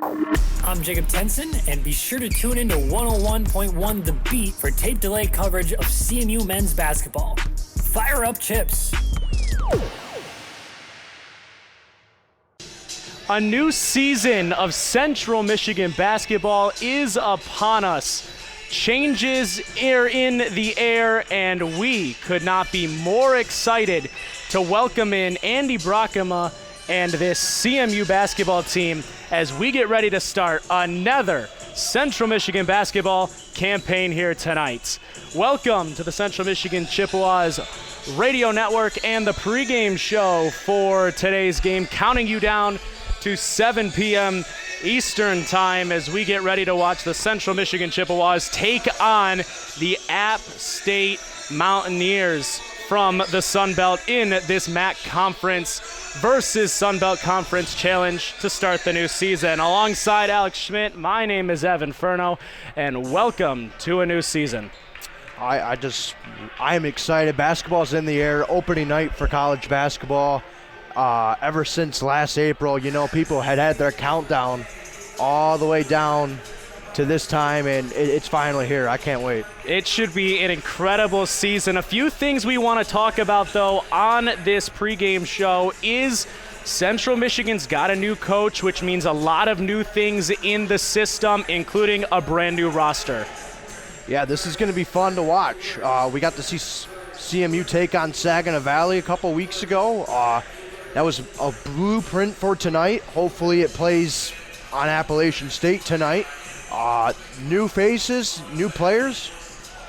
I'm Jacob Tenson, and be sure to tune in to 101.1 The Beat for tape delay coverage of CMU men's basketball. Fire up chips. A new season of Central Michigan basketball is upon us. Changes are in the air, and we could not be more excited to welcome in Andy Brockema and this CMU basketball team as we get ready to start another Central Michigan basketball campaign here tonight. Welcome to the Central Michigan Chippewas Radio Network and the pregame show for today's game, counting you down to 7 p.m. Eastern time as we get ready to watch the Central Michigan Chippewas take on the App State Mountaineers from the Sun Belt in this MAC Conference versus Sun Belt Conference Challenge to start the new season. Alongside Alex Schmidt, my name is Evan Furno, and welcome to a new season. I am excited. Basketball's in the air. Opening night for college basketball. Ever since last April, people had their countdown all the way down to this time, and it's finally here. I can't wait. It should be an incredible season. A few things we want to talk about, though, on this pregame show is Central Michigan's got a new coach, which means a lot of new things in the system, including a brand new roster. Yeah, this is going to be fun to watch. We got to see CMU take on Saginaw Valley a couple weeks ago. That was a blueprint for tonight. Hopefully it plays on Appalachian State tonight. New faces, new players.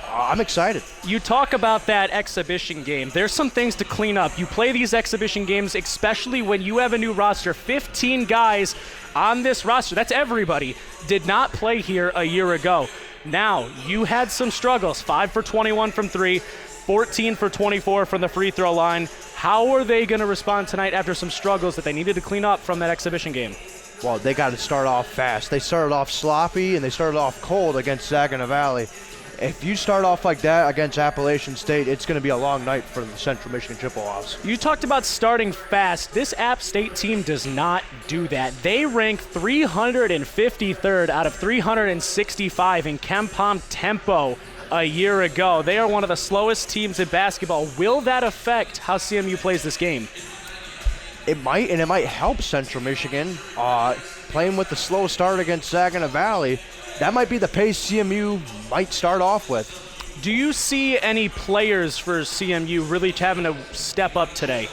I'm excited. You talk about that exhibition game. There's some things to clean up. You play these exhibition games, especially when you have a new roster. 15 guys on this roster, that's everybody, did not play here a year ago. Now, you had some struggles. 5 for 21 from 3, 14 for 24 from the free throw line. How are they going to respond tonight after some struggles that they needed to clean up from that exhibition game? Well, they got to start off fast. They started off sloppy, and they started off cold against Saginaw Valley. If you start off like that against Appalachian State, it's going to be a long night for the Central Michigan Chippewas. You talked about starting fast. This App State team does not do that. They rank 353rd out of 365 in KenPom tempo a year ago. They are one of the slowest teams in basketball. Will that affect how CMU plays this game? It might, and it might help Central Michigan. Playing with the slow start against Saginaw Valley, that might be the pace CMU might start off with. Do you see any players for CMU really having to step up today?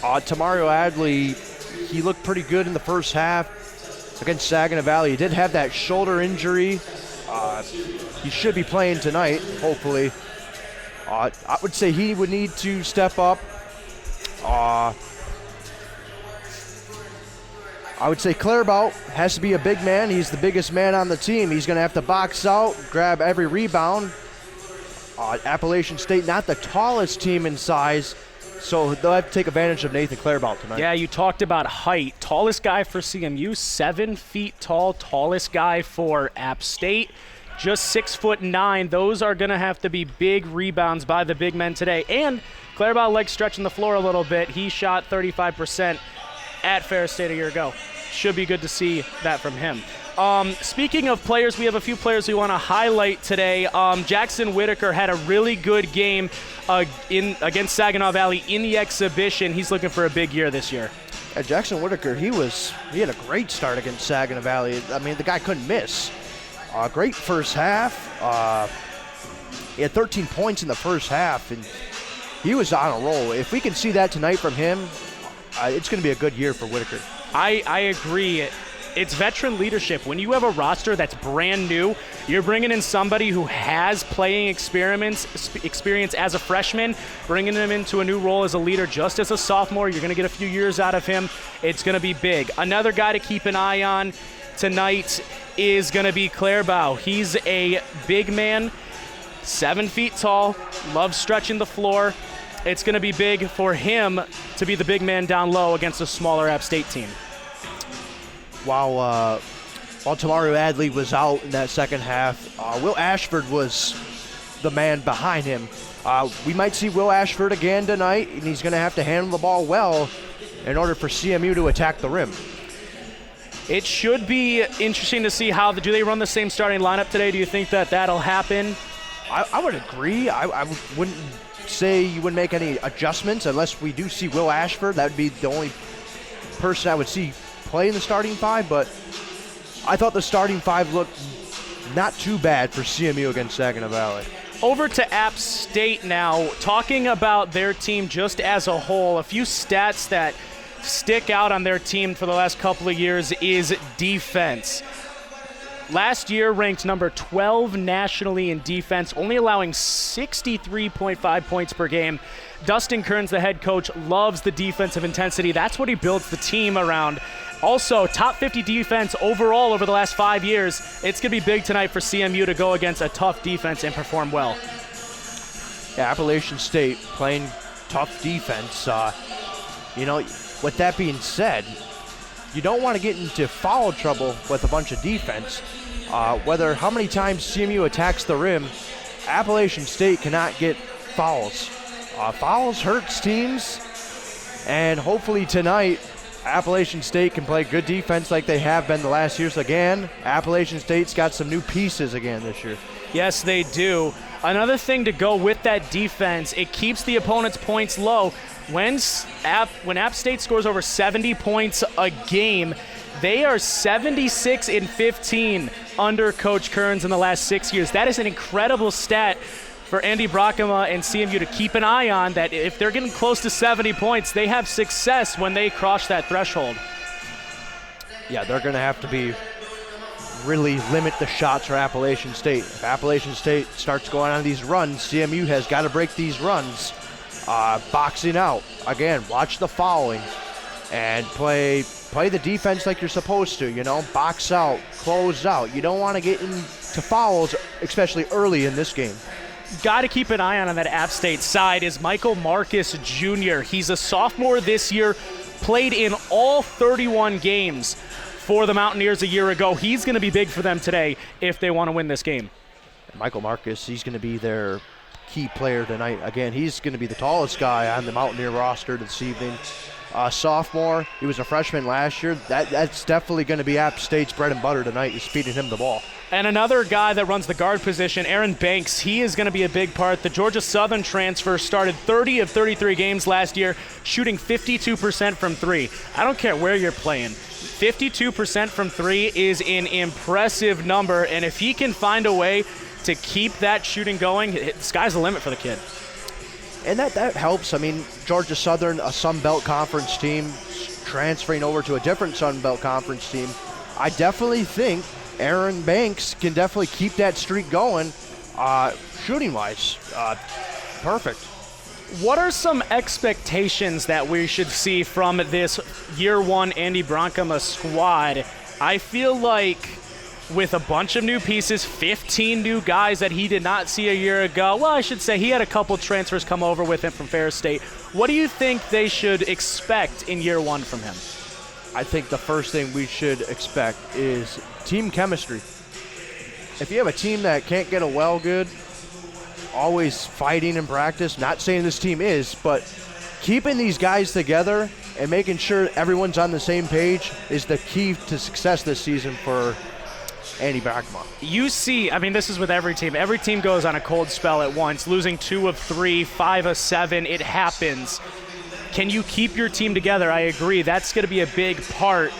Tamario Adley, he looked pretty good in the first half against Saginaw Valley. He did have that shoulder injury. He should be playing tonight, hopefully. I would say he would need to step up. I would say Clairbout has to be a big man. He's the biggest man on the team. He's going to have to box out, grab every rebound. Appalachian State, not the tallest team in size, so they'll have to take advantage of Nathan Clairbout tonight. Yeah, you talked about height. Tallest guy for CMU, 7 feet tall. Tallest guy for App State, just 6'9". Those are going to have to be big rebounds by the big men today. And Clairbout likes stretching the floor a little bit. He shot 35% at Ferris State a year ago. Should be good to see that from him. Speaking of players, we have a few players we want to highlight today. Jackson Whitaker had a really good game against Saginaw Valley in the exhibition. He's looking for a big year this year. Jackson Whitaker, he had a great start against Saginaw Valley. I mean, the guy couldn't miss. Great first half. He had 13 points in the first half, and he was on a roll. If we can see that tonight from him, it's going to be a good year for Whitaker. I agree. It's veteran leadership. When you have a roster that's brand new, you're bringing in somebody who has playing experience as a freshman, bringing him into a new role as a leader just as a sophomore. You're going to get a few years out of him. It's going to be big. Another guy to keep an eye on tonight is going to be Clairbout. He's a big man, 7 feet tall, loves stretching the floor. It's going to be big for him to be the big man down low against a smaller App State team. While Tamario Adley was out in that second half, Will Ashford was the man behind him. We might see Will Ashford again tonight, and he's going to have to handle the ball well in order for CMU to attack the rim. It should be interesting to see do they run the same starting lineup today? Do you think that'll happen? I would agree. I wouldn't say you wouldn't make any adjustments unless we do see Will Ashford. That would be the only person I would see play in the starting five, but I thought the starting five looked not too bad for CMU against Saginaw Valley. Over to App State now, talking about their team just as a whole. A few stats that stick out on their team for the last couple of years is defense. Last year ranked number 12 nationally in defense, only allowing 63.5 points per game. Dustin Kearns, the head coach, loves the defensive intensity. That's what he builds the team around. Also, top 50 defense overall over the last 5 years. It's going to be big tonight for CMU to go against a tough defense and perform well. Yeah, Appalachian State playing tough defense. With that being said, you don't want to get into foul trouble with a bunch of defense. How many times CMU attacks the rim, Appalachian State cannot get fouls. Fouls hurts teams, and hopefully tonight Appalachian State can play good defense like they have been the last years again. Appalachian State's got some new pieces again this year. Yes, they do. Another thing to go with that defense, it keeps the opponent's points low. When App State scores over 70 points a game, they are 76-15 under Coach Kearns in the last 6 years. That is an incredible stat for Andy Brockema and CMU to keep an eye on, that if they're getting close to 70 points, they have success when they cross that threshold. Yeah, they're going to have to really limit the shots for Appalachian State. If Appalachian State starts going on these runs, CMU has got to break these runs. Boxing out. Again, watch the fouling and play the defense like you're supposed to, box out, close out. You don't want to get into fouls, especially early in this game. Got to keep an eye on that App State side is Michael Marcus Jr. He's a sophomore this year, played in all 31 games for the Mountaineers a year ago. He's going to be big for them today if they want to win this game. Michael Marcus, he's going to be their key player tonight. Again, he's going to be the tallest guy on the Mountaineer roster this evening. Sophomore, he was a freshman last year. That's definitely going to be App State's bread and butter tonight, is feeding him the ball. And another guy that runs the guard position, Aaron Banks, he is going to be a big part. The Georgia Southern transfer started 30 of 33 games last year, shooting 52% from three. I don't care where you're playing. 52% from three is an impressive number, and if he can find a way to keep that shooting going, the sky's the limit for the kid. And that helps. I mean, Georgia Southern, a Sun Belt Conference team, transferring over to a different Sun Belt Conference team. I definitely think Aaron Banks can definitely keep that streak going, shooting-wise. Perfect. What are some expectations that we should see from this year one Andy Brockema squad? I feel like with a bunch of new pieces, 15 new guys that he did not see a year ago. Well, I should say he had a couple transfers come over with him from Ferris State. What do you think they should expect in year one from him? I think the first thing we should expect is team chemistry. If you have a team that can't get a good, always fighting in practice, not saying this team is, but keeping these guys together and making sure everyone's on the same page is the key to success this season for Andy Brockema. You see, I mean, this is with every team. Every team goes on a cold spell at once, losing 2 of 3, 5 of 7. It happens. Can you keep your team together? I agree. That's going to be a big part.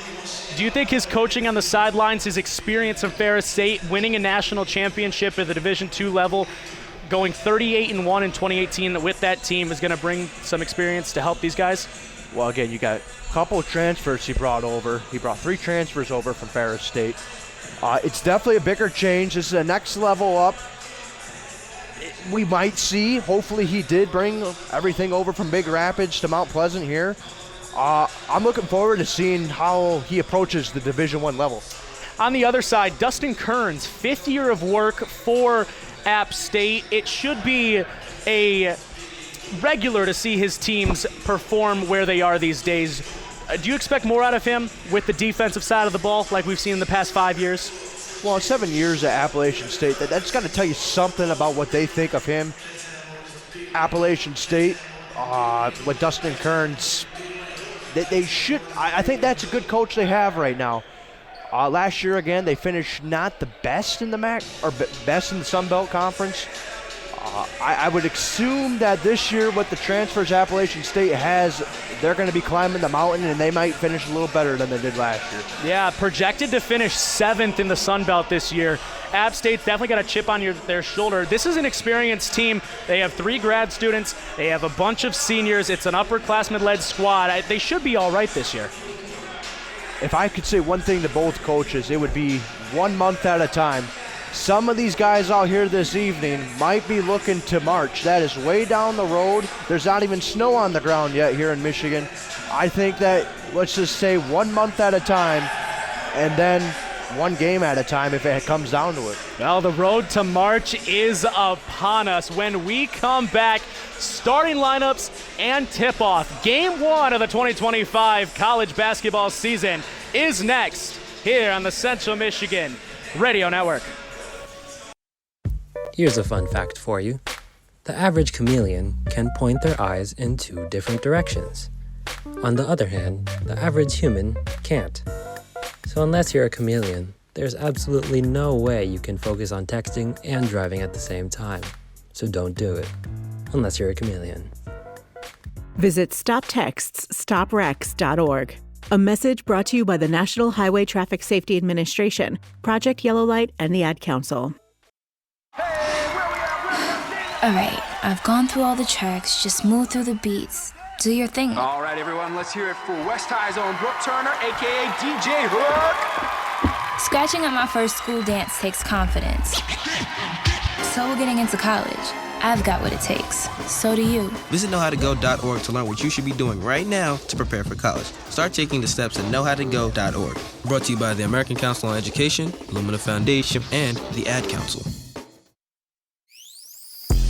Do you think his coaching on the sidelines, his experience of Ferris State, winning a national championship at the Division II level, going 38-1 in 2018 with that team is going to bring some experience to help these guys? Well, again, you got a couple of transfers he brought over. He brought 3 transfers over from Ferris State. It's definitely a bigger change. This is a next level up. We might see. Hopefully he did bring everything over from Big Rapids to Mount Pleasant here. I'm looking forward to seeing how he approaches the Division I level. On the other side, Dustin Kearns, 5th year of work for App State. It should be a regular to see his teams perform where they are these days. Do you expect more out of him with the defensive side of the ball like we've seen in the past 5 years? Well, 7 years at Appalachian State, that's got to tell you something about what they think of him. Appalachian State, with Dustin Kearns, they should. I think that's a good coach they have right now. Last year, again, they finished not the best in the MAC, or best in the Sun Belt Conference. I would assume that this year, with the transfers Appalachian State has, they're going to be climbing the mountain, and they might finish a little better than they did last year. Yeah, projected to finish 7th in the Sun Belt this year. App State's definitely got a chip on their shoulder. This is an experienced team. They have 3 grad students. They have a bunch of seniors. It's an upperclassman-led squad. They should be all right this year. If I could say one thing to both coaches, it would be 1 month at a time. Some of these guys out here this evening might be looking to March. That is way down the road. There's not even snow on the ground yet here in Michigan. I think that, let's just say 1 month at a time, and then 1 game at a time if it comes down to it. Well, the road to March is upon us. When we come back, starting lineups and tip-off. Game 1 of the 2025 college basketball season is next here on the Central Michigan Radio Network. Here's a fun fact for you. The average chameleon can point their eyes in 2 different directions. On the other hand, the average human can't. So unless you're a chameleon, there's absolutely no way you can focus on texting and driving at the same time. So don't do it, unless you're a chameleon. Visit StopTextsStopWrecks.org. A message brought to you by the National Highway Traffic Safety Administration, Project Yellow Light, and the Ad Council. Alright, I've gone through all the tracks, just move through the beats. Do your thing. All right, everyone, let's hear it for West High's own Brooke Turner, a.k.a. DJ Hook. Scratching at my first school dance takes confidence. So we're getting into college. I've got what it takes. So do you. Visit knowhowtogo.org to learn what you should be doing right now to prepare for college. Start taking the steps at knowhowtogo.org. Brought to you by the American Council on Education, Lumina Foundation, and the Ad Council.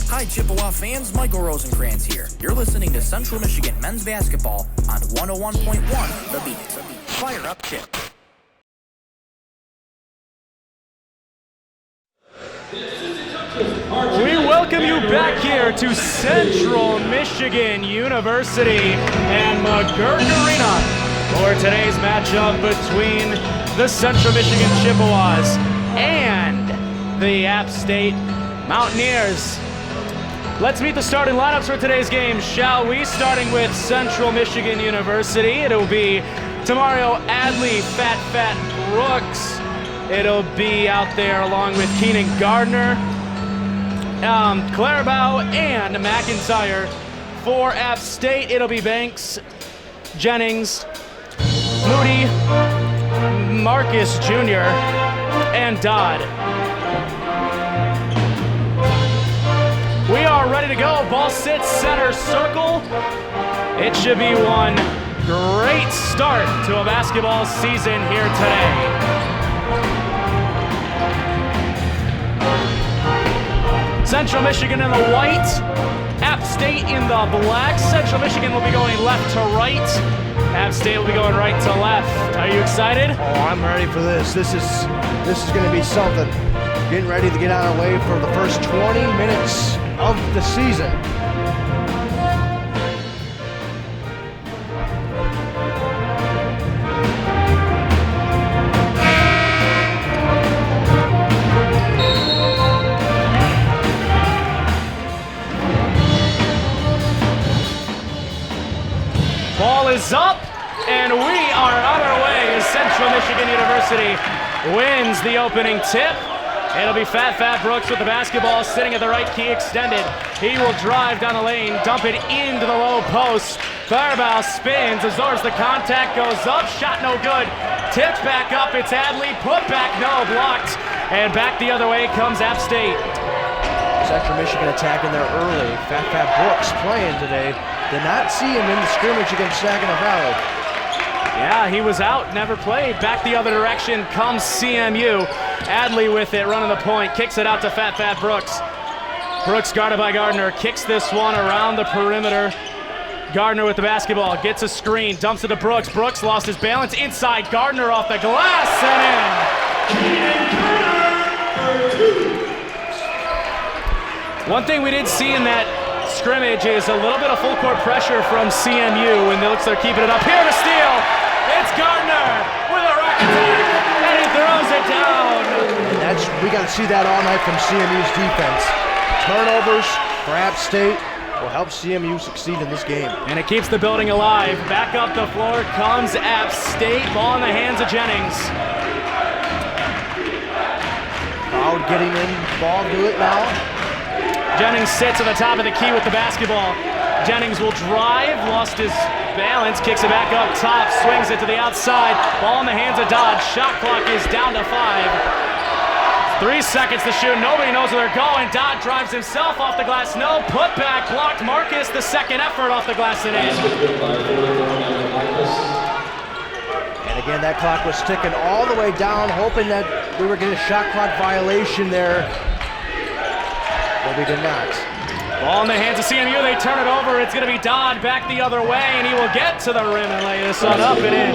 Hi, Chippewa fans. Michael Rosencrantz here. You're listening to Central Michigan men's basketball on 101.1 The Beat. Fire up, Chip. We welcome you back here to Central Michigan University and McGurk Arena for today's matchup between the Central Michigan Chippewas and the App State Mountaineers. Let's meet the starting lineups for today's game, shall we? Starting with Central Michigan University, it'll be Tamario Adley, Fat Brooks. It'll be out there along with Keenan Gardner, Clairbow, and McIntyre. For App State, it'll be Banks, Jennings, Moody, Marcus Jr., and Dodd. We are ready to go. Ball sits center circle. It should be one great start to a basketball season here today. Central Michigan in the white, App State in the black. Central Michigan will be going left to right. App State will be going right to left. Are you excited? Oh, I'm ready for this. This is going to be something. Getting ready to get on our way for the first 20 minutes of the season. Ball is up, and we are on our way as Central Michigan University wins the opening tip. It'll be Fat Brooks with the basketball sitting at the right key extended. He will drive down the lane, dump it into the low post. Clairbow spins, absorbs the contact, goes up, shot no good. Tipped back up, it's Adley, put back, no, blocked. And back the other way comes App State. Central Michigan attacking there early. Fat Brooks playing today. Did not see him in the scrimmage against Saginaw Valley. Yeah, he was out, never played. Back the other direction comes CMU. Adley with it, running the point, kicks it out to Fat Brooks. Brooks guarded by Gardner, kicks this one around the perimeter. Gardner with the basketball, gets a screen, dumps it to Brooks. Brooks lost his balance inside, Gardner off the glass and in. One thing we did see in that scrimmage is a little bit of full court pressure from CMU, and it looks like they're keeping it up. Here to steal, it's Gardner with a rack attack, and we got to see that all night from CMU's defense. Turnovers for App State will help CMU succeed in this game. And it keeps the building alive. Back up the floor comes App State. Ball in the hands of Jennings. Crowd getting involved to it now. Jennings sits at the top of the key with the basketball. Jennings will drive, lost his balance, kicks it back up top, swings it to the outside. Ball in the hands of Dodd. Shot clock is down to 5. 3 seconds to shoot. Nobody knows where they're going. Dodd drives himself off the glass. No putback. Blocked. Marcus, the second effort off the glass and in. And again, that clock was ticking all the way down, hoping that we were getting a shot clock violation there. But we did not. Ball in the hands of CMU. They turn it over. It's going to be Dodd back the other way, and he will get to the rim and lay this one up and in.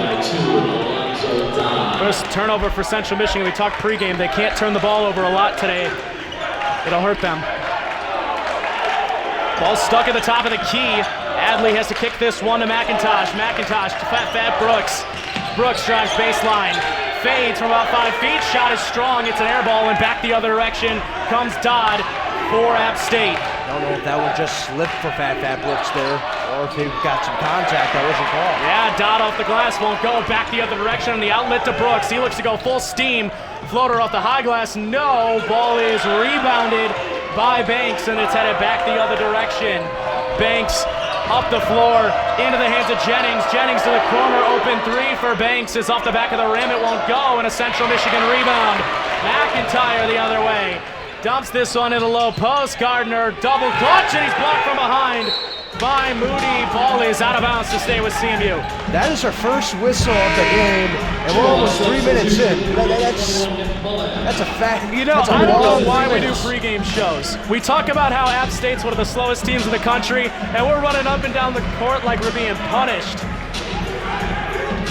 First turnover for Central Michigan. We talked pregame. They can't turn the ball over a lot today. It'll hurt them. Ball stuck at the top of the key. Adley has to kick this one to McIntosh. McIntosh to Fat Brooks. Brooks drives baseline. Fades from about 5 feet. Shot is strong. It's an air ball, and back the other direction comes Dodd for App State. I don't know if that one just slipped for Fat Brooks there, or if he got some contact that wasn't called. Yeah, Dodd off the glass, won't go. Back the other direction on the outlet to Brooks. He looks to go full steam. Floater off the high glass. No. Ball is rebounded by Banks, and it's headed back the other direction. Banks up the floor, into the hands of Jennings. Jennings to the corner, open 3 for Banks. Is off the back of the rim. It won't go, and a Central Michigan rebound. McIntyre the other way. Dumps this one in the low post. Gardner double clutch, and he's blocked from behind by Moody. Ball is out of bounds to stay with CMU. That is our first whistle of the game, and we're almost 3 minutes in. That's a fact. You know, I don't know why we do pregame shows. We talk about how App State's one of the slowest teams in the country, and we're running up and down the court like we're being punished.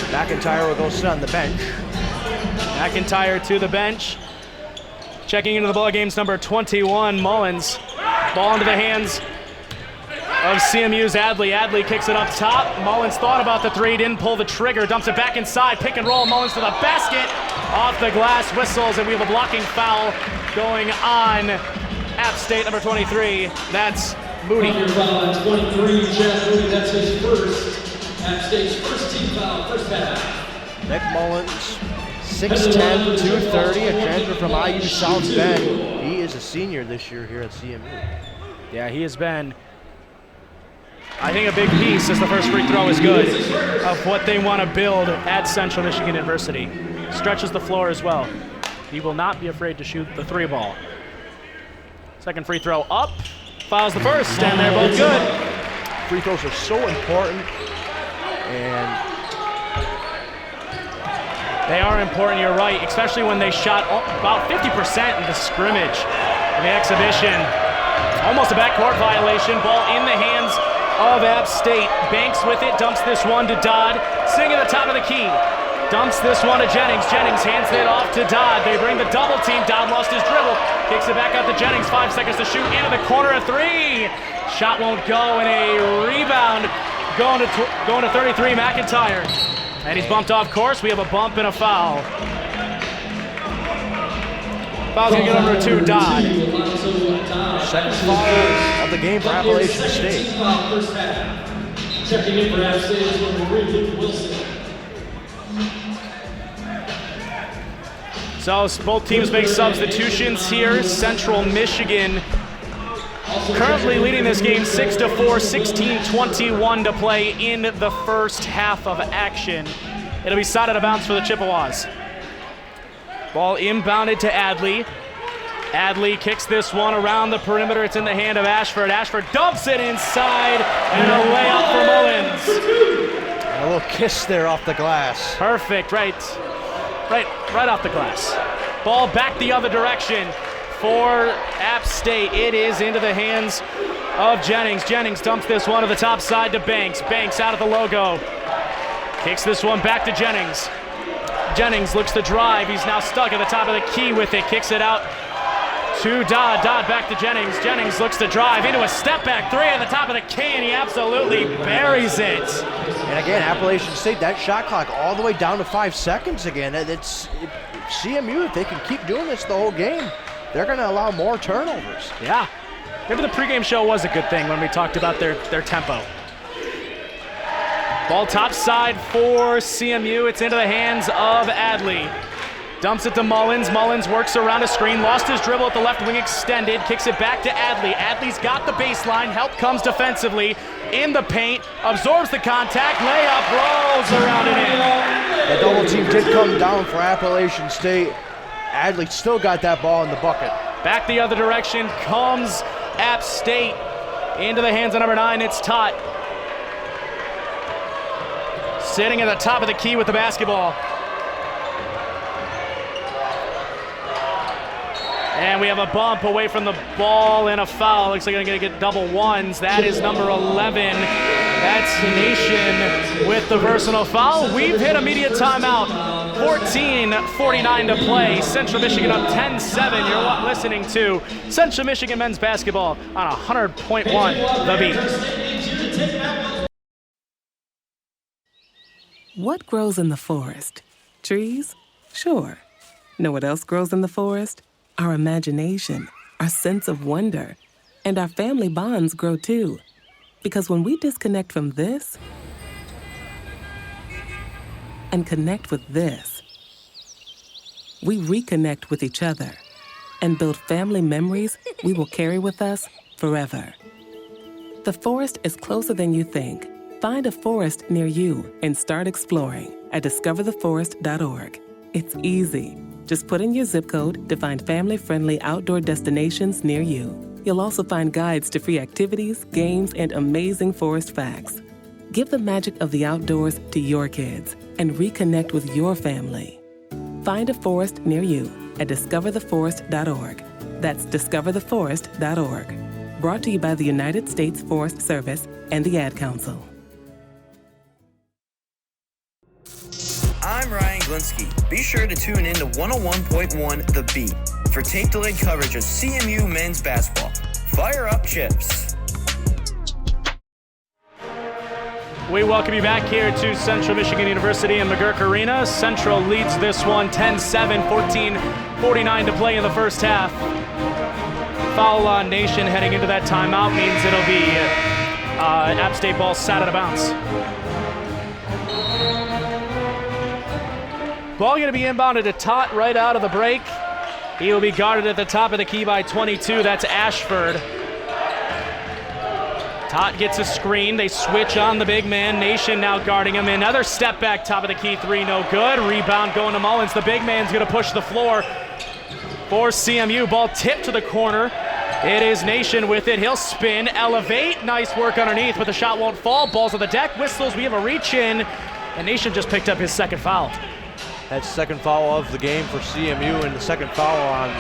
McIntyre will go sit on the bench. McIntyre to the bench. Checking into the ball game's number 21, Mullins. Ball into the hands of CMU's Adley. Adley kicks it up top. Mullins thought about the 3, didn't pull the trigger, dumps it back inside, pick and roll. Mullins to the basket, off the glass, whistles, and we have a blocking foul going on App State number 23. That's Moody. Foul on 23, Chad Moody. That's his first App State's first team foul, first half. Nick Mullins. 6'10", 230, a transfer from IU South Bend. He is a senior this year here at CMU. Yeah, he has been, I think, a big piece, as the first free throw is good, of what they want to build at Central Michigan University. Stretches the floor as well. He will not be afraid to shoot the 3 ball. Second free throw up, fouls the first, and they're both good. Free throws are so important, and they are important, you're right, especially when they shot about 50% in the scrimmage in the exhibition. Almost a backcourt violation. Ball in the hands of App State. Banks with it, dumps this one to Dodd. Sitting at the top of the key. Dumps this one to Jennings. Jennings hands it off to Dodd. They bring the double team. Dodd lost his dribble. Kicks it back out to Jennings. 5 seconds to shoot. Into the corner, a 3. Shot won't go, and a rebound going to 33, McIntyre. And he's bumped off course. We have a bump and a foul. Foul's going to get over to Dodd. Second foul of the game for Appalachian State. Checking in for App State is number 3, Luke Wilson. So both teams make substitutions here. Central Michigan currently leading this game 6-4, 16:21 to play in the first half of action. It'll be side out of bounds for the Chippewas. Ball inbounded to Adley. Adley kicks this one around the perimeter. It's in the hand of Ashford. Ashford dumps it inside, and a layup for Mullins. And a little kiss there off the glass. Perfect, right off the glass. Ball back the other direction for App State. It is into the hands of Jennings. Jennings dumps this one to the top side to Banks. Banks out of the logo. Kicks this one back to Jennings. Jennings looks to drive. He's now stuck at the top of the key with it. Kicks it out to Dodd. Dodd back to Jennings. Jennings looks to drive into a step back 3 at the top of the key, and he absolutely buries it. And again, Appalachian State, that shot clock all the way down to 5 seconds again. CMU, if they can keep doing this the whole game, they're going to allow more turnovers. Yeah. Maybe the pregame show was a good thing when we talked about their tempo. Ball top side for CMU. It's into the hands of Adley. Dumps it to Mullins. Mullins works around a screen, lost his dribble at the left wing extended, kicks it back to Adley. Adley's got the baseline, help comes defensively, in the paint, absorbs the contact, layup, rolls around and in. The double team did come down for Appalachian State. Adley still got that ball in the bucket. Back the other direction comes App State. Into the hands of number 9, it's Tot. Sitting at the top of the key with the basketball. And we have a bump away from the ball and a foul. Looks like they're going to get double ones. That is number 11. That's Nation with the personal foul. We've hit immediate timeout. 14:49 to play. Central Michigan up 10-7. You're listening to Central Michigan men's basketball on 100.1 The Beat. What grows in the forest? Trees? Sure. Know what else grows in the forest? Our imagination, our sense of wonder, and our family bonds grow too. Because when we disconnect from this and connect with this, we reconnect with each other and build family memories we will carry with us forever. The forest is closer than you think. Find a forest near you and start exploring at discovertheforest.org. It's easy. Just put in your zip code to find family-friendly outdoor destinations near you. You'll also find guides to free activities, games, and amazing forest facts. Give the magic of the outdoors to your kids and reconnect with your family. Find a forest near you at discovertheforest.org. That's discovertheforest.org. Brought to you by the United States Forest Service and the Ad Council. I'm Ryan Glinsky. Be sure to tune in to 101.1 The Beat for tape-delayed coverage of CMU men's basketball. Fire up chips. We welcome you back here to Central Michigan University in McGurk Arena. Central leads this one 10-7, 14:49 to play in the first half. Foul on Nation heading into that timeout means it'll be App State ball sat out of bounds. Ball going to be inbounded to Tot right out of the break. He will be guarded at the top of the key by 22. That's Ashford. Tot gets a screen. They switch on the big man. Nation now guarding him. Another step back, top of the key, 3, no good. Rebound going to Mullins. The big man's going to push the floor for CMU. Ball tipped to the corner. It is Nation with it. He'll spin, elevate. Nice work underneath, but the shot won't fall. Ball's on the deck. Whistles. We have a reach in. And Nation just picked up his second foul. That's second foul of the game for CMU and the second foul on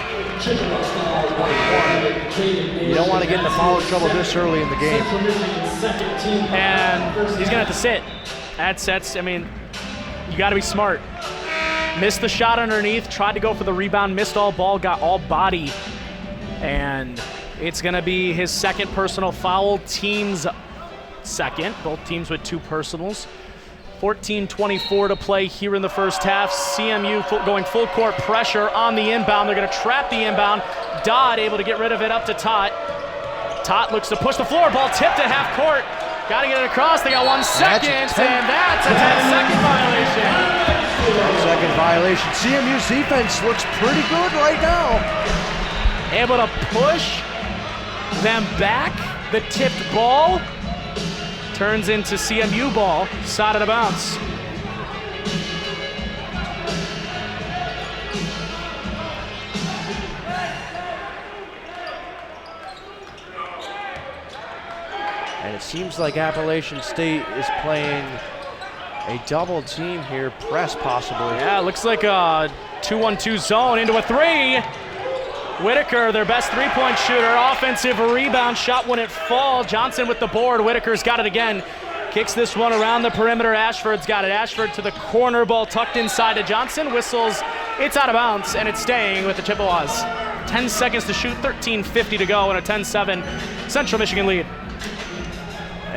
21. You don't want to get into foul trouble this early in the game. And he's going to have to sit. That's, I mean, you got to be smart. Missed the shot underneath, tried to go for the rebound, missed all ball, got all body. And it's going to be his second personal foul, team's second. Both teams with 2 personals. 14:24 to play here in the first half. CMU going full court pressure on the inbound. They're going to trap the inbound. Dodd able to get rid of it up to Tot. Tot looks to push the floor. Ball tipped at half court. Got to get it across. They got 1 second, and that's a 10-second violation. 10-second violation. CMU's defense looks pretty good right now. Able to push them back. The tipped ball turns into CMU ball, side of the bounce. And it seems like Appalachian State is playing a double team here, press possibly. Yeah, looks like a 2-1-2 zone into a 3. Whitaker, their best three-point shooter, offensive rebound, shot wouldn't fall. Johnson with the board. Whitaker's got it again. Kicks this one around the perimeter. Ashford's got it. Ashford to the corner, ball tucked inside to Johnson. Whistles, it's out of bounds, and it's staying with the Chippewas. 10 seconds to shoot, 13:50 to go, and a 10-7 Central Michigan lead.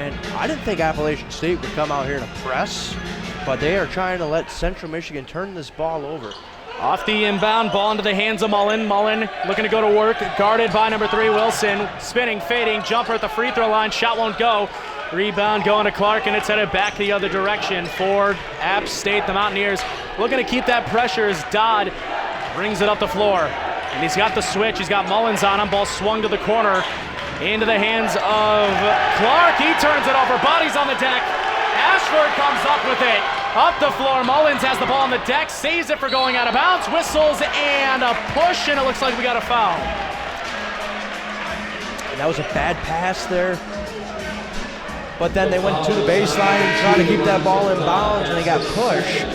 And I didn't think Appalachian State would come out here to press, but they are trying to let Central Michigan turn this ball over. Off the inbound, ball into the hands of Mullen. Mullen looking to go to work, guarded by number 3, Wilson. Spinning, fading, jumper at the free throw line, shot won't go. Rebound going to Clark, and it's headed back the other direction for App State. The Mountaineers looking to keep that pressure as Dodd brings it up the floor. And he's got the switch, he's got Mullins on him, ball swung to the corner. Into the hands of Clark, he turns it over, bodies on the deck. Ashford comes up with it. Up the floor, Mullins has the ball on the deck, saves it for going out of bounds, whistles, and a push, and it looks like we got a foul. And that was a bad pass there. But then they went to the baseline and tried to keep that ball in bounds, and they got pushed.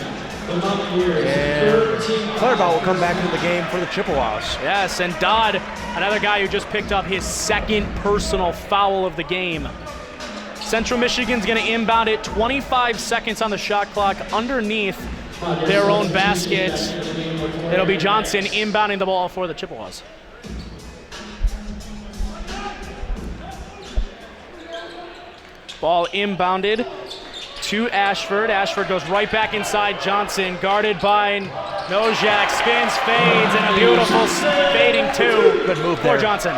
And Clairvaux will come back into the game for the Chippewas. Yes, and Dodd, another guy who just picked up his second personal foul of the game. Central Michigan's going to inbound it, 25 seconds on the shot clock underneath their own basket. It'll be Johnson inbounding the ball for the Chippewas. Ball inbounded to Ashford. Ashford goes right back inside Johnson, guarded by Nojak, spins, fades, and a beautiful fading two. Good move for there. Johnson.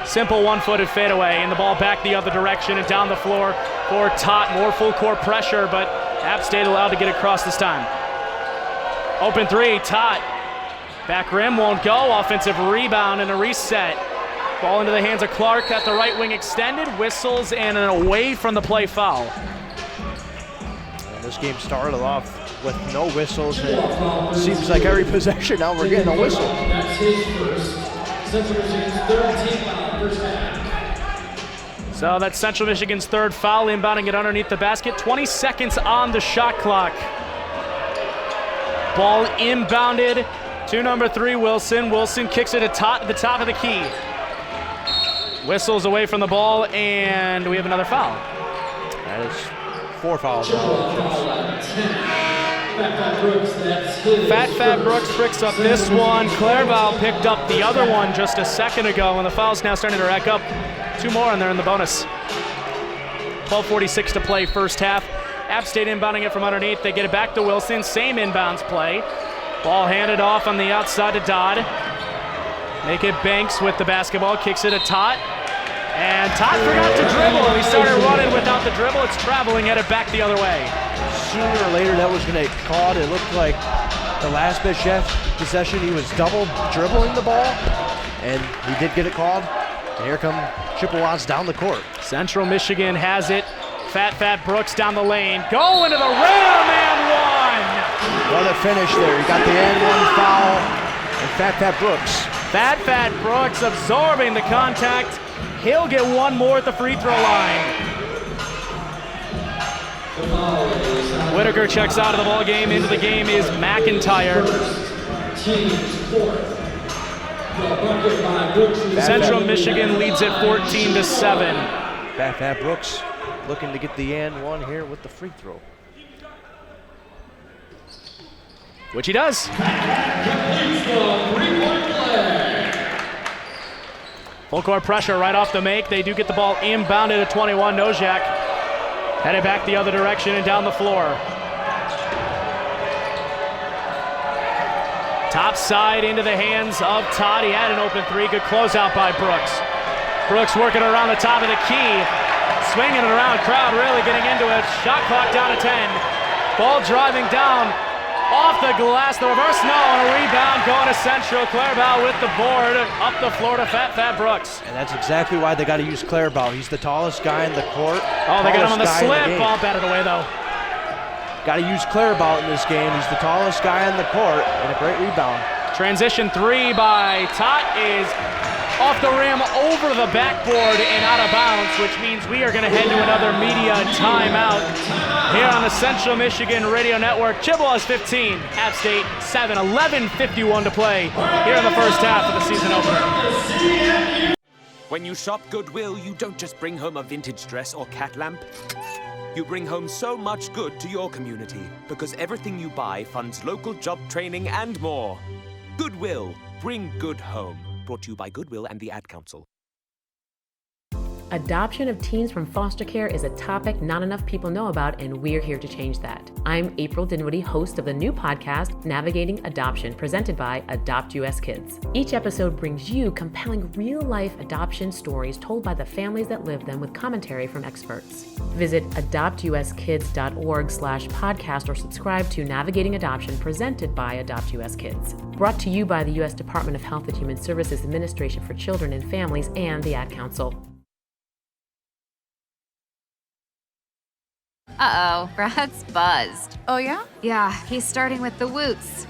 Simple one-footed fadeaway, and the ball back the other direction and down the floor for Tot. More full court pressure, but App State allowed to get across this time. Open three, Tot. Back rim won't go. Offensive rebound and a reset. Ball into the hands of Clark at the right wing extended, whistles, and an away from the play foul. And this game started off with no whistles. It seems like every possession now we're getting a whistle. That's his first. Central Michigan's third team foul, first half. So that's Central Michigan's third foul, inbounding it underneath the basket. 20 seconds on the shot clock. Ball inbounded to number 3, Wilson. Wilson kicks it at the top of the key. Whistles away from the ball, and we have another foul. That is 4 fouls. Fat Brooks picks up this one. Clairvaux picked up the other one just a second ago, and the foul's now starting to rack up. 2 more, and they're in the bonus. 12:46 to play first half. App State inbounding it from underneath. They get it back to Wilson. Same inbounds play. Ball handed off on the outside to Dodd. Make it Banks with the basketball. Kicks it to Tot. And Tot forgot to dribble. He started running without the dribble. It's traveling, headed back the other way. Sooner or later that was going to get caught. It looked like the last possession he was double dribbling the ball. And he did get it called. And here come Chippewas down the court. Central Michigan has it. Fat Brooks down the lane. Going to the rim and one! What a finish there. He got the and one foul. And Fat Brooks. Fat Brooks absorbing the contact. He'll get one more at the free throw line. Whitaker checks out of the ball game. Into the game is McIntyre. Central Michigan leads it 14-7. Fat Brooks looking to get the and one here with the free throw. Which he does. Full court pressure right off the make. They do get the ball inbounded at 21. Nojak headed back the other direction and down the floor. Top side into the hands of Todd. He had an open three. Good closeout by Brooks. Brooks working around the top of the key. Swinging it around. Crowd really getting into it. Shot clock down to 10. Ball driving down. Off the glass, the reverse no, and a rebound going to Central. Clairvaux with the board, up the floor to Fat Brooks. And that's exactly why they got to use Clairvaux. He's the tallest guy in the court. Oh, they got him on the slip. Ball batted away, though. Got to use Clairvaux in this game. He's the tallest guy in the court, and a great rebound. Transition three by Tot is off the rim, over the backboard, and out of bounds, which means we are going to head to another media timeout here on the Central Michigan Radio Network. Chippewas 15, App State 7, 11:51 to play here in the first half of the season opener. When you shop Goodwill, you don't just bring home a vintage dress or cat lamp. You bring home so much good to your community because everything you buy funds local job training and more. Goodwill, bring good home. Brought to you by Goodwill and the Ad Council. Adoption of teens from foster care is a topic not enough people know about, and we're here to change that. I'm April Dinwiddie, host of the new podcast, Navigating Adoption, presented by Adopt US Kids. Each episode brings you compelling real-life adoption stories told by the families that live them with commentary from experts. Visit adoptuskids.org/podcast or subscribe to Navigating Adoption, presented by Adopt US Kids. Brought to you by the U.S. Department of Health and Human Services Administration for Children and Families and the Ad Council. Uh-oh, Brad's buzzed. Oh, yeah? Yeah, he's starting with the woots.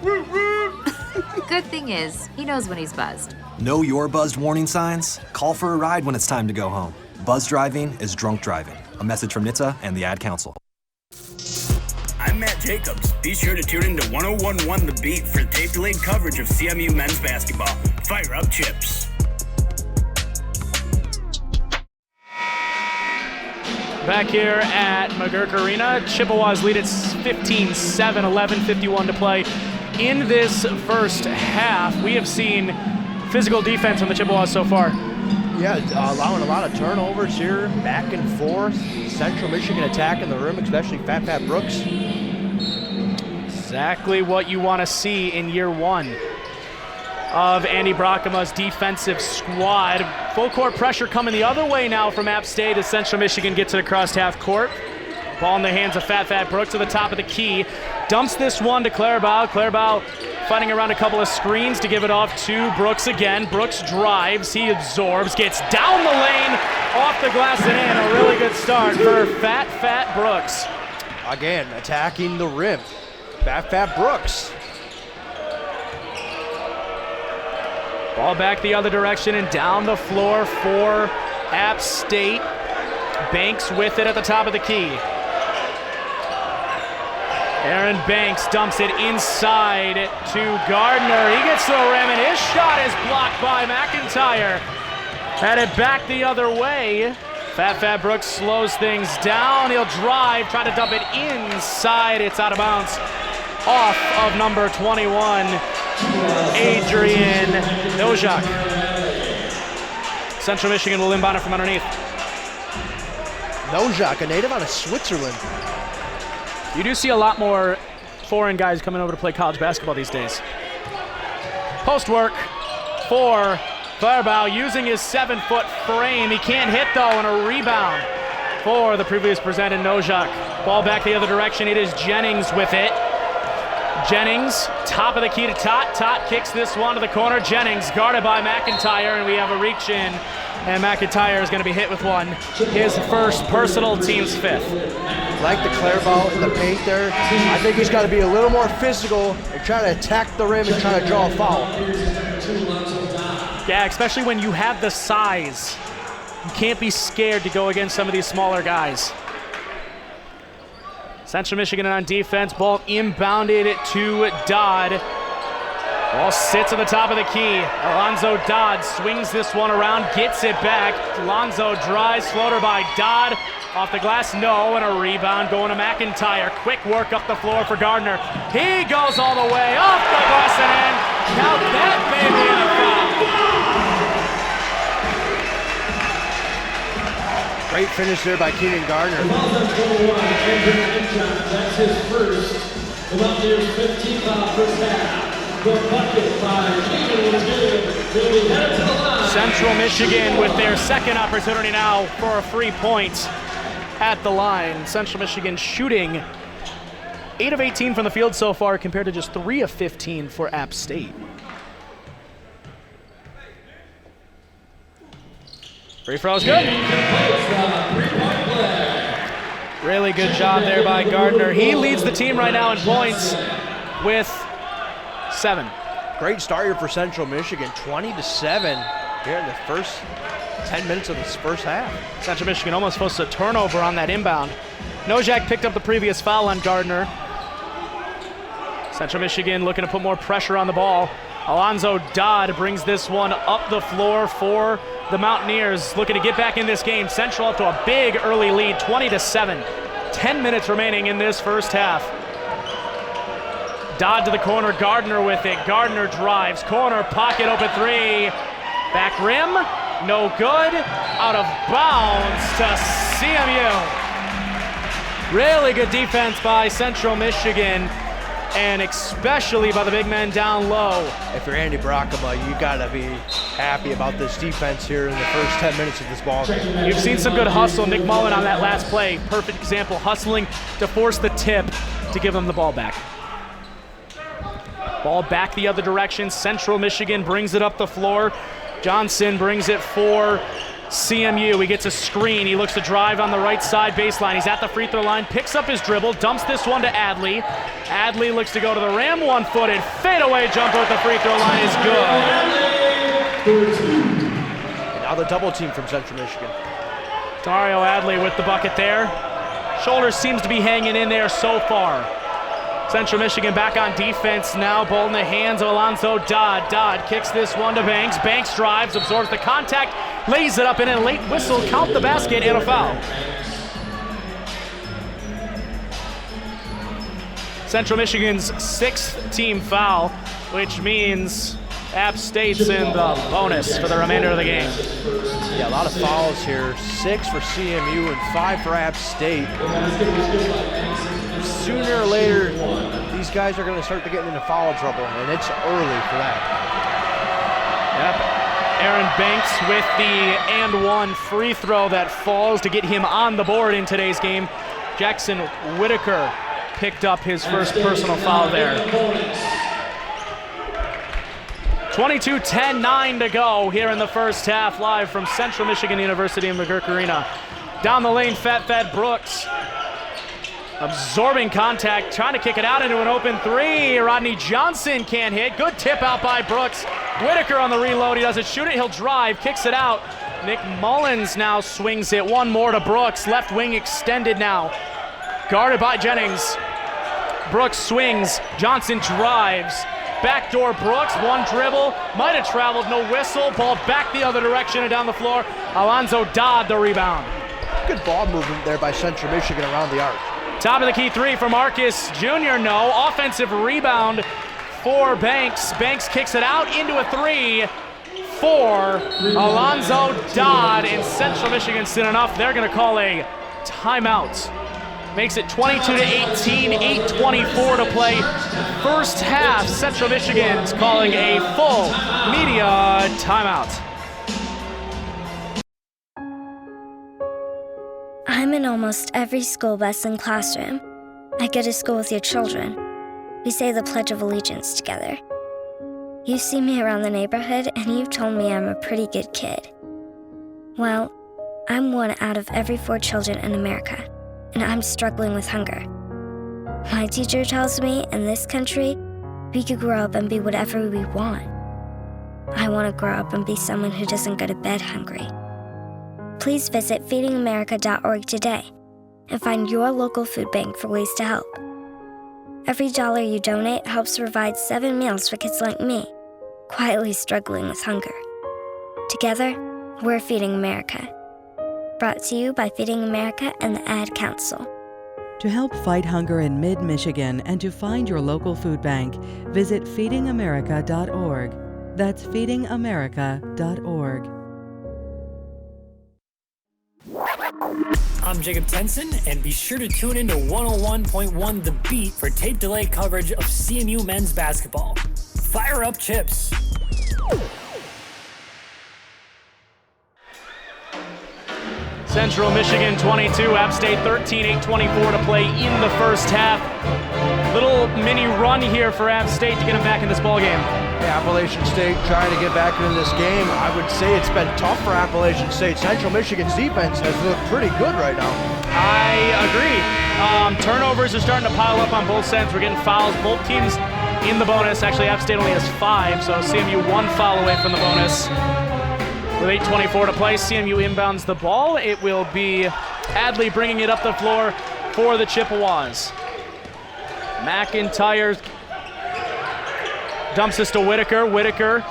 Good thing is, he knows when he's buzzed. Know your buzzed warning signs? Call for a ride when it's time to go home. Buzz driving is drunk driving. A message from NHTSA and the Ad Council. I'm Matt Jacobs. Be sure to tune in to 101.1 The Beat for tape-delayed coverage of CMU men's basketball. Fire up, Chips. Back here at McGurk Arena, Chippewas lead at 15-7, 11:51 to play. In this first half, we have seen physical defense from the Chippewas so far. Yeah, allowing a lot of turnovers here, back and forth. Central Michigan attacking the rim, especially Fat Brooks. Exactly what you want to see in year one of Andy Brockema's defensive squad. Full court pressure coming the other way now from App State as Central Michigan gets it across half court. Ball in the hands of Fat Brooks to the top of the key. Dumps this one to Clairbout. Clairbout fighting around a couple of screens to give it off to Brooks again. Brooks drives, he absorbs, gets down the lane, off the glass and in. A really good start for Fat Brooks. Again, attacking the rim. Fat Brooks. Ball back the other direction and down the floor for App State. Banks with it at the top of the key. Aaron Banks dumps it inside to Gardner. He gets to the rim and his shot is blocked by McIntyre. Had it back the other way. Fat Brooks slows things down. He'll drive, try to dump it inside. It's out of bounds. Off of number 21. Adrian Nojak. Central Michigan will inbound it from underneath. Nojak, a native out of Switzerland. You do see a lot more foreign guys coming over to play college basketball these days. Post work for Clairbout using his 7-foot frame. He can't hit though, and a rebound for the previous presented Nojak. Ball back the other direction. It is Jennings with it. Jennings, top of the key to Tot. Tot kicks this one to the corner. Jennings guarded by McIntyre, and we have a reach in, and McIntyre is going to be hit with one. His first personal, team's fifth. Like the Clairbout in the paint there. I think he's got to be a little more physical and try to attack the rim and try to draw a foul. Yeah, especially when you have the size. You can't be scared to go against some of these smaller guys. Central Michigan on defense. Ball inbounded to Dodd. Ball sits at the top of the key. Alonzo Dodd swings this one around, gets it back. Alonzo drives, floater by Dodd. Off the glass, no, and a rebound going to McIntyre. Quick work up the floor for Gardner. He goes all the way off the glass and in. Now that may be a foul. Great finish there by Keenan Gardner. That's his first. The Mountaineers 15 foul first half. The bucket by Keenan is good. They'll be headed to the line. Central Michigan with their second opportunity now for a free point at the line. Central Michigan shooting 8 of 18 from the field so far compared to just 3 of 15 for App State. Free throw's good. Really good job there by Gardner. He leads the team right now in points with 7. Great start here for Central Michigan, 20-7 here in the first 10 minutes of this first half. Central Michigan almost forced a turnover on that inbound. Nojak picked up the previous foul on Gardner. Central Michigan looking to put more pressure on the ball. Alonzo Dodd brings this one up the floor for the Mountaineers, looking to get back in this game. Central up to a big early lead, 20-7. 10 minutes remaining in this first half. Dodd to the corner, Gardner with it. Gardner drives, corner, pocket open 3. Back rim, No good. Out of bounds to CMU. Really good defense by Central Michigan, and especially by the big men down low. If you're Andy Brockema, you gotta be happy about this defense here in the first 10 minutes of this ball game. You've seen some good hustle. Nick Mullen on that last play, perfect example, hustling to force the tip to give them the ball back. Ball back the other direction. Central Michigan brings it up the floor. Johnson brings it for CMU. He gets a screen. He looks to drive on the right side baseline. He's at the free throw line, picks up his dribble, dumps this one to Adley. Adley looks to go to the rim, one-footed fadeaway jumper at the free throw line is good. And now the double team from Central Michigan. Dario Adley with the bucket there. Shoulder seems to be hanging in there so far. Central Michigan back on defense now. Ball in the hands of Alonzo Dodd. Dodd kicks this one to Banks. Banks drives, absorbs the contact, lays it up, and a late whistle. Count the basket and a foul. Central Michigan's 6th team foul, which means App State's in the bonus for the remainder of the game. Yeah, a lot of fouls here. 6 for CMU and 5 for App State. Sooner or later, these guys are going to start to get into foul trouble, and it's early for that. Yep. Aaron Banks with the and one free throw that falls to get him on the board in today's game. Jackson Whitaker picked up his first personal foul there. 22-10-9 to go here in the first half, live from Central Michigan University in McGurk Arena. Down the lane, Fat Brooks. Absorbing contact, trying to kick it out into an open three. Rodney Johnson can't hit. Good tip out by Brooks. Whitaker on the reload. He doesn't shoot it. He'll drive, kicks it out. Nick Mullins now swings it. One more to Brooks. Left wing extended now. Guarded by Jennings. Brooks swings. Johnson drives. Backdoor Brooks. One dribble. Might have traveled. No whistle. Ball back the other direction and down the floor. Alonzo Dodd the rebound. Good ball movement there by Central Michigan around the arc. Top of the key three for Marcus Jr. No. Offensive rebound for Banks. Banks kicks it out into a three for Alonzo Dodd. And Central Michigan's seen enough. They're going to call a timeout. Makes it 22-18, 8:24 to play. First half, Central Michigan's calling a full media timeout. I'm in almost every school bus and classroom. I go to school with your children. We say the Pledge of Allegiance together. You see me around the neighborhood and you've told me I'm a pretty good kid. Well, I'm one out of every 4 children in America, and I'm struggling with hunger. My teacher tells me in this country, we could grow up and be whatever we want. I want to grow up and be someone who doesn't go to bed hungry. Please visit feedingamerica.org today and find your local food bank for ways to help. Every dollar you donate helps provide 7 meals for kids like me, quietly struggling with hunger. Together, we're Feeding America. Brought to you by Feeding America and the Ad Council. To help fight hunger in mid-Michigan and to find your local food bank, visit feedingamerica.org. That's feedingamerica.org. I'm Jacob Tenson, and be sure to tune in to 101.1 The Beat for tape delay coverage of CMU men's basketball. Fire up chips! Central Michigan 22, App State 13, 8:24 to play in the first half. Little mini run here for App State to get them back in this ball game. Yeah, Appalachian State trying to get back into this game. I would say it's been tough for Appalachian State. Central Michigan's defense has looked pretty good right now. I agree. Turnovers are starting to pile up on both ends. We're getting fouls. Both teams in the bonus. Actually, App State only has 5, so CMU 1 foul away from the bonus. With 8:24 to play, CMU inbounds the ball. It will be Adley bringing it up the floor for the Chippewas. McIntyre dumps this to Whitaker. Whitaker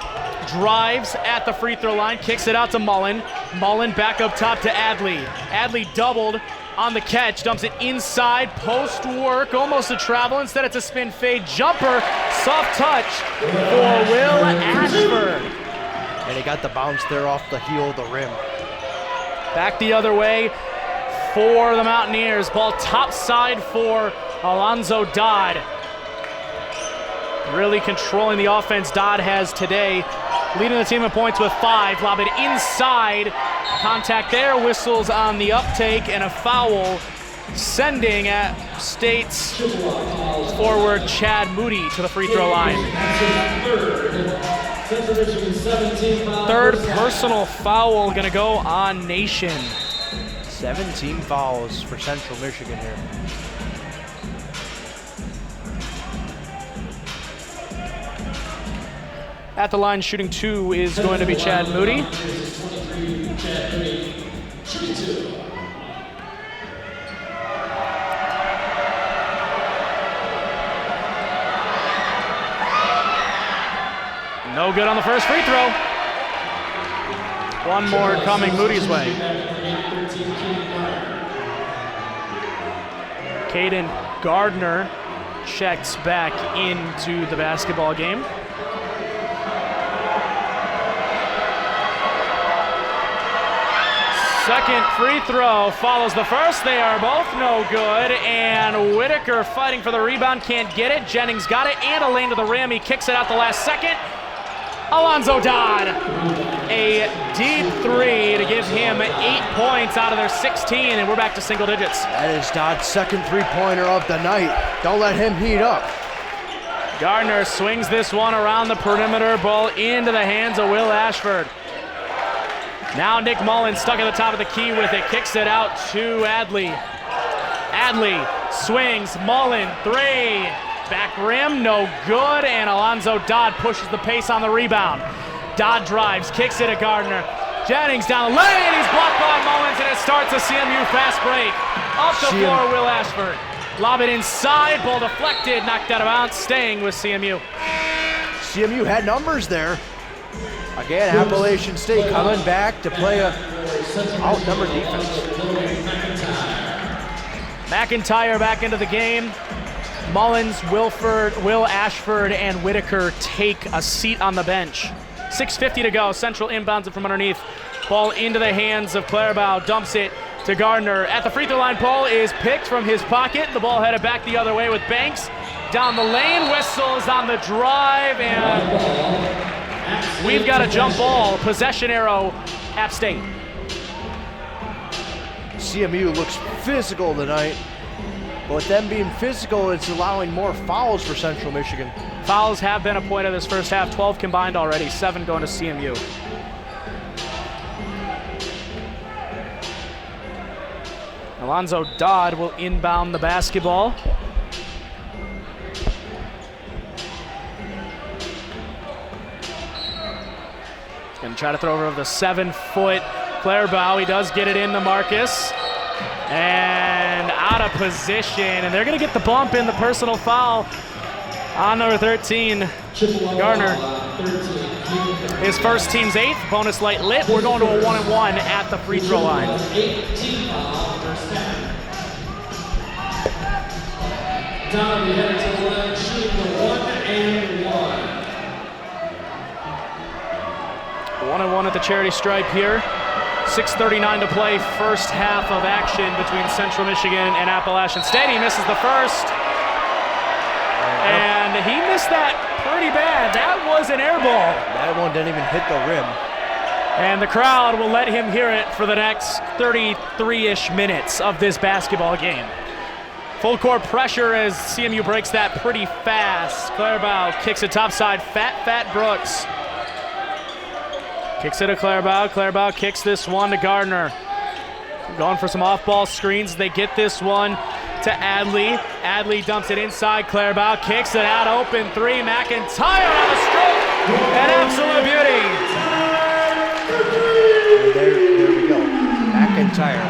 drives at the free throw line, kicks it out to Mullen. Mullen back up top to Adley. Adley doubled on the catch, dumps it inside, post work, almost a travel. Instead it's a spin fade jumper, soft touch for Will Ashford. And he got the bounce there off the heel of the rim. Back the other way for the Mountaineers. Ball top side for Alonzo Dodd. Really controlling the offense Dodd has today. Leading the team in points with 5. Lob it inside. Contact there. Whistles on the uptake and a foul. Sending at State's forward Chad Moody to the free throw line. Third personal foul going to go on Nation. 17 fouls for Central Michigan here. At the line shooting 2 is going to be Chad Moody. No good on the first free throw. One more coming Moody's way. Caden Gardner checks back into the basketball game. Second free throw follows the first. They are both no good, and Whitaker fighting for the rebound, can't get it. Jennings got it, and a lane to the rim. He kicks it out the last second. Alonzo Dodd, a deep 3 to give him 8 points out of their 16, and we're back to single digits. That is Dodd's second three-pointer of the night. Don't let him heat up. Gardner swings this one around the perimeter, ball into the hands of Will Ashford. Now Nick Mullen stuck at the top of the key with it, kicks it out to Adley. Adley swings, Mullen, 3. Back rim, no good, and Alonzo Dodd pushes the pace on the rebound. Dodd drives, kicks it at Gardner. Jennings down the lane, he's blocked by Mullins, and it starts a CMU fast break. Off the floor, Will Ashford. Lob it inside, ball deflected, knocked out of bounds, staying with CMU. CMU had numbers there. Again, Appalachian State coming back to play a outnumbered defense. McIntyre back into the game. Mullins, Wilford, Will Ashford, and Whitaker take a seat on the bench. 6:50 to go. Central inbounds it from underneath. Ball into the hands of Clairbout. Dumps it to Gardner. At the free throw line, Paul is picked from his pocket. The ball headed back the other way with Banks. Down the lane, whistles on the drive, and we've got a jump ball. Possession arrow, App State. CMU looks physical tonight. But with them being physical, it's allowing more fouls for Central Michigan. Fouls have been a point of this first half, 12 combined already, 7 going to CMU. Alonzo Dodd will inbound the basketball. He's going to try to throw over the 7-foot Clairbout. He does get it in to Marcus. And out of position, and they're going to get the bump in, the personal foul on number 13, Gardner. His first, team's 8th, bonus light lit. We're going to a 1-and-1 at the free throw line. Down headed to the line, shooting the 1-and-1. 1-and-1 at the charity stripe here. 6:39 to play, first half of action between Central Michigan and Appalachian State. He misses the first, and he missed that pretty bad. That was an air ball. That one didn't even hit the rim. And the crowd will let him hear it for the next 33-ish minutes of this basketball game. Full court pressure as CMU breaks that pretty fast. Clairbout kicks it topside, Fat Brooks. Kicks it to Clairbout. Clairbout kicks this one to Gardner. Going for some off-ball screens. They get this one to Adley. Adley dumps it inside. Clairbout kicks it out. Open 3. McIntyre on the stroke. An absolute beauty. There we go. McIntyre.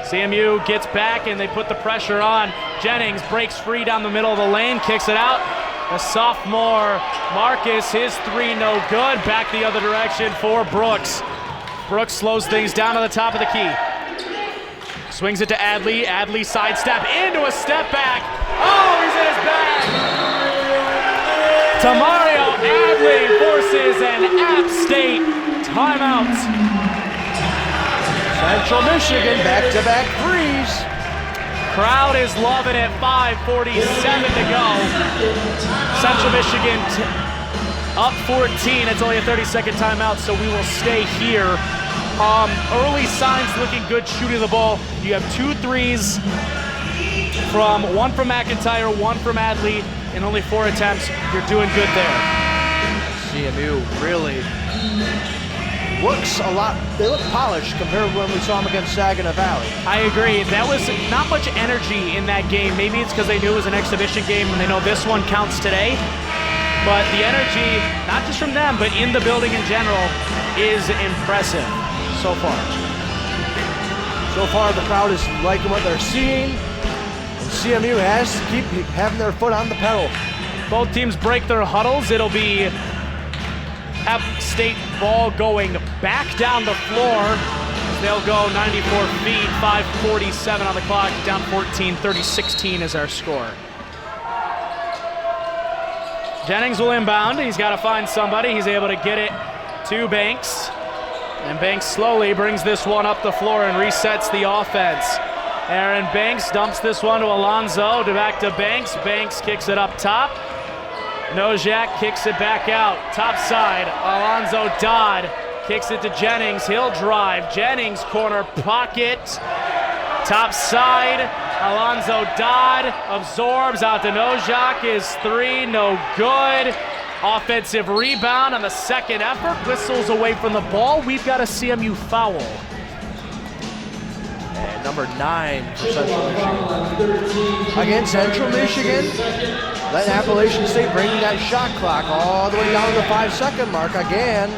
CMU gets back and they put the pressure on. Jennings breaks free down the middle of the lane. Kicks it out. The sophomore Marcus, his 3 no good. Back the other direction for Brooks. Brooks slows things down to the top of the key. Swings it to Adley. Adley sidestep into a step back. Oh, he's in his bag. Tamario Adley for forces an App State timeout. Central Michigan back-to-back threes. Crowd is loving it. 5:47 to go. Central Michigan up 14. It's only a 30-second timeout, so we will stay here. Early signs looking good shooting the ball. You have 2 threes, one from McIntyre, one from Adley, in only 4 attempts. You're doing good there. CMU really looks a lot, they look polished compared to when we saw them against Saginaw Valley. I agree. That was not much energy in that game. Maybe it's because they knew it was an exhibition game and they know this one counts today. But the energy, not just from them, but in the building in general, is impressive so far. So far, the crowd is liking what they're seeing. And CMU has to keep having their foot on the pedal. Both teams break their huddles. It'll be App State ball going back down the floor. They'll go 94 feet, 5:47 on the clock, down 14, 30-16 is our score. Jennings will inbound. He's got to find somebody. He's able to get it to Banks. And Banks slowly brings this one up the floor and resets the offense. Aaron Banks dumps this one to Alonzo, back to Banks. Banks kicks it up top. Nojak kicks it back out, top side. Alonzo Dodd kicks it to Jennings. He'll drive. Jennings corner pocket. Top side. Alonzo Dodd absorbs out to Nojak. Is 3, no good. Offensive rebound on the second effort. Whistles away from the ball. We've got a CMU foul. And number 9 for Central Michigan. Again, Central Michigan. Let Appalachian State bring that shot clock all the way down to the 5-second mark. Again,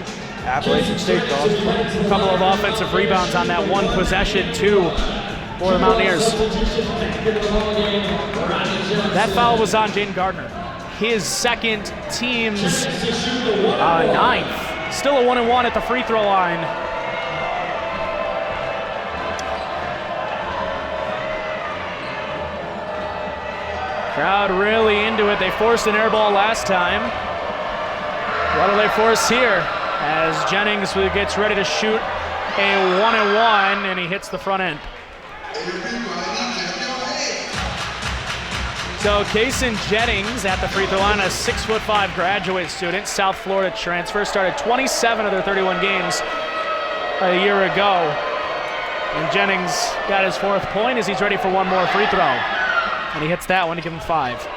Appalachian State draws. A couple of offensive rebounds on that one possession, too, for the Mountaineers. That foul was on Jaden Gardner. His second, team's 9th. Still a 1-and-1 at the free throw line. Crowd really into it. They forced an air ball last time. What do they force here? As Jennings gets ready to shoot a 1-and-1, and he hits the front end. So Kaysen Jennings at the free throw line, a 6'5" graduate student, South Florida transfer, started 27 of their 31 games a year ago. And Jennings got his 4th point as he's ready for one more free throw. And he hits that one to give him 5.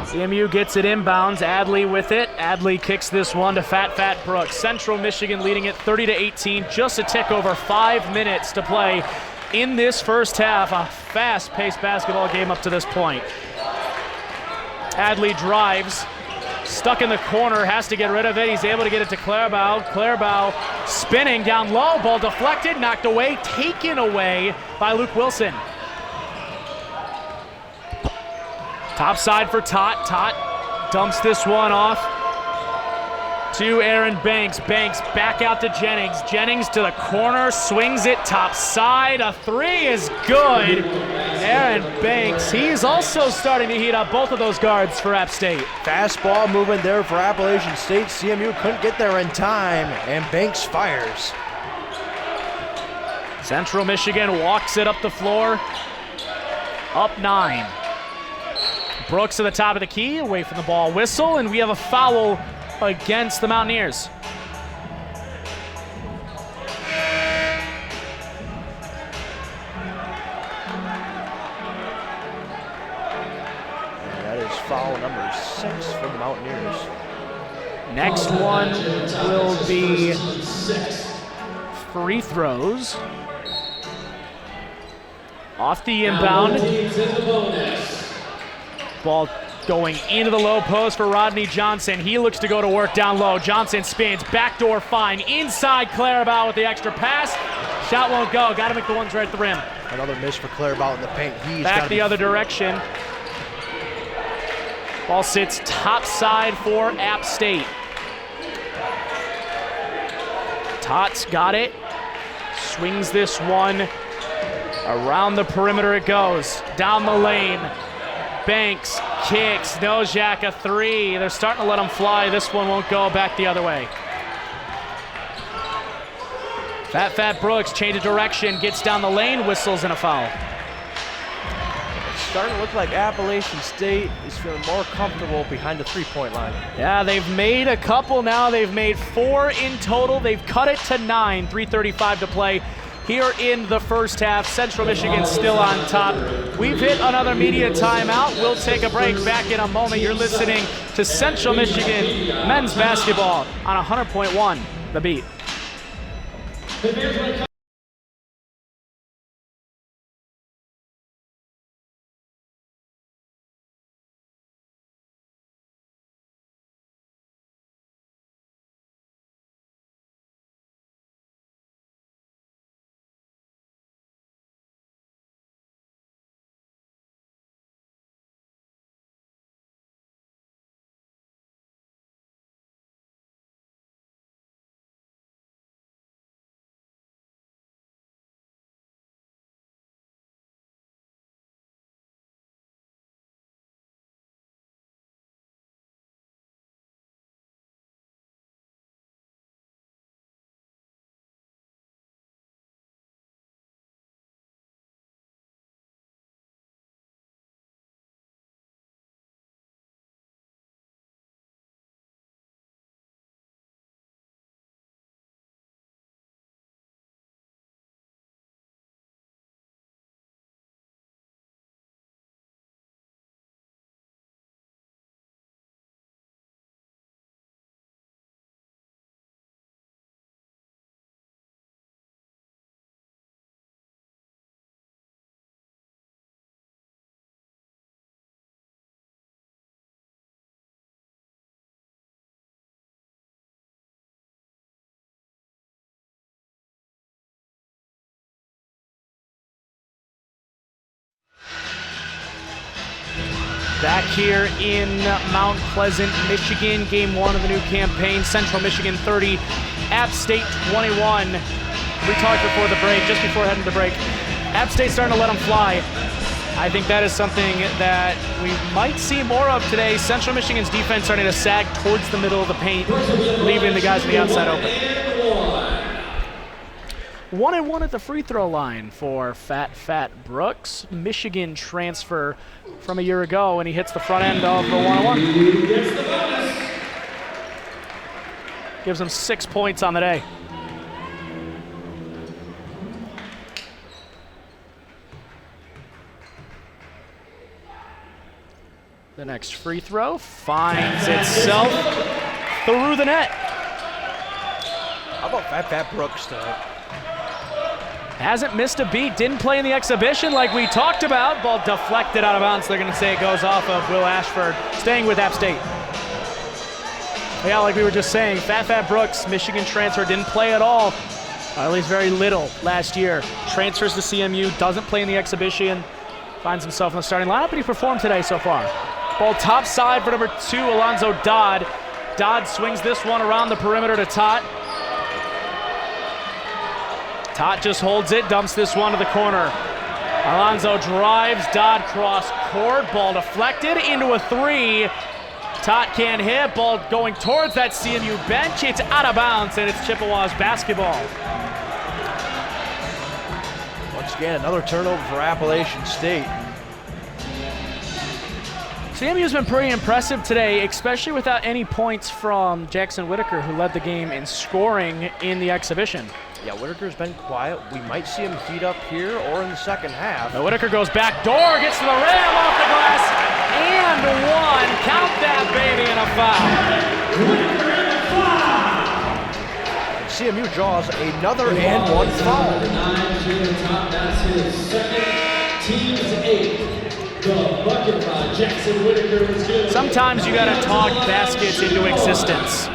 CMU gets it inbounds. Adley with it. Adley kicks this one to Fat Brooks. Central Michigan leading it 30-18. Just a tick over 5 minutes to play in this first half. A fast-paced basketball game up to this point. Adley drives. Stuck in the corner, has to get rid of it. He's able to get it to Clairbout. Clairbout spinning down low, ball deflected, knocked away, taken away by Luke Wilson. Top side for Tot. Tot dumps this one off to Aaron Banks. Banks back out to Jennings. Jennings to the corner, swings it top side. A 3 is good. Aaron Banks, he's also starting to heat up both of those guards for App State. Fast ball movement there for Appalachian State. CMU couldn't get there in time, and Banks fires. Central Michigan walks it up the floor. Up 9. Brooks to the top of the key, away from the ball whistle, and we have a foul against the Mountaineers. That is foul number 6 for the Mountaineers. Next one will be free throws. Off the inbound. Ball going into the low post for Rodney Johnson. He looks to go to work down low. Johnson spins, backdoor fine. Inside Clairbout with the extra pass. Shot won't go. Got to make the ones right at the rim. Another miss for Clairbout in the paint. He's back the other direction. Ball sits top side for App State. Tots got it. Swings this one. Around the perimeter it goes. Down the lane. Banks kicks. Nojak a three. They're starting to let him fly. This one won't go, back the other way. Fat Brooks, change of direction, gets down the lane, whistles, and a foul. It's starting to look like Appalachian State is feeling more comfortable behind the three-point line. Yeah, they've made a couple now. They've made 4 in total. They've cut it to 9, 3:35 to play here in the first half. Central Michigan still on top. We've hit another media timeout. We'll take a break. Back in a moment. You're listening to Central Michigan men's basketball on 100.1 The Beat. Back here in Mount Pleasant, Michigan, game 1 of the new campaign. Central Michigan 30, App State 21. We talked before the break, just before heading to break. App State starting to let them fly. I think that is something that we might see more of today. Central Michigan's defense starting to sag towards the middle of the paint, leaving the guys on the outside open. 1-1 at the free throw line for Fat Brooks. Michigan transfer from a year ago, and he hits the front end of the 1-1. Gives him 6 points on the day. The next free throw finds itself through the net. How about Fat Brooks tonight? Hasn't missed a beat, didn't play in the exhibition like we talked about. Ball deflected out of bounds. They're going to say it goes off of Will Ashford, staying with App State. Yeah, like we were just saying, Fat Brooks, Michigan transfer, didn't play at all, or at least very little last year. Transfers to CMU, doesn't play in the exhibition, finds himself in the starting lineup, but he performed today so far. Ball top side for number 2, Alonzo Dodd. Dodd swings this one around the perimeter to Tot. Tot just holds it, dumps this one to the corner. Alonzo drives, Dodd cross court, ball deflected into a 3. Tot can't hit, ball going towards that CMU bench. It's out of bounds, and it's Chippewa's basketball. Once again, another turnover for Appalachian State. CMU's been pretty impressive today, especially without any points from Jackson Whitaker, who led the game in scoring in the exhibition. Yeah, Whitaker's been quiet. We might see him heat up here or in the second half. Now Whitaker goes back door, gets to the rim, off the glass, and 1. Count that baby, and a foul. CMU draws another and 1 foul. That's his second, team's 8. The bucket by Jackson Whitaker is good. Sometimes you gotta talk baskets into existence.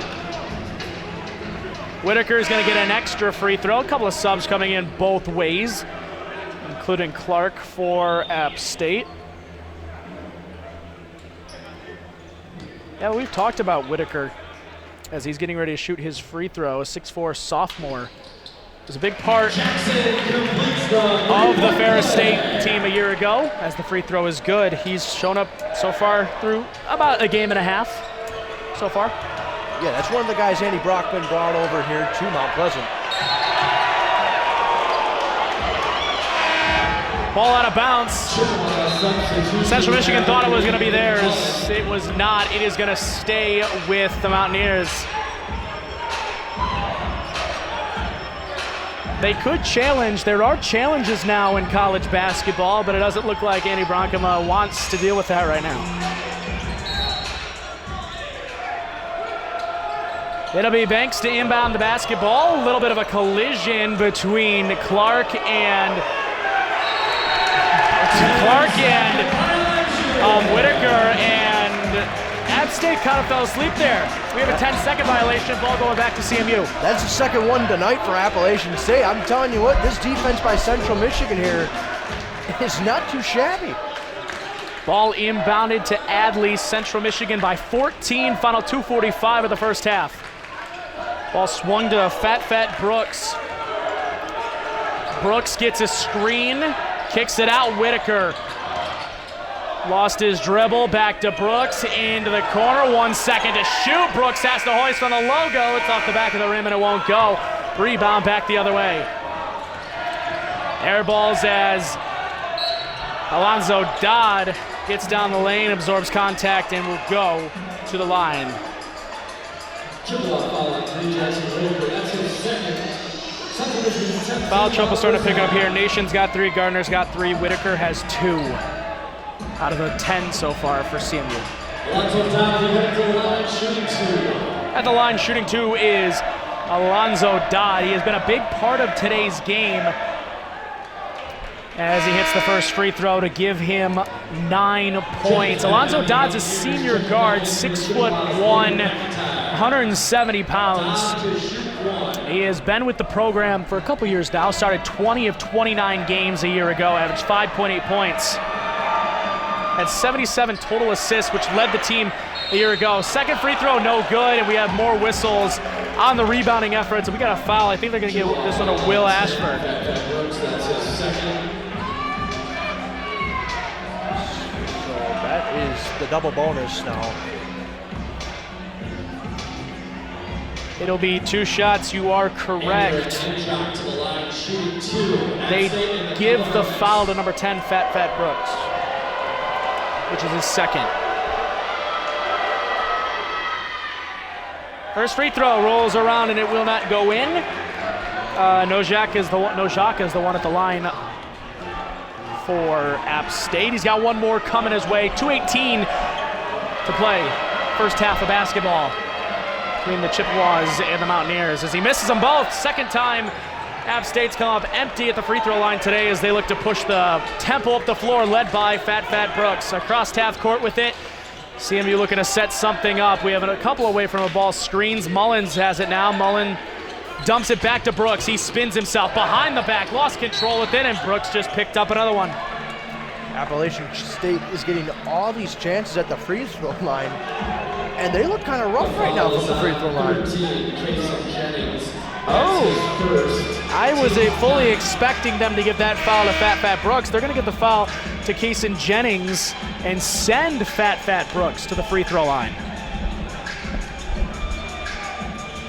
Whitaker is going to get an extra free throw. A couple of subs coming in both ways, including Clark for App State. Yeah, we've talked about Whitaker as he's getting ready to shoot his free throw, a 6'4" sophomore was a big part of the Ferris State team a year ago. As the free throw is good, he's shown up so far through about a game and a half so far. Yeah, that's one of the guys Andy Brockman brought over here to Mount Pleasant. Ball out of bounds. Central Michigan thought it was going to be theirs. It was not. It is going to stay with the Mountaineers. They could challenge. There are challenges now in college basketball, but it doesn't look like Andy Bronkema wants to deal with that right now. It'll be Banks to inbound the basketball. A little bit of a collision between Clark and Whitaker, and App State kind of fell asleep there. We have a 10-second violation, ball going back to CMU. That's the second one tonight for Appalachian State. I'm telling you what, this defense by Central Michigan here is not too shabby. Ball inbounded to Adley, Central Michigan by 14, final 2:45 of the first half. Ball swung to Fat Brooks. Brooks gets a screen, kicks it out, Whitaker. Lost his dribble, back to Brooks, into the corner, 1 second to shoot. Brooks has to hoist on the logo. It's off the back of the rim and it won't go. Rebound back the other way. Air balls as Alonzo Dodd gets down the lane, absorbs contact, and will go to the line. Foul trouble starting to pick up here. Nation's got 3, Gardner's got 3, Whitaker has 2 out of the 10 so far for CMU. At the line shooting 2 is Alonzo Dodd. He has been a big part of today's game as he hits the first free throw to give him 9 points. Alonzo Dodd's a senior guard, 6'1", 170 pounds. He has been with the program for a couple years now, started 20 of 29 games a year ago, averaged 5.8 points. Had 77 total assists, which led the team a year ago. Second free throw, no good, and we have more whistles on the rebounding efforts. We got a foul. I think they're going to give this one to Will Ashford. So that is the double bonus now. It'll be 2 shots, you are correct. They give the foul to number 10, Fat Brooks, which is his second. First free throw rolls around and it will not go in. Nojak is the one at the line for App State. He's got one more coming his way. 2:18 to play. First half of basketball between the Chippewas and the Mountaineers as he misses them both. Second time App State's come up empty at the free throw line today as they look to push the tempo up the floor, led by Fat Brooks. Across half court with it. CMU looking to set something up. We have a couple away from a ball screens. Mullins has it now. Mullen dumps it back to Brooks. He spins himself behind the back, lost control with it, and Brooks just picked up another one. Appalachian State is getting all these chances at the free throw line, and they look kind of rough right now from the free throw line. Oh, I was fully expecting them to give that foul to Fat Brooks. They're going to give the foul to Kaysen Jennings and send Fat Brooks to the free throw line.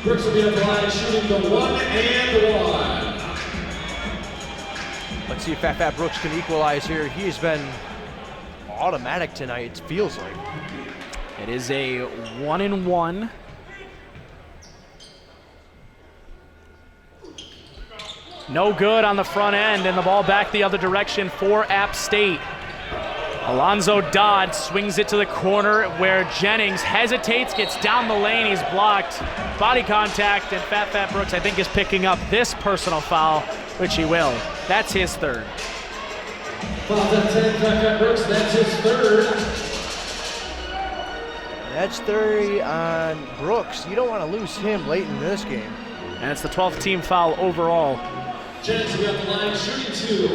Brooks will be at the line shooting the 1 and 1. Let's see if Fat Brooks can equalize here. He's been automatic tonight, it feels like. It is a 1 and 1. No good on the front end, and the ball back the other direction for App State. Alonzo Dodd swings it to the corner where Jennings hesitates, gets down the lane, he's blocked. Body contact, and Fat Brooks, I think, is picking up this personal foul, which he will. That's his third. Foul at 10, Fat Brooks, that's his third. That's 30 on Brooks. You don't want to lose him late in this game. And it's the 12th team foul overall. Jennings will be at the line shooting 2.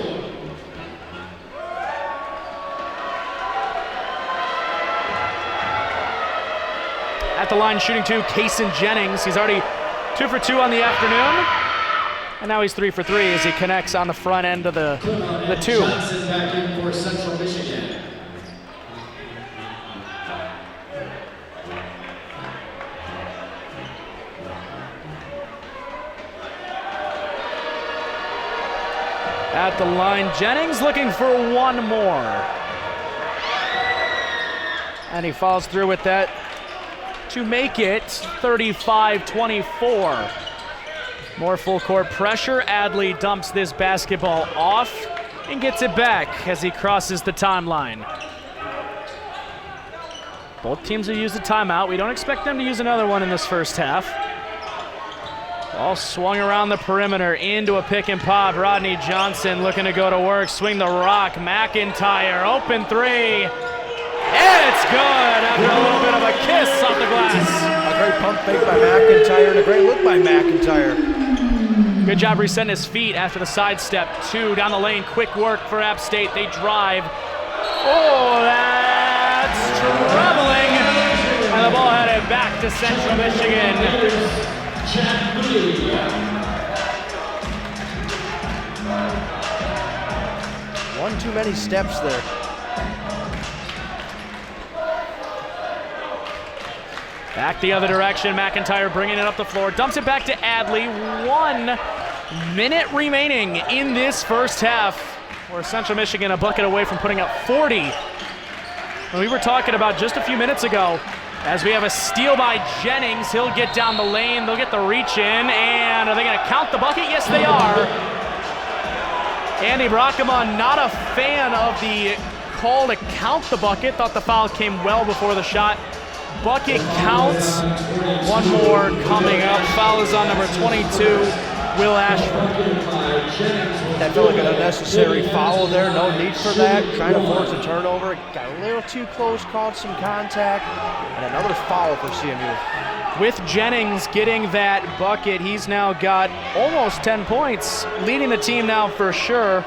At the line shooting 2, Kaysen Jennings. He's already 2 for 2 on the afternoon. And now he's 3 for 3 as he connects on the front end of the two. Johnson back in for Central Michigan. At the line, Jennings looking for one more. And he follows through with that to make it 35-24. More full court pressure. Adley dumps this basketball off and gets it back as he crosses the timeline. Both teams have used a timeout. We don't expect them to use another one in this first half. All swung around the perimeter into a pick and pop. Rodney Johnson looking to go to work. Swing the rock. McIntyre, open three. And it's good after a little bit of a kiss off the glass. A great pump fake by McIntyre and a great look by McIntyre. Good job resetting his feet after the sidestep. 2 down the lane. Quick work for App State. They drive. Oh, that's troubling. And the ball headed back to Central Michigan. One too many steps there. Back the other direction. McIntyre bringing it up the floor. Dumps it back to Adley. 1 minute remaining in this first half. Where Central Michigan a bucket away from putting up 40. And we were talking about just a few minutes ago as we have a steal by Jennings. He'll get down the lane. They'll get the reach in. And are they going to count the bucket? Yes, they are. Andy Brockema not a fan of the call to count the bucket. Thought the foul came well before the shot. Bucket counts. One more coming up. Foul is on number 22, Will Ashford. That felt like an unnecessary foul there. No need for that. Trying to force a turnover. Got a little too close, caught some contact. And another foul for CMU. With Jennings getting that bucket, he's now got almost 10 points, leading the team now for sure.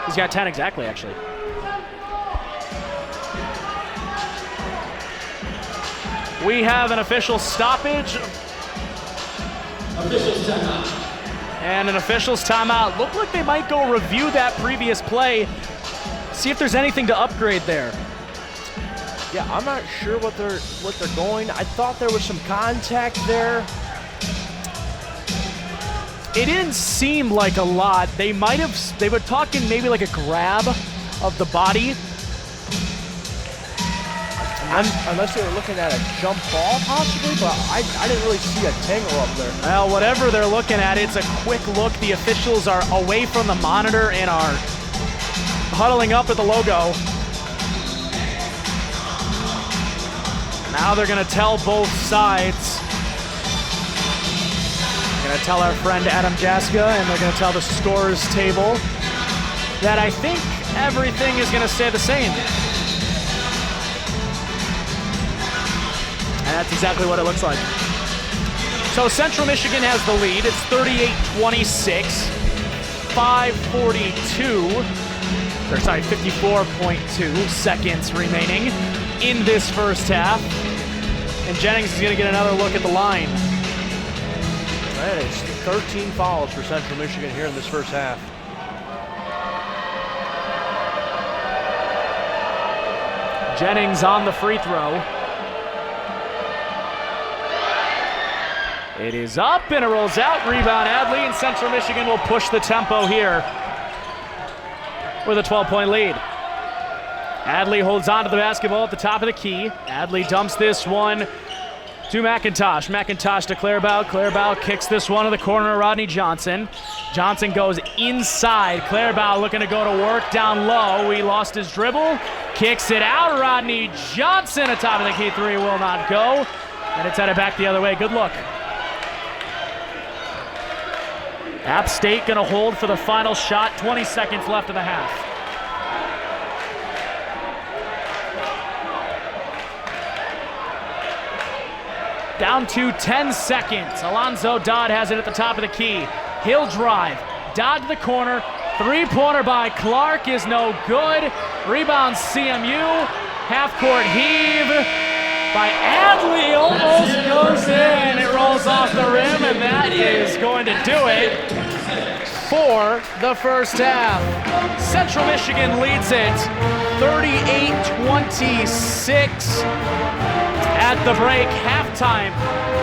He's got 10 exactly, actually. We have an official stoppage. Officials timeout. And an official's timeout. Looked like they might go review that previous play, see if there's anything to upgrade there. Yeah, I'm not sure what they're going. I thought there was some contact there. It didn't seem like a lot. They were talking maybe like a grab of the body. Unless they were looking at a jump ball possibly, but I didn't really see a tangle up there. Well, whatever they're looking at, it's a quick look. The officials are away from the monitor and are huddling up at the logo. Now they're going to tell both sides. They're going to tell our friend Adam Jaska, and they're going to tell the scorers table that I think everything is going to stay the same. And that's exactly what it looks like. So Central Michigan has the lead. It's 38-26, 54.2 seconds remaining in this first half. And Jennings is going to get another look at the line. That is 13 fouls for Central Michigan here in this first half. Jennings on the free throw. It is up and it rolls out. Rebound Adley, and Central Michigan will push the tempo here with a 12-point lead. Adley holds on to the basketball at the top of the key. Adley dumps this one to McIntosh. McIntosh to Clairbout. Clairbout kicks this one to the corner of Rodney Johnson. Johnson goes inside. Clairbout looking to go to work down low. He lost his dribble. Kicks it out. Rodney Johnson atop of the key three will not go. And it's headed back the other way. Good look. App State gonna hold for the final shot. 20 seconds left of the half. Down to 10 seconds. Alonzo Dodd has it at the top of the key. He'll drive. Dodd to the corner. Three-pointer by Clark is no good. Rebound CMU. Half-court heave. by Adley, almost goes in. It rolls off the rim, and that is going to do it for the first half. Central Michigan leads it 38-26 at the break. Halftime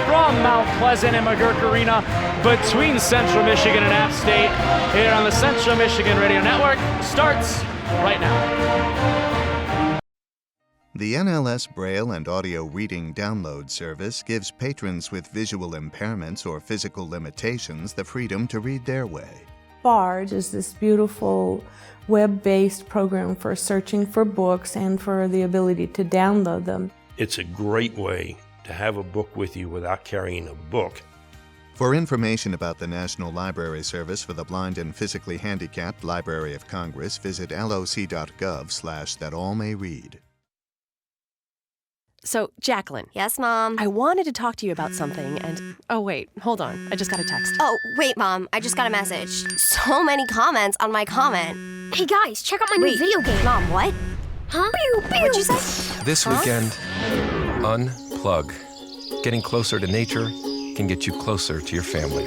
from Mount Pleasant and McGurk Arena between Central Michigan and App State here on the Central Michigan Radio Network starts right now. The NLS Braille and Audio Reading Download Service gives patrons with visual impairments or physical limitations the freedom to read their way. Barge is this beautiful web-based program for searching for books and for the ability to download them. It's a great way to have a book with you without carrying a book. For information about the National Library Service for the Blind and Physically Handicapped Library of Congress, visit loc.gov/thatallmayread. So, Jacqueline. Yes, Mom? I wanted to talk to you about something and... Oh, wait, hold on. I just got a text. Oh, wait, Mom. I just got a message. So many comments on my comment. Hey, guys, check out my new video game. Mom, what? Huh? What'd you say? This weekend, unplug. Getting closer to nature can get you closer to your family.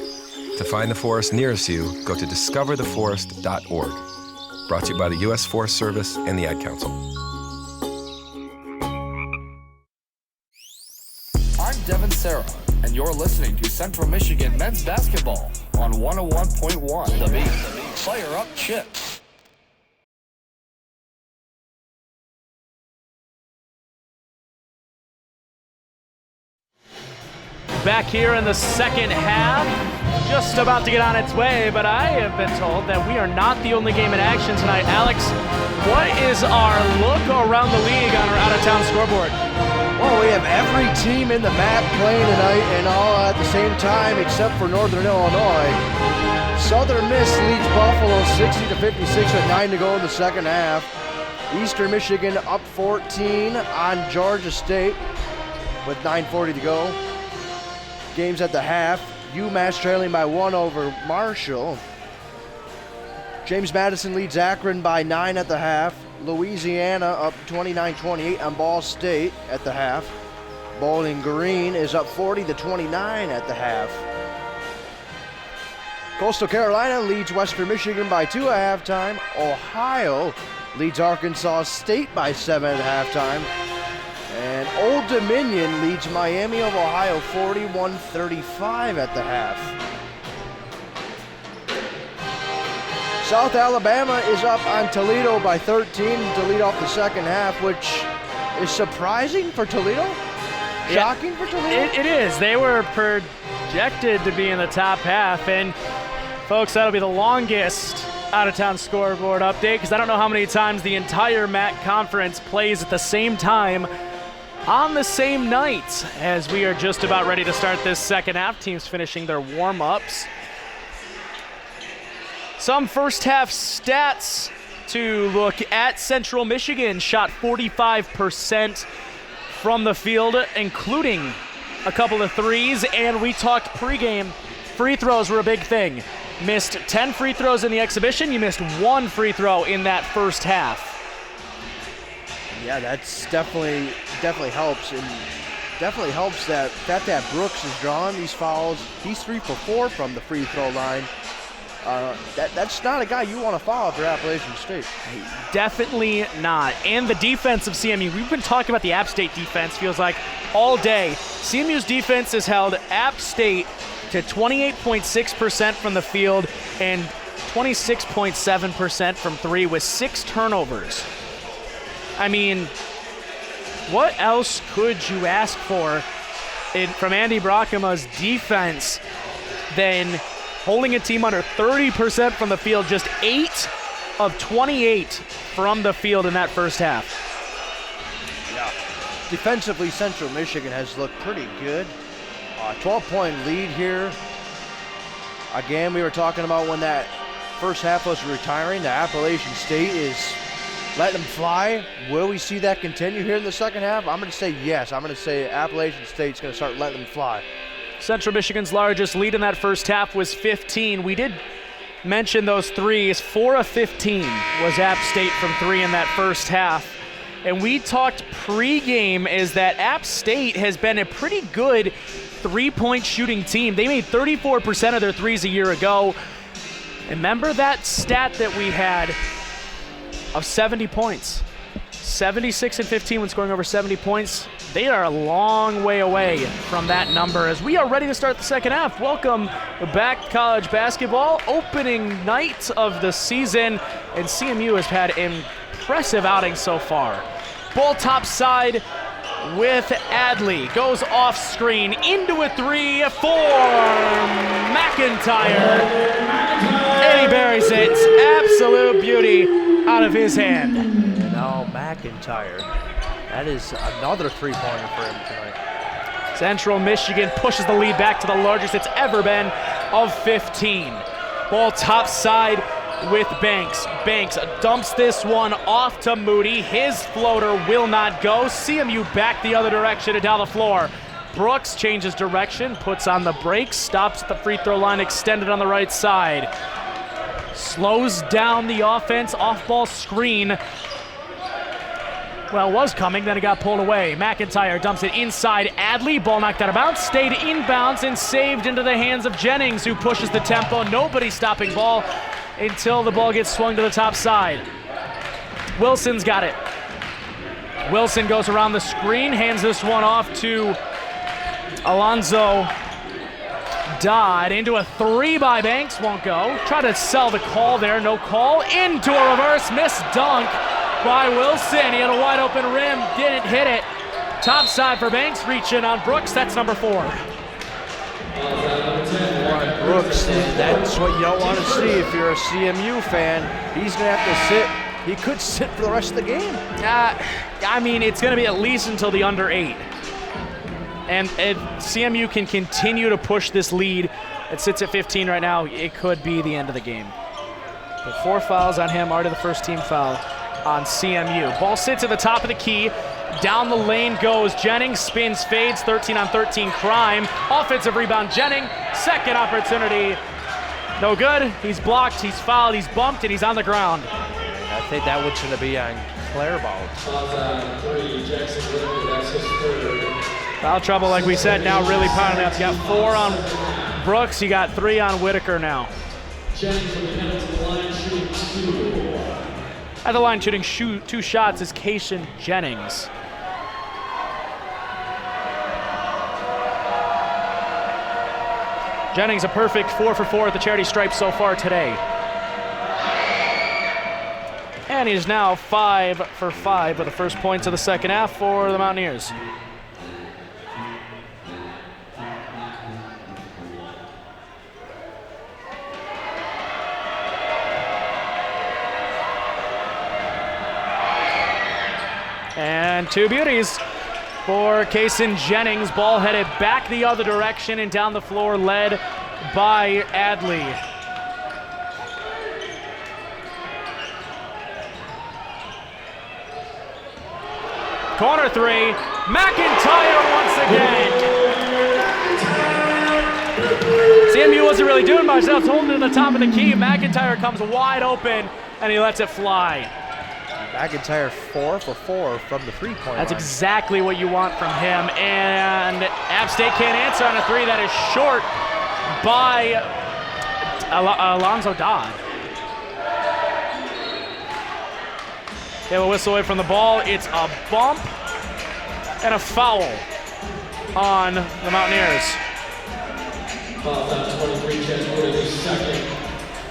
To find the forest nearest you, go to discovertheforest.org. Brought to you by the U.S. Forest Service and the Ad Council. I'm Devin Sarah, and you're listening to Central Michigan Men's Basketball on 101.1 The Beat. Fire up chips. Back here in the second half, just about to get on its way, but I have been told that we are not the only game in action tonight. Alex, what is our look around the league on our out-of-town scoreboard? Well, we have every team in the MAC playing tonight and all at the same time except for Northern Illinois. Southern Miss leads Buffalo 60-56 with 9 to go in the second half. Eastern Michigan up 14 on Georgia State with 9:40 to go. Games at the half. UMass trailing by 1 over Marshall. James Madison leads Akron by 9 at the half. Louisiana up 29-28 on Ball State at the half. Bowling Green is up 40-29 at the half. Coastal Carolina leads Western Michigan by 2 at halftime. Ohio leads Arkansas State by 7 at halftime. And Old Dominion leads Miami of Ohio 41-35 at the half. South Alabama is up on Toledo by 13 to lead off the second half, which is surprising for Toledo. Shocking for Toledo. It is. They were projected to be in the top half, and folks, that'll be the longest out-of-town scoreboard update because I don't know how many times the entire MAC conference plays at the same time on the same night as we are just about ready to start this second half. Teams finishing their warm-ups. Some first half stats to look at. Central Michigan shot 45% from the field, including a couple of threes, and we talked pregame. Free throws were a big thing. Missed 10 free throws in the exhibition. You missed 1 free throw in that first half. Yeah, that's definitely helps, and definitely helps that Brooks is drawing these fouls. He's 3 for 4 from the free throw line. That's not a guy you want to foul for Appalachian State. Definitely not. And the defense of CMU, we've been talking about the App State defense, feels like all day. CMU's defense has held App State to 28.6% from the field and 26.7% from 3 with 6 turnovers. I mean, what else could you ask for from Andy Brockema's defense than holding a team under 30% from the field, just 8 of 28 from the field in that first half? Yeah. Defensively, Central Michigan has looked pretty good. 12-point lead here. Again, we were talking about when that first half was retiring. The Appalachian State is letting them fly. Will we see that continue here in the second half? I'm going to say yes. I'm going to say Appalachian State's going to start letting them fly. Central Michigan's largest lead in that first half was 15. We did mention those threes. 4 of 15 was App State from 3 in that first half. and we talked pre-game, is that App State has been a pretty good three-point shooting team. They made 34% of their threes a year ago. Remember that stat that we had of 70 points? 76-15 when scoring over 70 points. They are a long way away from that number as we are ready to start the second half. Welcome back, college basketball. Opening night of the season, and CMU has had impressive outings so far. Ball top side with Adley. Goes off screen into a three for McIntyre. And he buries it. Absolute beauty out of his hand. And now McIntyre. That is another three-pointer for him tonight. Central Michigan pushes the lead back to the largest it's ever been of 15. Ball top side with Banks. Banks dumps this one off to Moody. His floater will not go. CMU back the other direction and down the floor. Brooks changes direction, puts on the brakes, stops at the free throw line, extended on the right side. Slows down the offense, off-ball screen. Well, was coming, then it got pulled away. McIntyre dumps it inside. Adley, ball knocked out of bounds, stayed inbounds and saved into the hands of Jennings, who pushes the tempo. Nobody stopping ball until the ball gets swung to the top side. Wilson's got it. Wilson goes around the screen, hands this one off to Alonzo Dodd. Into a three by Banks, won't go. Try to sell the call there, no call. Into a reverse miss dunk by Wilson. He had a wide open rim, didn't hit it. Top side for Banks, reaching on Brooks, that's number 4. Brooks, and that's what you don't want to see if you're a CMU fan. He's going to have to sit. He could sit for the rest of the game. I mean, it's going to be at least until the under 8. And if CMU can continue to push this lead, it sits at 15 right now, it could be the end of the game. But 4 fouls on him, already the first team foul on CMU. Ball sits at the top of the key. Down the lane goes Jennings, spins, fades, 13 on 13 crime. Offensive rebound, Jennings, second opportunity. No good, he's blocked, he's fouled, he's bumped, and he's on the ground. I think that one's going to be on Clairvaux. Foul trouble, like we said, now really piling up. You got 4 on Brooks, you got 3 on Whitaker now. At the line shooting 2 shots is Kayshawn Jennings. Jennings a perfect 4 for 4 at the charity stripe so far today. And he's now 5 for 5 with the first points of the second half for the Mountaineers. And 2 beauties for Kayshawn Jennings. Ball headed back the other direction and down the floor, led by Adley. Corner 3, McIntyre once again. CMU wasn't really doing much. Now it's holding to the top of the key. McIntyre comes wide open and he lets it fly. McIntyre 4 for 4 from the three-point line. That's exactly what you want from him. And App State can't answer on a 3 that is short by Alonzo Dodd. They have a whistle away from the ball. It's a bump and a foul on the Mountaineers.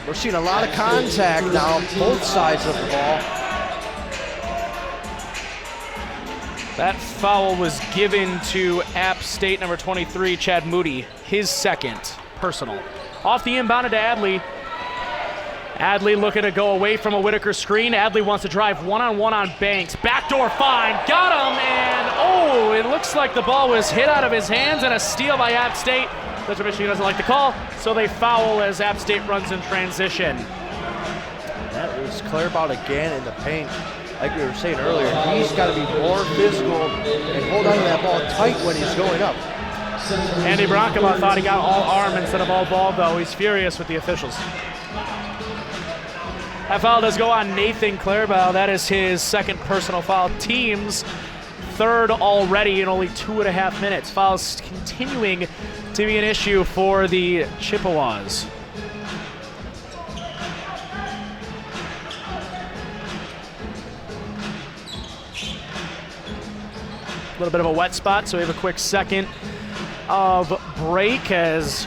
We're seeing a lot of contact now on both sides of the ball. That foul was given to App State number 23, Chad Moody, his second personal. Off the inbound to Adley. Adley looking to go away from a Whitaker screen. Adley wants to drive one-on-one on Banks. Backdoor fine, got him, and it looks like the ball was hit out of his hands and a steal by App State. Central Michigan doesn't like the call, so they foul as App State runs in transition. That was Clairvaux again in the paint. Like we were saying earlier, he's got to be more physical and hold on to that ball tight when he's going up. Andy Bronkema thought he got all arm instead of all ball, though. He's furious with the officials. That foul does go on Nathan Clarabelle. That is his second personal foul. Team's third already in only 2.5 minutes. Fouls continuing to be an issue for the Chippewas. A little bit of a wet spot, so we have a quick second of break as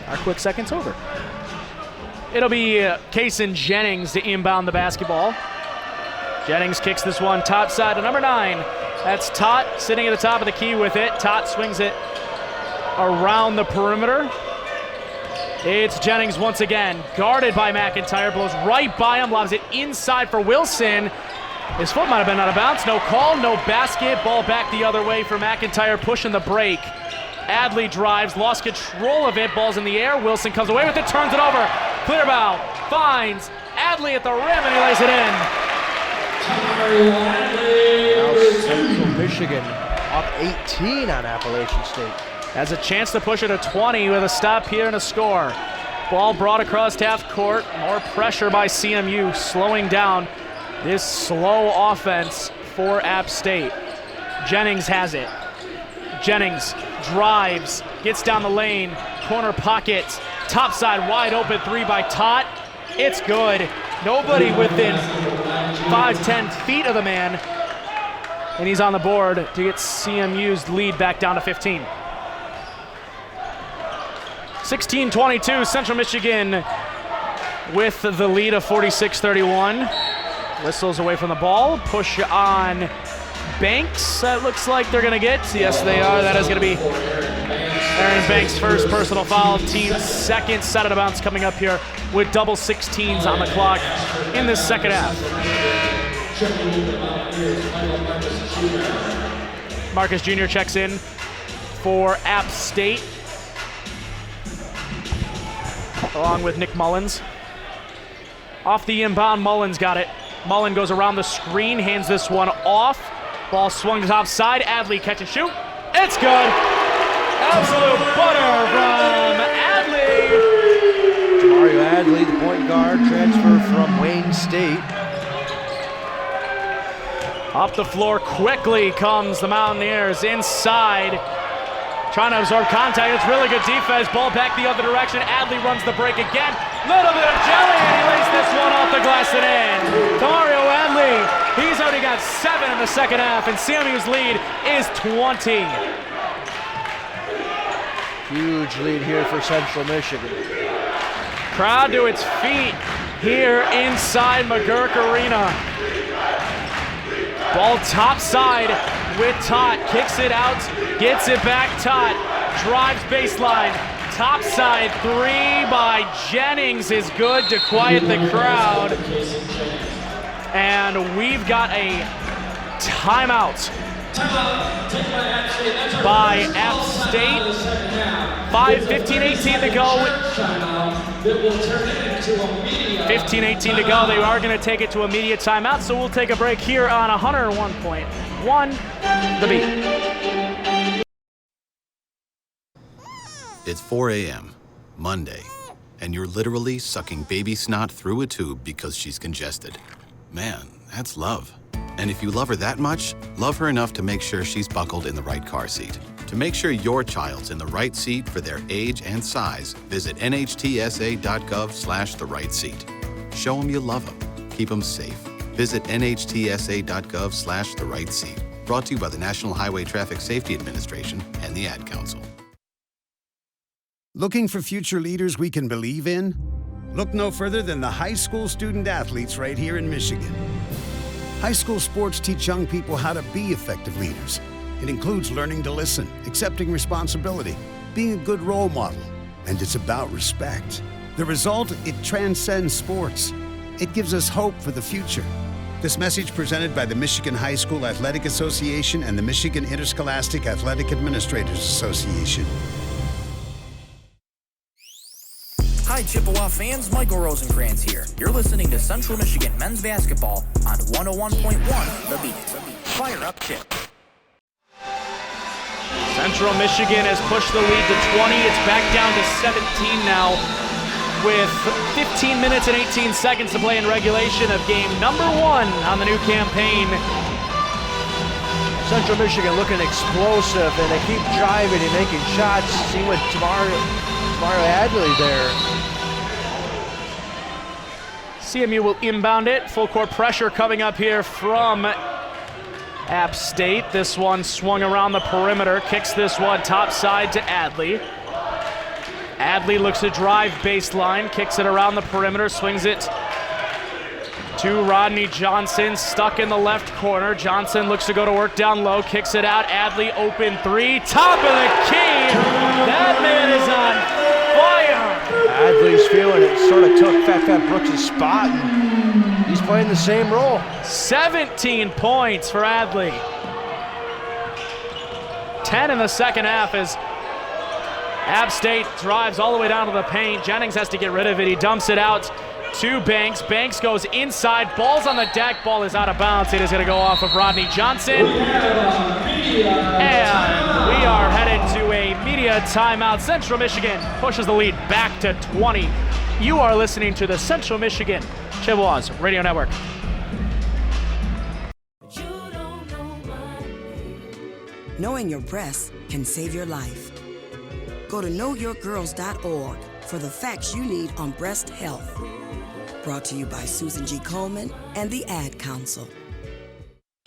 our quick second's over. It'll be Kaysen Jennings to inbound the basketball. Jennings kicks this one top side to number 9. That's Tot sitting at the top of the key with it. Tot swings it around the perimeter. It's Jennings once again, guarded by McIntyre, blows right by him, lobs it inside for Wilson. His foot might have been out of bounds. No call, no basket. Ball back the other way for McIntyre, pushing the break. Adley drives, lost control of it. Ball's in the air. Wilson comes away with it, turns it over. Clarabelle finds Adley at the rim, and he lays it in. Now Central Michigan up 18 on Appalachian State. Has a chance to push it to 20 with a stop here and a score. Ball brought across half court. More pressure by CMU, slowing down this slow offense for App State. Jennings has it. Jennings drives, gets down the lane, corner pocket, top side wide open 3 by Tot. It's good. Nobody within 5-10 feet of the man. And he's on the board to get CMU's lead back down to 15. 16-22, Central Michigan with the lead of 46-31. Whistles away from the ball. Push on Banks. That looks like they're going to get. Yes, they are. That is going to be Aaron Banks' first personal foul. Team's second set out of bounds coming up here with double 16s on the clock in the second half. Marcus Jr. checks in for App State, along with Nick Mullins. Off the inbound, Mullins got it. Mullen goes around the screen, hands this one off. Ball swung to top side. Adley catch and shoot. It's good. Absolute butter from Adley. Mario Adley, the point guard, transfer from Wayne State. Up the floor quickly comes the Mountaineers inside. Trying to absorb contact. It's really good defense. Ball back the other direction. Adley runs the break again. Little bit of jelly, and he lays this one off the glass and in. Mario Adley, he's already got 7 in the second half, and CMU's lead is 20. Huge lead here for Central Michigan. Crowd to its feet here inside McGurk Arena. Ball top side with Tot. Kicks it out, gets it back. Tot drives baseline. Top side 3 by Jennings is good to quiet the crowd. And we've got a timeout by App State. 5:15-18 to go. 15-18 to go. They are going to take it to immediate timeout, so we'll take a break here on 101.1 The Beat. It's 4 a.m., Monday, and you're literally sucking baby snot through a tube because she's congested. Man, that's love. And if you love her that much, love her enough to make sure she's buckled in the right car seat. To make sure your child's in the right seat for their age and size, visit nhtsa.gov/the right seat. Show them you love them. Keep them safe. Visit nhtsa.gov/the right seat. Brought to you by the National Highway Traffic Safety Administration and the Ad Council. Looking for future leaders we can believe in? Look no further than the high school student athletes right here in Michigan. High school sports teach young people how to be effective leaders. It includes learning to listen, accepting responsibility, being a good role model, and it's about respect. The result, it transcends sports. It gives us hope for the future. This message presented by the Michigan High School Athletic Association and the Michigan Interscholastic Athletic Administrators Association. Hi, Chippewa fans. Michael Rosenkrantz here. You're listening to Central Michigan men's basketball on 101.1 The Beat. Fire up, Chip. Central Michigan has pushed the lead to 20. It's back down to 17 now with 15 minutes and 18 seconds to play in regulation of game number 1 on the new campaign. Central Michigan looking explosive, and they keep driving and making shots. See what Tamario Adley there. CMU will inbound it. Full court pressure coming up here from App State. This one swung around the perimeter, kicks this one top side to Adley. Adley looks to drive baseline, kicks it around the perimeter, swings it to Rodney Johnson, stuck in the left corner. Johnson looks to go to work down low, kicks it out. Adley open three, top of the key. That man is on fire. Adley's feeling it. Sort of took Fat Brooks' spot, and he's playing the same role. 17 points for Adley. 10 in the second half as App State drives all the way down to the paint. Jennings has to get rid of it. He dumps it out to Banks. Banks goes inside. Ball's on the deck. Ball is out of bounds. It is going to go off of Rodney Johnson. And we are headed to a media timeout. Central Michigan pushes the lead back to 20. You are listening to the Central Michigan Chippewas Radio Network. Knowing your breasts can save your life. Go to knowyourgirls.org for the facts you need on breast health. Brought to you by Susan G. Komen and the Ad Council.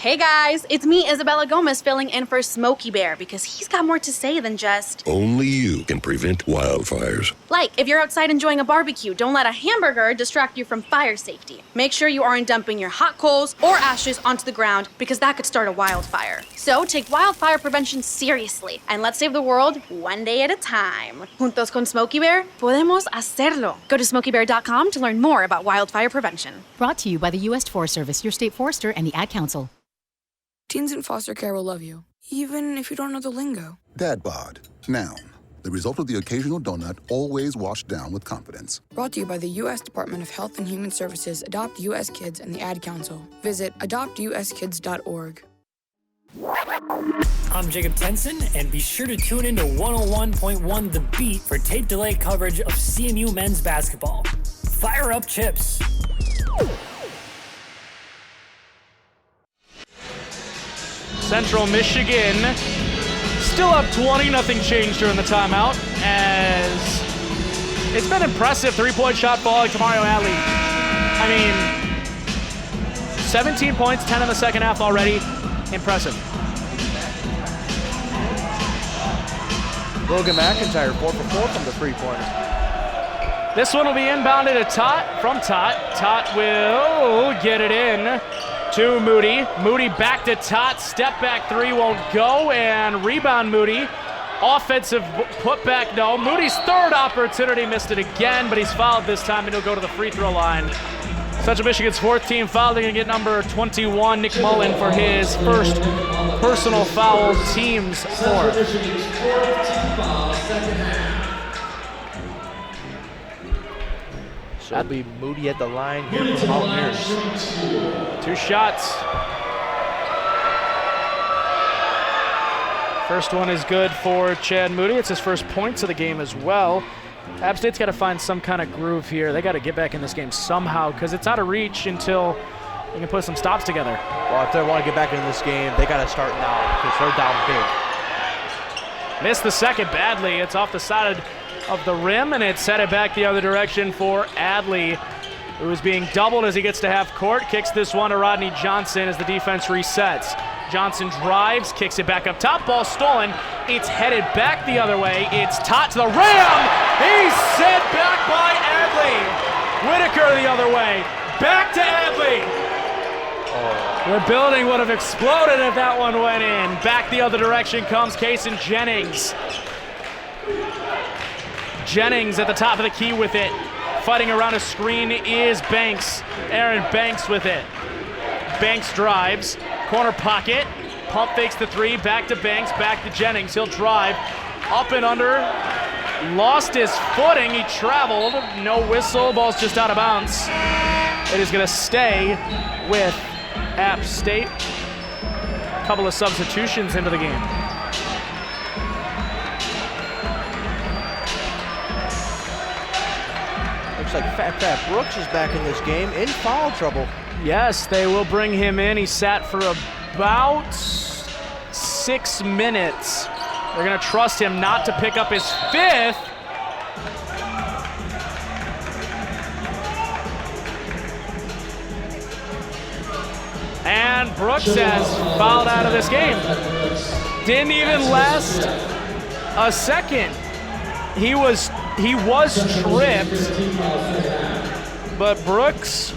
Hey guys, it's me, Isabella Gomez, filling in for Smokey Bear because he's got more to say than just... Only you can prevent wildfires. Like, if you're outside enjoying a barbecue, don't let a hamburger distract you from fire safety. Make sure you aren't dumping your hot coals or ashes onto the ground because that could start a wildfire. So take wildfire prevention seriously and let's save the world one day at a time. Juntos con Smokey Bear, podemos hacerlo. Go to smokeybear.com to learn more about wildfire prevention. Brought to you by the U.S. Forest Service, your state forester, and the Ad Council. Teens in foster care will love you, even if you don't know the lingo. Dad bod, noun. The result of the occasional donut, always washed down with confidence. Brought to you by the U.S. Department of Health and Human Services, Adopt U.S. Kids, and the Ad Council. Visit adoptuskids.org. I'm Jacob Tenson, and be sure to tune in to 101.1 The Beat for tape delay coverage of CMU men's basketball. Fire up chips! Central Michigan still up 20, nothing changed during the timeout, as it's been impressive three-point shot falling to Mario Adley. I mean, 17 points, 10 in the second half already. Impressive. Logan McIntyre, 4 for 4 from the three-pointer. This one will be inbounded to Tot from Tot. Tot will get it in to Moody. Moody back to Tot. Step back three won't go, and rebound Moody. Offensive putback, no. Moody's third opportunity, missed it again, but he's fouled this time, and he'll go to the free throw line. Central Michigan's fourth team foul. They're going to get number 21, Nick Mullen, for his first personal foul, team's fourth. So that'll be Moody at the line here for the Mountaineers. 2 shots. First one is good for Chad Moody. It's his first points of the game as well. App State's got to find some kind of groove here. They got to get back in this game somehow because it's out of reach until they can put some stops together. Well, if they want to get back in this game, they got to start now because they're down big. Missed the second badly. It's off the side of the rim, and it's headed back the other direction for Adley, who is being doubled as he gets to half court. Kicks this one to Rodney Johnson as the defense resets. Johnson drives, kicks it back up top. Ball stolen. It's headed back the other way. It's Tot to the rim. He's sent back by Adley. Whitaker the other way. Back to Adley. The building would have exploded if that one went in. Back the other direction comes Kason Jennings. Jennings at the top of the key with it. Fighting around a screen is Banks. Aaron Banks with it. Banks drives. Corner pocket. Pump fakes the three. Back to Banks. Back to Jennings. He'll drive. Up and under. Lost his footing. He traveled. No whistle. Ball's just out of bounds. It is going to stay with App State. A couple of substitutions into the game. Looks like Fat Brooks is back in this game in foul trouble. Yes, they will bring him in. He sat for about 6 minutes. They're going to trust him not to pick up his 5th. And Brooks has fouled out of this game. Didn't even last a second. He was tripped, but Brooks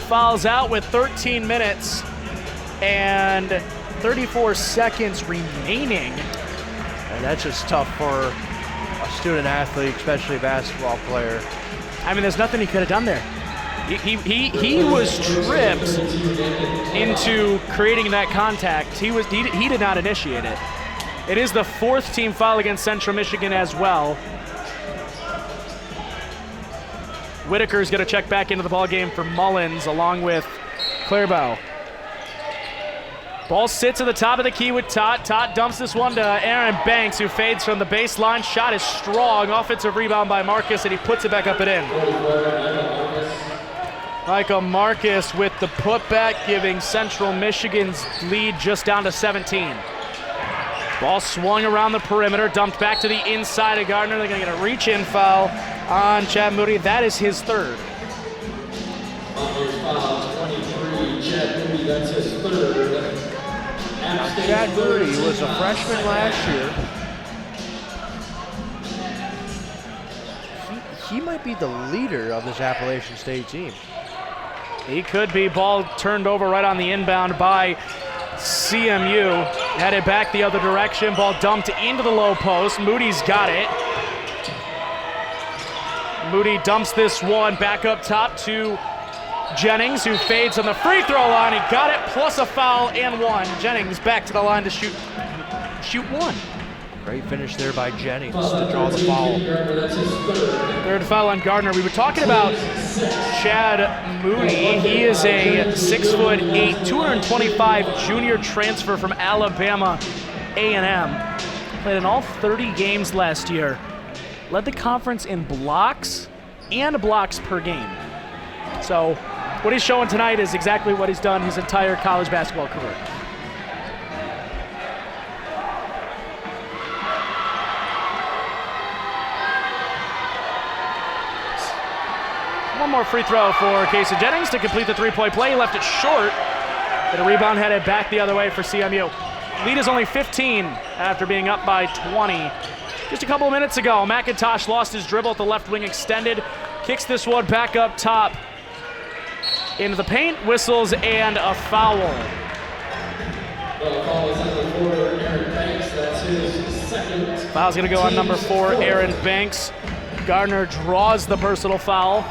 fouls out with 13 minutes and 34 seconds remaining. And that's just tough for a student athlete, especially a basketball player. I mean, there's nothing he could have done there. He was tripped into creating that contact. He did not initiate it. It is the 4th team foul against Central Michigan as well. Whitaker's going to check back into the ball game for Mullins along with Clairbout. Ball sits at the top of the key with Tot. Tot dumps this one to Aaron Banks, who fades from the baseline. Shot is strong. Offensive rebound by Marcus, and he puts it back up and in. Michael Marcus with the putback, giving Central Michigan's lead just down to 17. Ball swung around the perimeter, dumped back to the inside of Gardner. They're going to get a reach-in foul on Chad Moody. That is his 3rd. Foul 23, Chad Moody, that's his 3rd. Chad Moody was a freshman last year. He might be the leader of this Appalachian State team. He could be. Ball turned over right on the inbound by CMU. Headed back the other direction. Ball dumped into the low post. Moody's got it. Moody dumps this one back up top to Jennings, who fades on the free throw line. He got it, plus a foul and 1. Jennings back to the line to shoot 1. Great finish there by Jennings to draw the foul. 3rd foul on Gardner. We were talking about Chad Moody. He is a 6'8", 225 junior transfer from Alabama A&M. Played in all 30 games last year. Led the conference in blocks and blocks per game. So what he's showing tonight is exactly what he's done his entire college basketball career. One more free throw for Casey Jennings to complete the 3-point play. He left it short, but a rebound headed back the other way for CMU. Lead is only 15 after being up by 20. Just a couple of minutes ago, McIntosh lost his dribble at the left wing extended, kicks this one back up top into the paint, whistles, and a foul. Foul's going to go on number 4, Aaron Banks. Gardner draws the personal foul.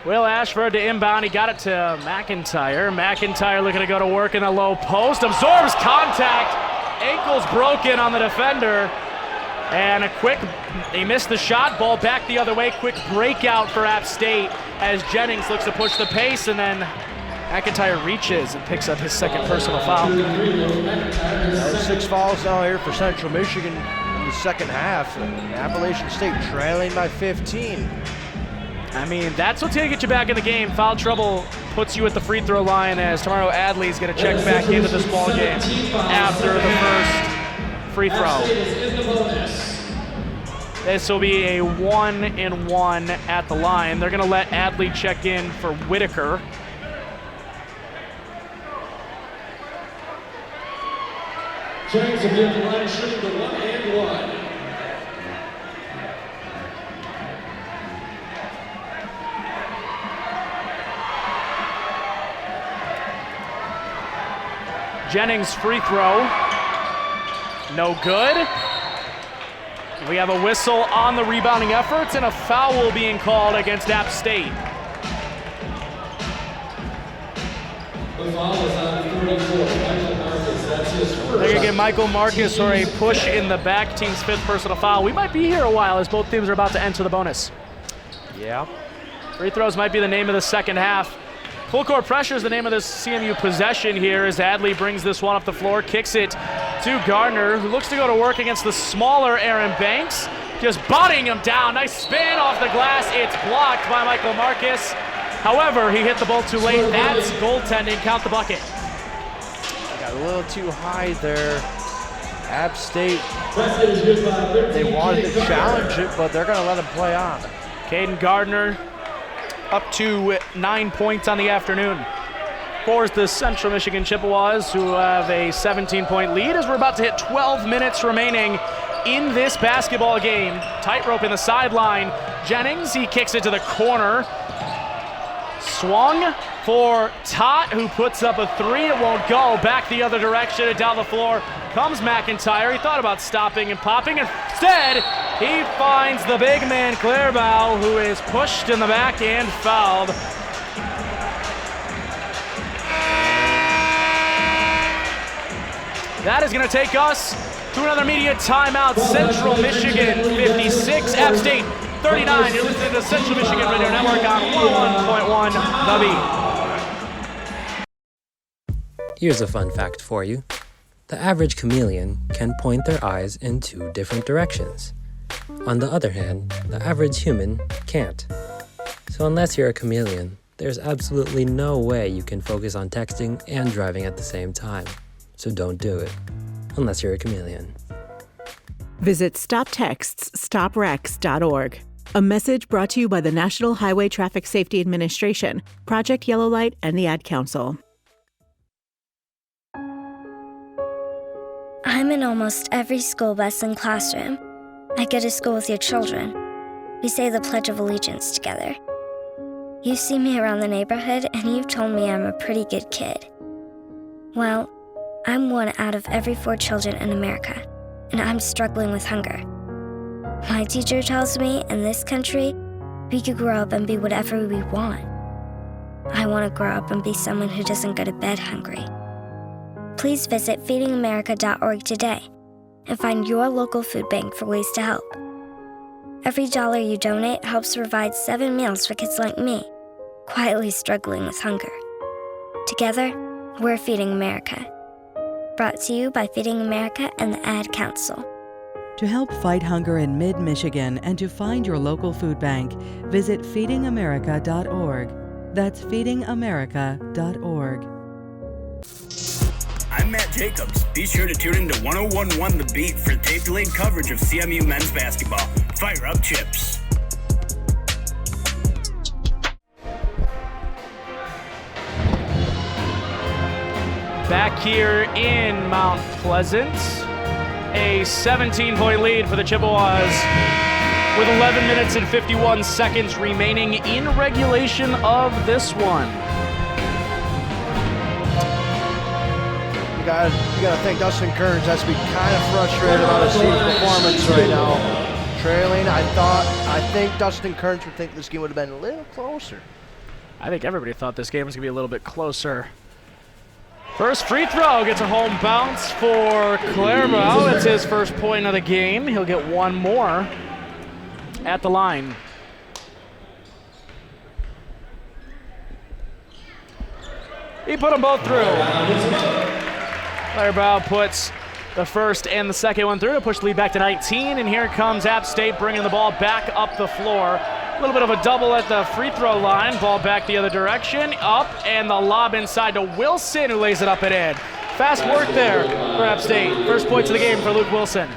Will Ashford to inbound. He got it to McIntyre. McIntyre looking to go to work in the low post. Absorbs contact. Ankles broken on the defender. And he missed the shot. Ball back the other way. Quick breakout for App State as Jennings looks to push the pace, and then McIntyre reaches and picks up his 2nd personal foul. 6 fouls now here for Central Michigan in the second half. Appalachian State trailing by 15. I mean, that's what's going to get you back in the game. Foul trouble puts you at the free throw line as Tamaro Adley is going to check back into this ball game after the first free throw. This will be a 1-and-1 at the line. They're going to let Adley check in for Whitaker. Jennings will be at the line shooting the 1-and-1. Jennings free throw, no good. We have a whistle on the rebounding efforts and a foul being called against App State. The foul is on 34, Michael Marcus. That's his 1st. They're going to give Michael Marcus for a push in the back, team's 5th personal foul. We might be here a while as both teams are about to enter the bonus. Yeah. Free throws might be the name of the second half. Full court pressure is the name of this CMU possession here as Adley brings this one up the floor, kicks it to Gardner, who looks to go to work against the smaller Aaron Banks, just butting him down. Nice spin off the glass. It's blocked by Michael Marcus. However, he hit the ball too late. That's goaltending. Count the bucket. Got a little too high there. App State, they wanted to challenge it, but they're going to let him play on. Caden Gardner up to 9 points on the afternoon for the Central Michigan Chippewas, who have a 17-point lead as we're about to hit 12 minutes remaining in this basketball game. Tightrope in the sideline. Jennings, he kicks it to the corner. Swung for Tot, who puts up a three. It won't go. Back the other direction and down the floor comes McIntyre. He thought about stopping and popping. Instead, he finds the big man, Clairbow, who is pushed in the back and fouled. That is going to take us to another media timeout. Central Michigan 56, App State 39. You're listening to Central Michigan Radio Network on 101.1 The Beat. Here's a fun fact for you. The average chameleon can point their eyes in 2 different directions. On the other hand, the average human can't. So unless you're a chameleon, there's absolutely no way you can focus on texting and driving at the same time. So don't do it, unless you're a chameleon. Visit StopTextsStopWrecks.org. A message brought to you by the National Highway Traffic Safety Administration, Project Yellow Light, and the Ad Council. I'm in almost every school bus and classroom. I go to school with your children. We say the Pledge of Allegiance together. You see me around the neighborhood and you've told me I'm a pretty good kid. Well, I'm 1 out of every 4 children in America, and I'm struggling with hunger. My teacher tells me in this country, we could grow up and be whatever we want. I want to grow up and be someone who doesn't go to bed hungry. Please visit feedingamerica.org today and find your local food bank for ways to help. Every dollar you donate helps provide 7 meals for kids like me, quietly struggling with hunger. Together, we're Feeding America. Brought to you by Feeding America and the Ad Council. To help fight hunger in mid-Michigan and to find your local food bank, visit feedingamerica.org. That's feedingamerica.org. I'm Matt Jacobs. Be sure to tune in to 101.1 The Beat for tape-delayed coverage of CMU men's basketball. Fire up, Chips. Back here in Mount Pleasant, a 17-point lead for the Chippewas with 11 minutes and 51 seconds remaining in regulation of this one. You gotta think Dustin Kearns has to be kind of frustrated about his team's performance right now. Trailing, I think Dustin Kearns would think this game would have been a little closer. I think everybody thought this game was gonna be a little bit closer. First free throw gets a home bounce for Clairbow. It's his first point of the game. He'll get one more at the line. He put them both through. Clairbow puts the first and the second one through to push the lead back to 19. And here comes App State bringing the ball back up the floor. A little bit of a double at the free throw line. Ball back the other direction. Up, and the lob inside to Wilson, who lays it up and in. Fast work there for App State. First points of the game for Luke Wilson.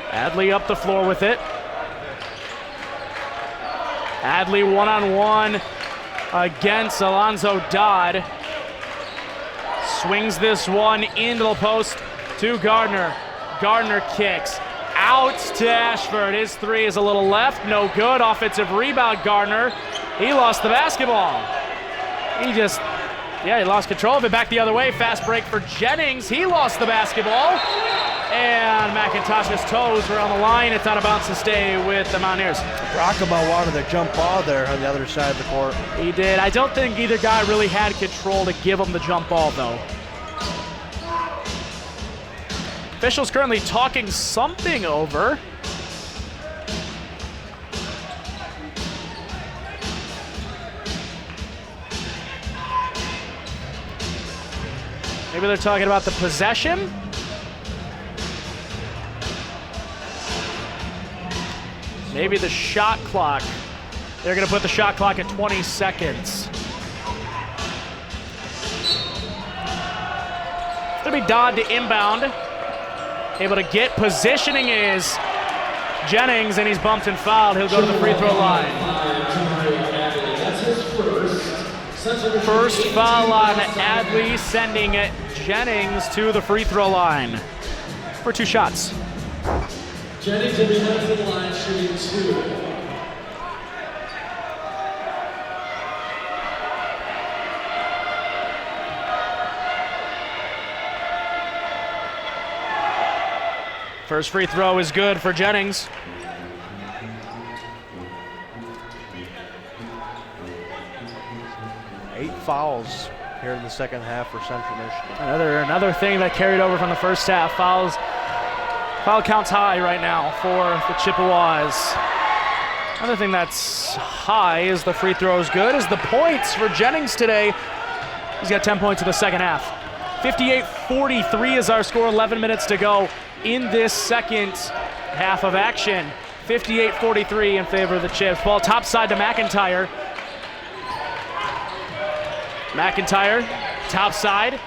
Adley up the floor with it. Adley one-on-one against Alonzo Dodd. Swings this one into the post to Gardner. Gardner kicks out to Ashford. His three is a little left, no good. Offensive rebound, Gardner. He lost the basketball. He lost control of it. Back the other way. Fast break for Jennings. He lost the basketball. And McIntosh's toes were on the line. It's out of bounds to stay with the Mountaineers. Rockabell wanted the jump ball there on the other side of the court. He did. I don't think either guy really had control to give him the jump ball, though. Officials currently talking something over. Maybe they're talking about the possession. Maybe the shot clock. They're going to put the shot clock at 20 seconds. It's going to be Dodd to inbound. Able to get positioning is Jennings, and he's bumped and fouled. He'll go to the free throw line. First foul on Adley, sending Jennings to the free throw line for 2 shots. Jennings will be headed to the line, shooting 2. First free throw is good for Jennings. Eight fouls here in the second half for Central Michigan. Another thing that carried over from the first half. Foul counts high right now for the Chippewas. Another thing that's high is the free throw is good, is the points for Jennings today. He's got 10 points in the second half. 58-43 is our score, 11 minutes to go in this second half of action. 58-43 in favor of the Chips. Ball top side to McIntyre. McIntyre, top side.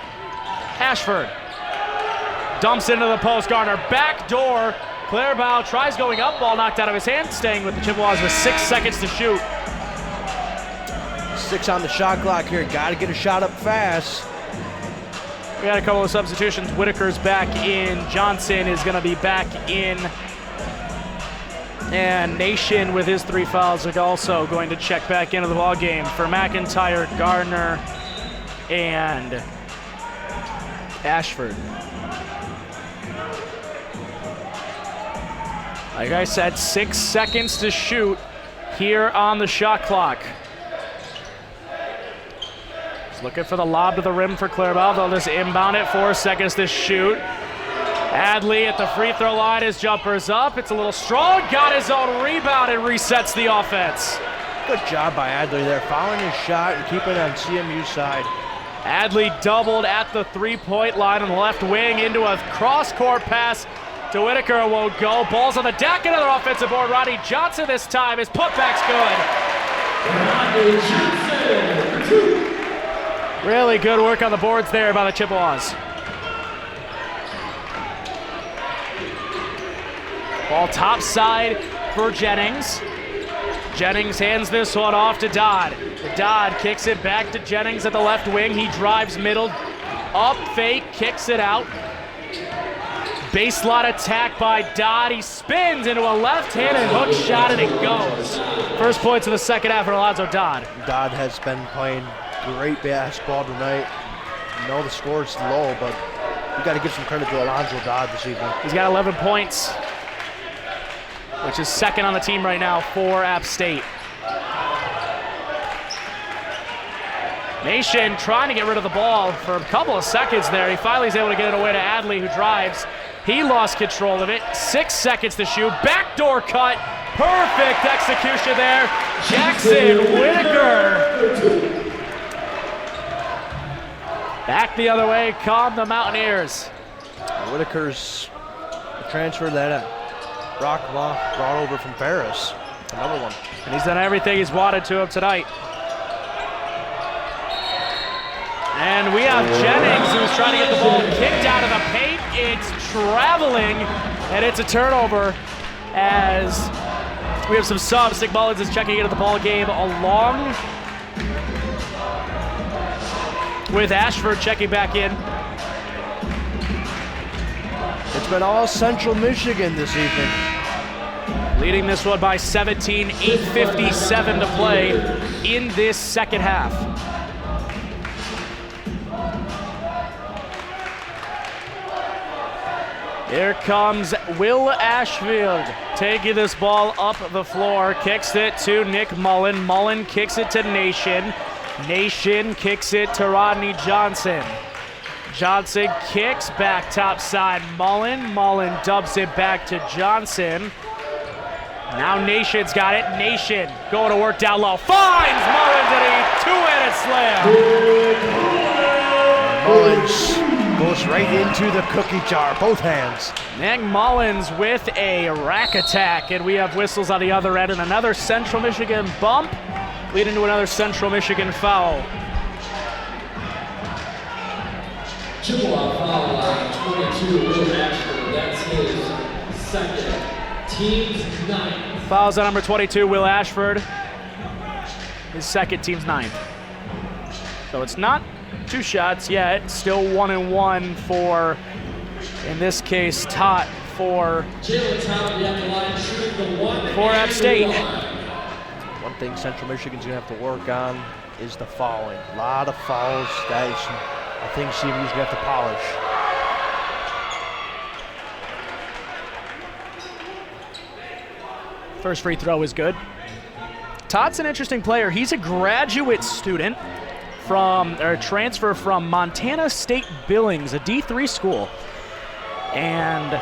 Ashford dumps into the post. Garner, back door. Clairbout tries going up. Ball knocked out of his hand. Staying with the Chippewas with 6 seconds to shoot. 6 on the shot clock here. Got to get a shot up fast. We got a couple of substitutions. Whitaker's back in. Johnson is going to be back in. And Nation with his 3 fouls are also going to check back into the ball game for McIntyre, Gardner, and Ashford. Like I said, 6 seconds to shoot here on the shot clock. Just looking for the lob to the rim for Clairbout. They'll just inbound it. 4 seconds to shoot. Adley at the free throw line. His jumper's up. It's a little strong. Got his own rebound and resets the offense. Good job by Adley there, following his shot and keeping it on CMU's side. Adley doubled at the 3-point line on the left wing into a cross-court pass to Whitaker. Won't go. Ball's on the deck. Another offensive board. Rodney Johnson this time. His putback's good. Really good work on the boards there by the Chippewas. Ball top side for Jennings. Jennings hands this one off to Dodd. Dodd kicks it back to Jennings at the left wing. He drives middle, up fake, kicks it out. Baseline attack by Dodd. He spins into a left-handed hook shot and it goes. First points of the second half for Alonzo Dodd. Dodd has been playing great basketball tonight. I know the score's low, but you got to give some credit to Alonzo Dodd this evening. He's got 11 points, which is second on the team right now for App State. Nation trying to get rid of the ball for a couple of seconds there. He finally is able to get it away to Adley, who drives. He lost control of it. 6 seconds to shoot. Backdoor cut. Perfect execution there. Jackson Whitaker. Back the other way. Calm the Mountaineers. Whitaker's transfer that Rockma brought over from Paris. Another one. And he's done everything he's wanted to him tonight. And we have Jennings, who's trying to get the ball kicked out of the paint. It's traveling, and it's a turnover as we have some subs. Nick Mullins is checking into the ball game along with Ashford checking back in. It's been all Central Michigan this evening. Leading this one by 17, 8:57 to play in this second half. Here comes Will Ashfield taking this ball up the floor, kicks it to Nick Mullen. Mullen kicks it to Nation. Nation kicks it to Rodney Johnson. Johnson kicks back top side. Mullen dumps it back to Johnson. Now Nation's got it. Nation going to work down low. Finds Mullins and a two-handed slam. Mullins Goes right into the cookie jar, both hands. Nick Mullins with a rack attack, and we have whistles on the other end, and another Central Michigan bump, leading to another Central Michigan foul. Chippewa foul line 22, Will Ashford. That's his second. Team's 9th. Fouls on number 22, Will Ashford. His second, team's 9th. So it's not 2 shots yet. Still 1-1 for, in this case, Tot for App State. One thing Central Michigan's going to have to work on is the fouling. A lot of fouls. That is a thing CMU's going to have to polish. First free throw is good. Todd's an interesting player. He's a graduate student transfer from Montana State Billings, a D3 school. And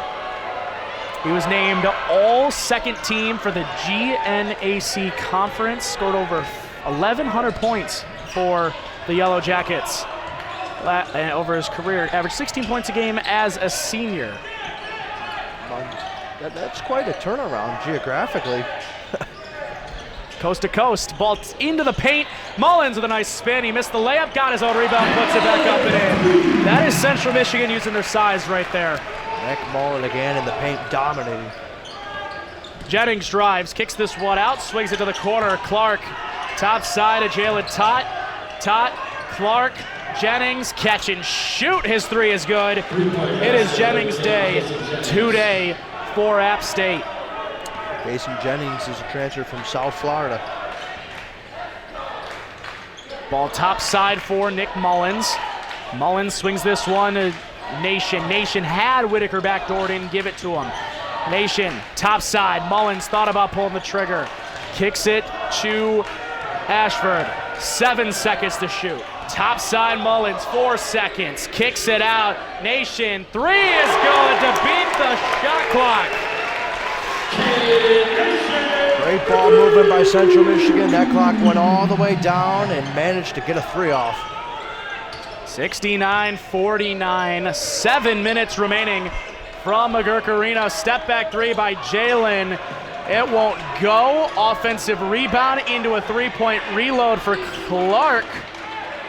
he was named all second team for the GNAC conference, scored over 1,100 points for the Yellow Jackets over his career, averaged 16 points a game as a senior. That's quite a turnaround geographically. Coast to coast, ball into the paint. Mullins with a nice spin. He missed the layup, got his own rebound, puts it back up and in. That is Central Michigan using their size right there. Nick Mullins again in the paint, dominating. Jennings drives, kicks this one out, swings it to the corner. Clark, top side of Jalen Tot. Tot, Clark, Jennings, catch and shoot. His three is good. It is Jennings' day today for App State. Jason Jennings is a transfer from South Florida. Ball top side for Nick Mullins. Mullins swings this one to Nation. Nation had Whitaker backdoored in, give it to him. Nation, top side. Mullins thought about pulling the trigger. Kicks it to Ashford. 7 seconds to shoot. Top side Mullins, 4 seconds. Kicks it out. Nation, 3 is good to beat the shot clock. Great ball movement by Central Michigan. That clock went all the way down and managed to get a 3 off. 69-49, 7 minutes remaining from McGurk Arena. Step back 3 by Jalen. It won't go. Offensive rebound into a 3-point reload for Clark.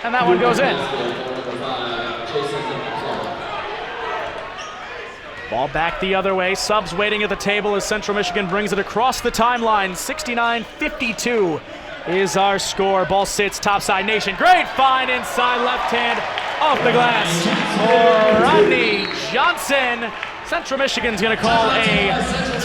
And that one goes in. Ball back the other way. Subs waiting at the table as Central Michigan brings it across the timeline. 69-52 is our score. Ball sits topside. Nation. Great find inside left hand off the glass for Rodney Johnson. Central Michigan's going to call a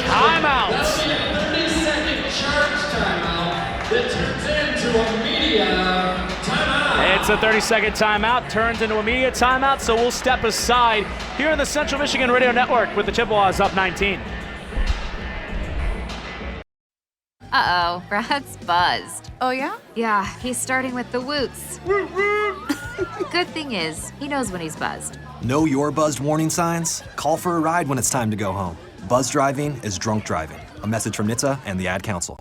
timeout. 30-second charge timeout that turns into a media timeout. It's a 30-second timeout, turns into a media timeout, so we'll step aside here in the Central Michigan Radio Network with the Chippewas up 19. Uh-oh, Brad's buzzed. Oh, yeah? Yeah, he's starting with the woots. Good thing is, he knows when he's buzzed. Know your buzzed warning signs? Call for a ride when it's time to go home. Buzz driving is drunk driving. A message from NHTSA and the Ad Council.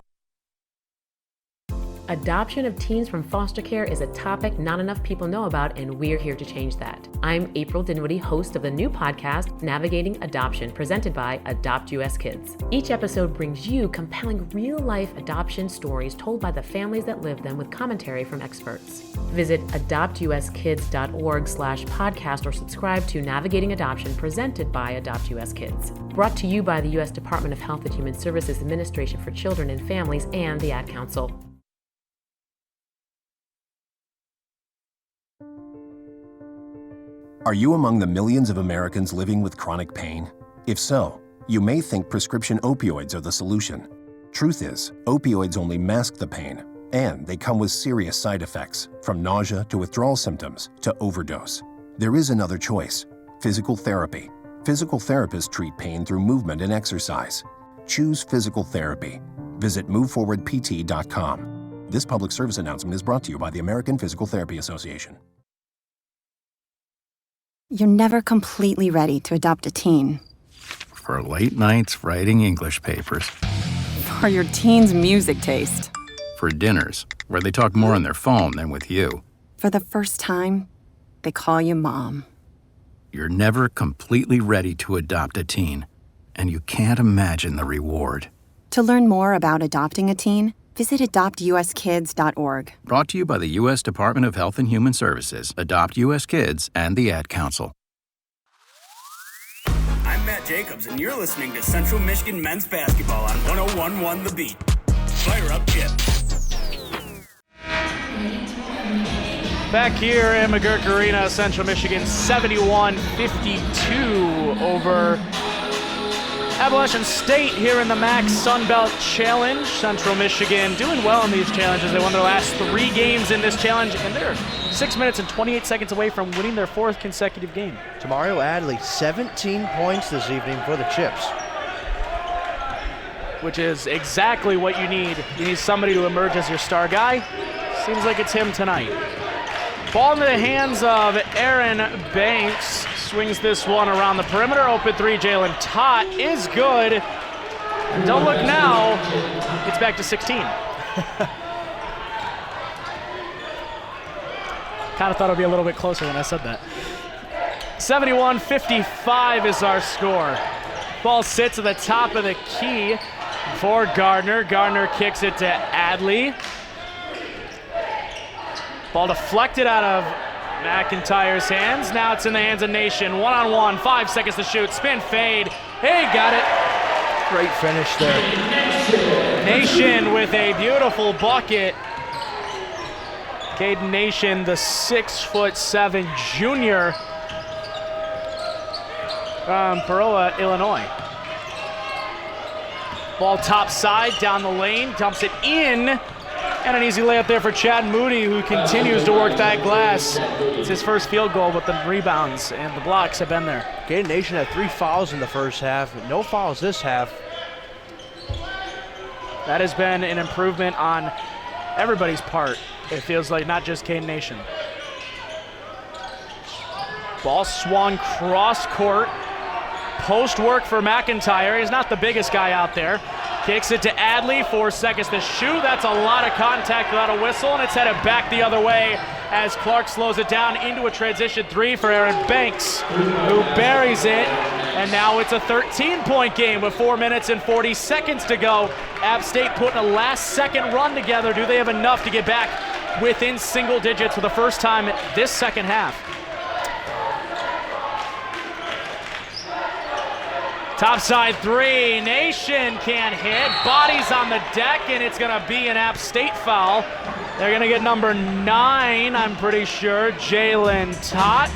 Adoption of teens from foster care is a topic not enough people know about, and we're here to change that. I'm April Dinwiddie, host of the new podcast, Navigating Adoption, presented by Adopt US Kids. Each episode brings you compelling real-life adoption stories told by the families that live them with commentary from experts. Visit adoptuskids.org/podcast or subscribe to Navigating Adoption, presented by Adopt US Kids. Brought to you by the U.S. Department of Health and Human Services Administration for Children and Families and the Ad Council. Are you among the millions of Americans living with chronic pain? If so, you may think prescription opioids are the solution. Truth is, opioids only mask the pain, and they come with serious side effects, from nausea to withdrawal symptoms to overdose. There is another choice: physical therapy. Physical therapists treat pain through movement and exercise. Choose physical therapy. Visit moveforwardpt.com. This public service announcement is brought to you by the American Physical Therapy Association. You're never completely ready to adopt a teen. For late nights writing English papers. For your teen's music taste. For dinners, where they talk more on their phone than with you. For the first time, they call you Mom. you're never completely ready to adopt a teen, and you can't imagine the reward. To learn more about adopting a teen, visit adoptuskids.org. Brought to you by the U.S. Department of Health and Human Services, Adopt U.S. Kids, and the Ad Council. I'm Matt Jacobs, and you're listening to Central Michigan Men's Basketball on 101.1 The Beat. Fire up, Chip. Back here at McGurk Arena, Central Michigan 71-52 over Appalachian State here in the MAC Sun Belt Challenge. Central Michigan doing well in these challenges. They won their last 3 games in this challenge, and they're 6 minutes and 28 seconds away from winning their 4th consecutive game. Tamario Adley, 17 points this evening for the Chips. Which is exactly what you need. You need somebody to emerge as your star guy. Seems like it's him tonight. Ball into the hands of Aaron Banks. Swings this one around the perimeter. Open 3, Jalen Tott is good. Don't look now. It's back to 16. Kind of thought it would be a little bit closer when I said that. 71-55 is our score. Ball sits at the top of the key for Gardner. Gardner kicks it to Adley. Ball deflected out of McIntyre's hands. Now it's in the hands of Nation. 1-on-1, 5 seconds to shoot. Spin, fade. Hey, got it. Great finish there. Nation with a beautiful bucket. Caden Nation, the 6'7" junior from Peroa, Illinois. Ball top side, down the lane, dumps it in. And an easy layup there for Chad Moody, who continues to work that glass. It's his first field goal, but the rebounds and the blocks have been there. Caden Nation had 3 fouls in the first half. No fouls this half. That has been an improvement on everybody's part, it feels like, not just Caden Nation. Ball swung cross court. Post work for McIntyre. He's not the biggest guy out there. Kicks it to Adley, 4 seconds to shoot. That's a lot of contact without a whistle, and it's headed back the other way as Clark slows it down into a transition 3 for Aaron Banks, who buries it. And now it's a 13-point game with 4 minutes and 40 seconds to go. App State putting a last-second run together. Do they have enough to get back within single digits for the first time this second half? Topside 3, Nation can't hit. Bodies on the deck, and it's gonna be an App State foul. They're gonna get number 9, I'm pretty sure, Jalen Tott.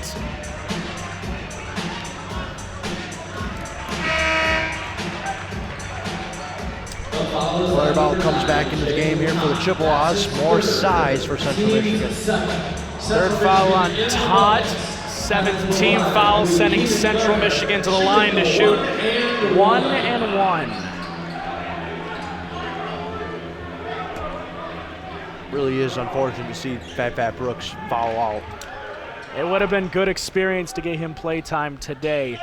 Clairvaux comes back into the game here for the Chippewas. More size for Central Michigan. 3rd foul on Tott. 7th team foul, sending Central Michigan to the line to shoot 1-and-1. Really is unfortunate to see Fat Brooks foul out. It would have been good experience to get him play time today.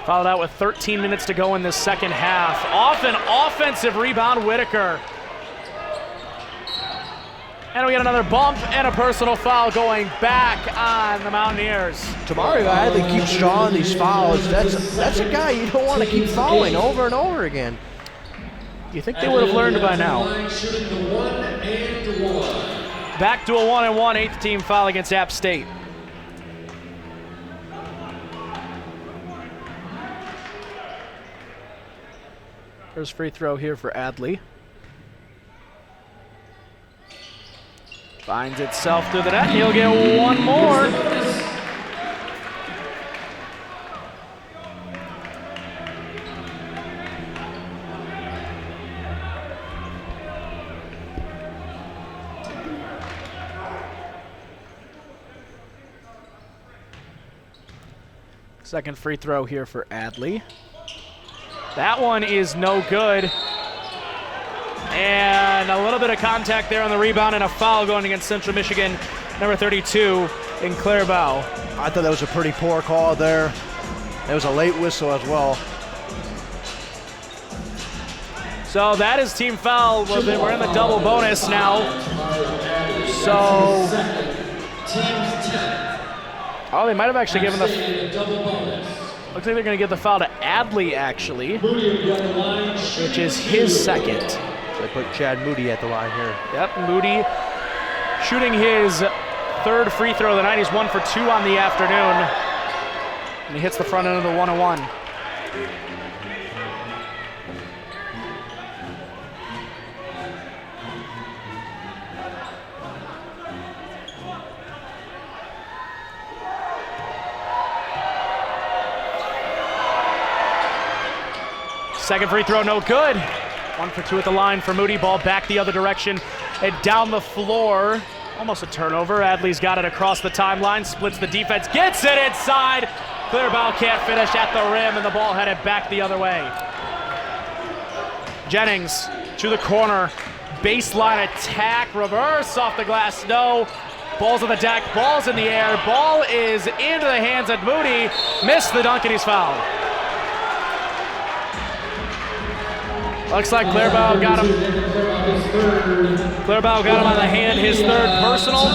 Fouled out with 13 minutes to go in the second half. Off an offensive rebound, Whitaker. And we get another bump and a personal foul going back on the Mountaineers. Tamario Adley keeps drawing these fouls. That's a guy you don't want to keep fouling over and over again. You think they would have learned by now? Back to a 1-and-1, 8th team foul against App State. First free throw here for Adley. Finds itself through the net. He'll get one more. Second free throw here for Adley. That one is no good. And a little bit of contact there on the rebound and a foul going against Central Michigan, number 32 in Clairvaux. I thought that was a pretty poor call there. It was a late whistle as well. So that is team foul. We're in the double bonus now. So Oh, they might have actually given the... Double bonus. Looks like they're going to give the foul to Adley, actually, which is his second. So they put Chad Moody at the line here. Yep, Moody shooting his third free throw of the night. He's 1 for 2 on the afternoon. And he hits the front end of the 101. Second free throw, no good. 1 for 2 at the line for Moody. Ball back the other direction and down the floor. Almost a turnover. Adley's got it across the timeline, splits the defense, gets it inside. Clearball can't finish at the rim, and the ball headed back the other way. Jennings to the corner. Baseline attack, reverse off the glass, no. Ball's on the deck, ball's in the air. Ball is into the hands of Moody. Missed the dunk, and he's fouled. Looks like Clearball got him. Clearball got him on the hand, his third personal.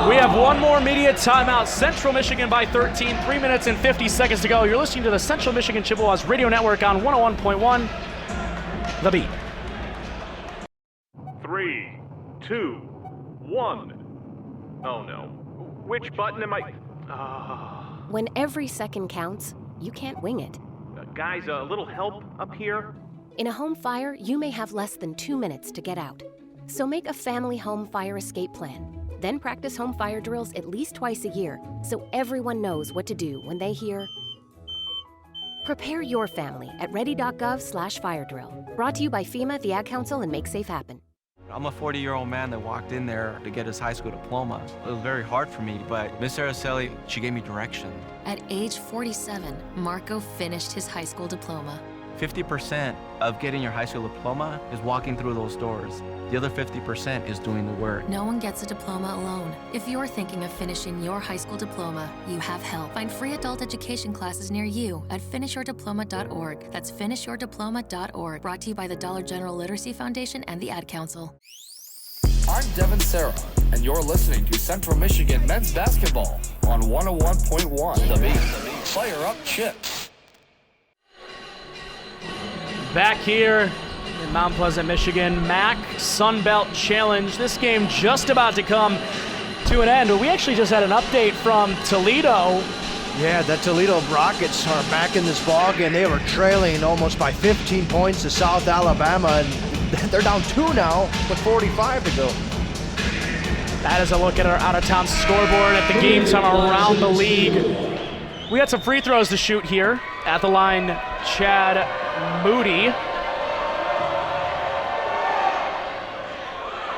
We have one more media timeout. Central Michigan by 13, 3 minutes and 50 seconds to go. You're listening to the Central Michigan Chippewas Radio Network on 101.1 The Beat. 3, 2, 1. Oh no. Which button am I? When every second counts, you can't wing it. Guys, a little help up here? In a home fire, you may have less than 2 minutes to get out. So make a family home fire escape plan. Then practice home fire drills at least twice a year so everyone knows what to do when they hear. Prepare your family at ready.gov/fire drill. Brought to you by FEMA, the Ad Council, and Make Safe Happen. I'm a 40-year-old man that walked in there to get his high school diploma. It was very hard for me, but Miss Araceli, she gave me direction. At age 47, Marco finished his high school diploma. 50% of getting your high school diploma is walking through those doors. The other 50% is doing the work. No one gets a diploma alone. If you're thinking of finishing your high school diploma, you have help. Find free adult education classes near you at finishyourdiploma.org. That's finishyourdiploma.org. Brought to you by the Dollar General Literacy Foundation and the Ad Council. I'm Devin Sarah, and you're listening to Central Michigan Men's Basketball on 101.1 The Beat. Fire up, Chip. Back here in Mount Pleasant, Michigan, MAC Sunbelt Challenge. This game just about to come to an end, but we actually just had an update from Toledo. Yeah, the Toledo Rockets are back in this ballgame. They were trailing almost by 15 points to South Alabama, and they're down 2 now with 45 to go. That is a look at our out-of-town scoreboard at the game time around the league. We got some free throws to shoot here. At the line, Chad Moody.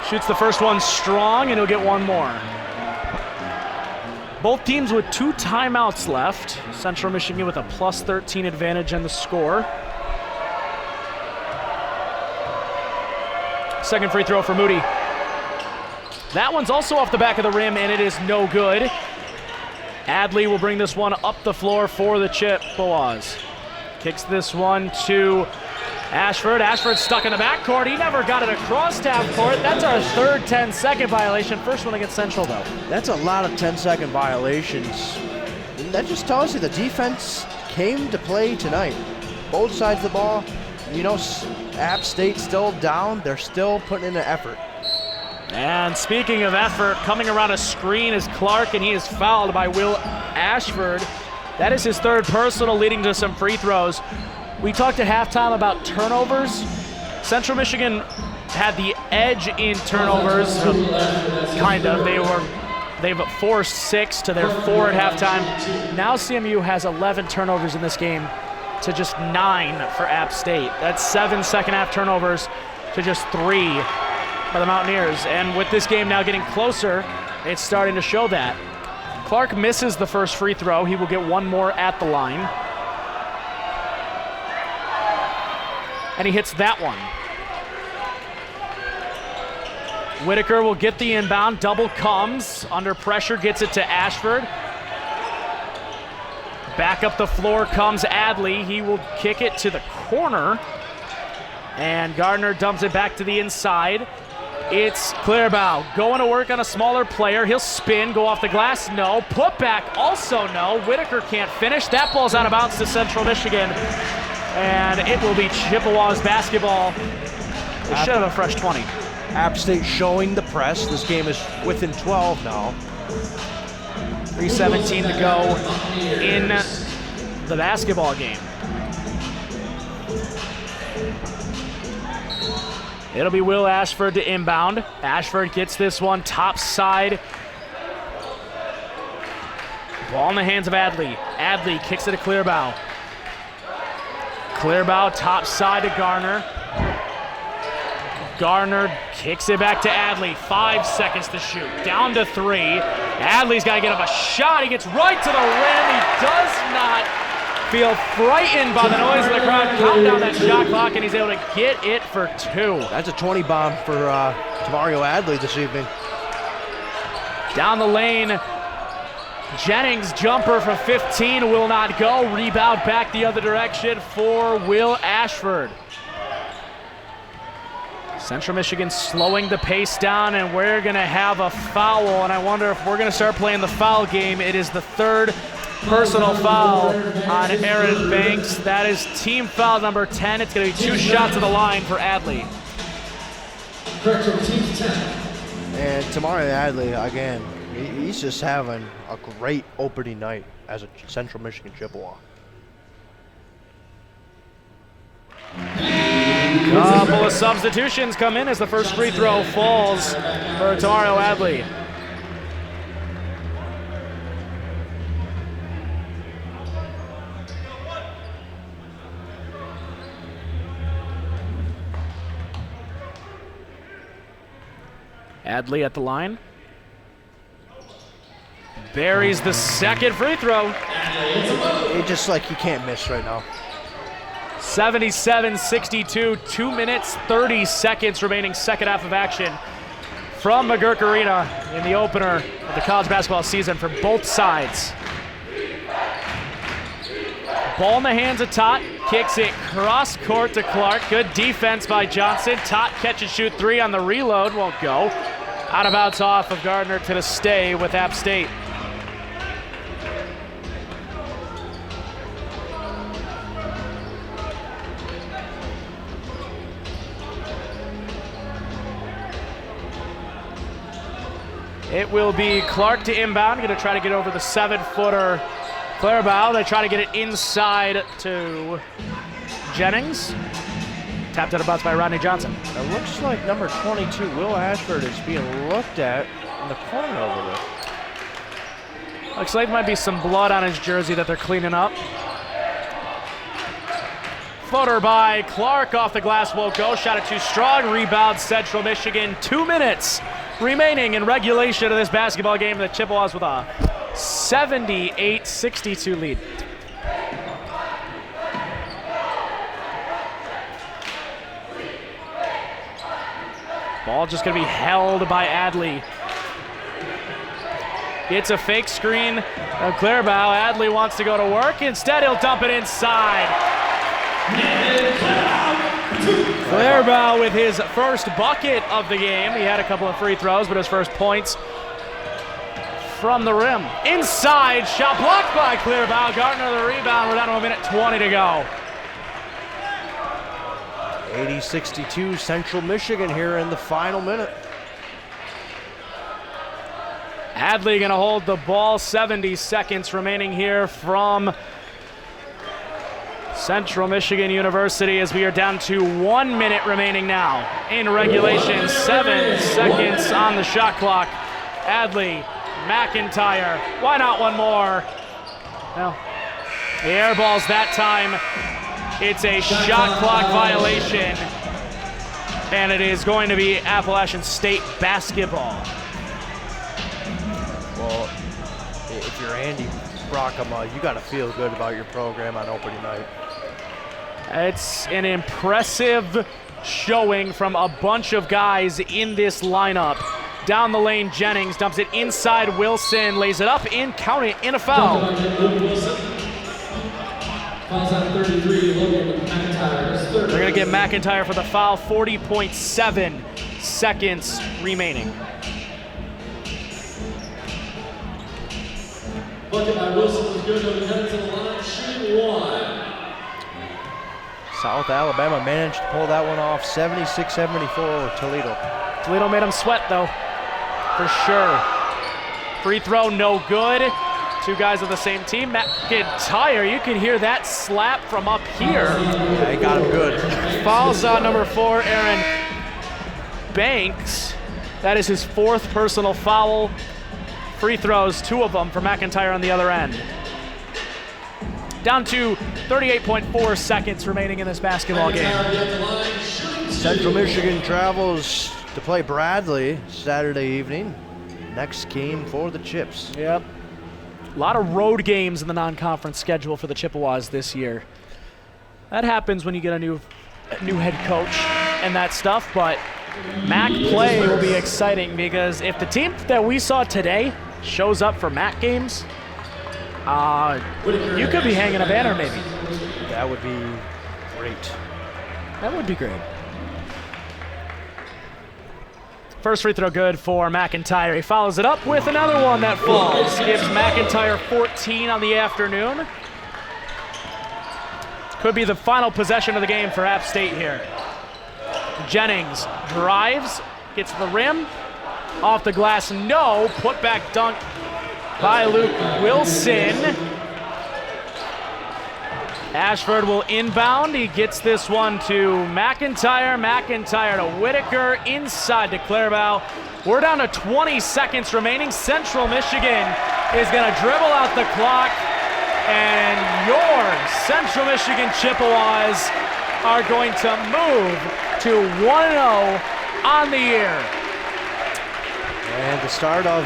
Shoots the first one strong, and he'll get one more. Both teams with 2 timeouts left. Central Michigan with a plus 13 advantage in the score. Second free throw for Moody. That one's also off the back of the rim, and it is no good. Adley will bring this one up the floor for the Chippewas. Kicks this one to Ashford. Ashford stuck in the backcourt. He never got it across half court. That's our third 10-second violation. First one against Central, though. That's a lot of 10-second violations. And that just tells you the defense came to play tonight. Both sides of the ball. You know, App State still down. They're still putting in an effort. And speaking of effort, coming around a screen is Clark, and he is fouled by Will Ashford. That is his third personal, leading to some free throws. We talked at halftime about turnovers. Central Michigan had the edge in turnovers, kind of. They've forced 6 to their 4 at halftime. Now CMU has 11 turnovers in this game to just 9 for App State. That's 7 second half turnovers to just 3 by the Mountaineers. And with this game now getting closer, it's starting to show that. Clark misses the first free throw. He will get one more at the line. And he hits that one. Whitaker will get the inbound. Double comes. Under pressure, gets it to Ashford. Back up the floor comes Adley. He will kick it to the corner. And Gardner dumps it back to the inside. It's Clearbow going to work on a smaller player. He'll spin, go off the glass, no. Put back, also no. Whitaker can't finish. That ball's out of bounds to Central Michigan. And it will be Chippewa's basketball. They should have a fresh 20. App State showing the press. This game is within 12 now. 3:17 to go in the basketball game. It'll be Will Ashford to inbound. Ashford gets this one top side. Ball in the hands of Adley. Adley kicks it to Clearbow. Clearbow top side to Garner. Garner kicks it back to Adley. 5 seconds to shoot. Down to 3. Adley's got to get up a shot. He gets right to the rim. He does not feel frightened by the noise of the crowd. Count down that shot clock, and he's able to get it for 2. That's a 20 bomb for Tamario Adley this evening. Down the lane, Jennings jumper from 15 will not go. Rebound back the other direction for Will Ashford. Central Michigan slowing the pace down, and we're going to have a foul, and I wonder if we're going to start playing the foul game. It is the 3rd personal foul on Aaron Banks. That is team foul number 10. It's going to be 2 shots to the line for Adley. And Tamario Adley, again, he's just having a great opening night as a Central Michigan Chippewa. Couple of substitutions come in as the first free throw falls for Tamario Adley. Adley at the line. Buries the second free throw. It's just like he can't miss right now. 77-62, 2 minutes, 30 seconds remaining second half of action from McGurk Arena in the opener of the college basketball season for both sides. Ball in the hands of Tot, kicks it cross court to Clark. Good defense by Johnson. Tot catch and shoot 3 on the reload, won't go. Out of bounds off of Gardner to the stay with App State. It will be Clark to inbound, going to try to get over the 7-footer Clearbow. They try to get it inside to Jennings. Tapped out of bounds by Rodney Johnson. It looks like number 22, Will Ashford, is being looked at in the corner over there. Looks like there might be some blood on his jersey that they're cleaning up. Floater by Clark off the glass won't go. Shot it too strong. Rebound Central Michigan. 2 minutes remaining in regulation of this basketball game. The Chippewas with a 78-62 lead. Ball just going to be held by Adley. It's a fake screen of Clearbow. Adley wants to go to work. Instead, he'll dump it inside. Clearbow with his first bucket of the game. He had a couple of free throws, but his first points from the rim. Inside, shot blocked by Clearbow. Gardner the rebound. We're down to 1:20 to go. 80-62 Central Michigan here in the final minute. Adley going to hold the ball. 70 seconds remaining here from Central Michigan University as we are down to 1 minute remaining now in regulation. 7 seconds on the shot clock. Adley, McIntyre, why not one more? Well, the air ball's that time. It's a shot clock violation, and it is going to be Appalachian State basketball. Well, if you're Andy Brockema, you got to feel good about your program on opening night. It's an impressive showing from a bunch of guys in this lineup. Down the lane, Jennings dumps it inside. Wilson lays it up in, count it, in a foul. They're going to get McIntyre for the foul. 40.7 seconds remaining. Bucket by Wilson was good. He'll be headed to the line, shooting one. South Alabama managed to pull that one off, 76-74 over Toledo. Toledo made them sweat, though, for sure. Free throw, no good. Two guys on the same team. McIntyre, you can hear that slap from up here. Yeah, he got him good. Fouls on number 4, Aaron Banks. That is his 4th personal foul. Free throws, 2 of them for McIntyre on the other end. Down to 38.4 seconds remaining in this basketball game. Central Michigan travels to play Bradley Saturday evening. Next game for the Chips. Yep. A lot of road games in the non-conference schedule for the Chippewas this year. That happens when you get a new head coach and that stuff, but MAC play will be exciting because if the team that we saw today shows up for MAC games, you could be hanging a banner maybe. That would be great. That would be great. First free throw good for McIntyre. He follows it up with another one that falls. Gives McIntyre 14 on the afternoon. Could be the final possession of the game for App State here. Jennings drives, gets to the rim, off the glass, no. Put back dunk by Luke Wilson. Ashford will inbound. He gets this one to McIntyre. McIntyre to Whitaker inside to Clairbow. We're down to 20 seconds remaining. Central Michigan is going to dribble out the clock. And your Central Michigan Chippewas are going to move to 1-0 on the year. And the start of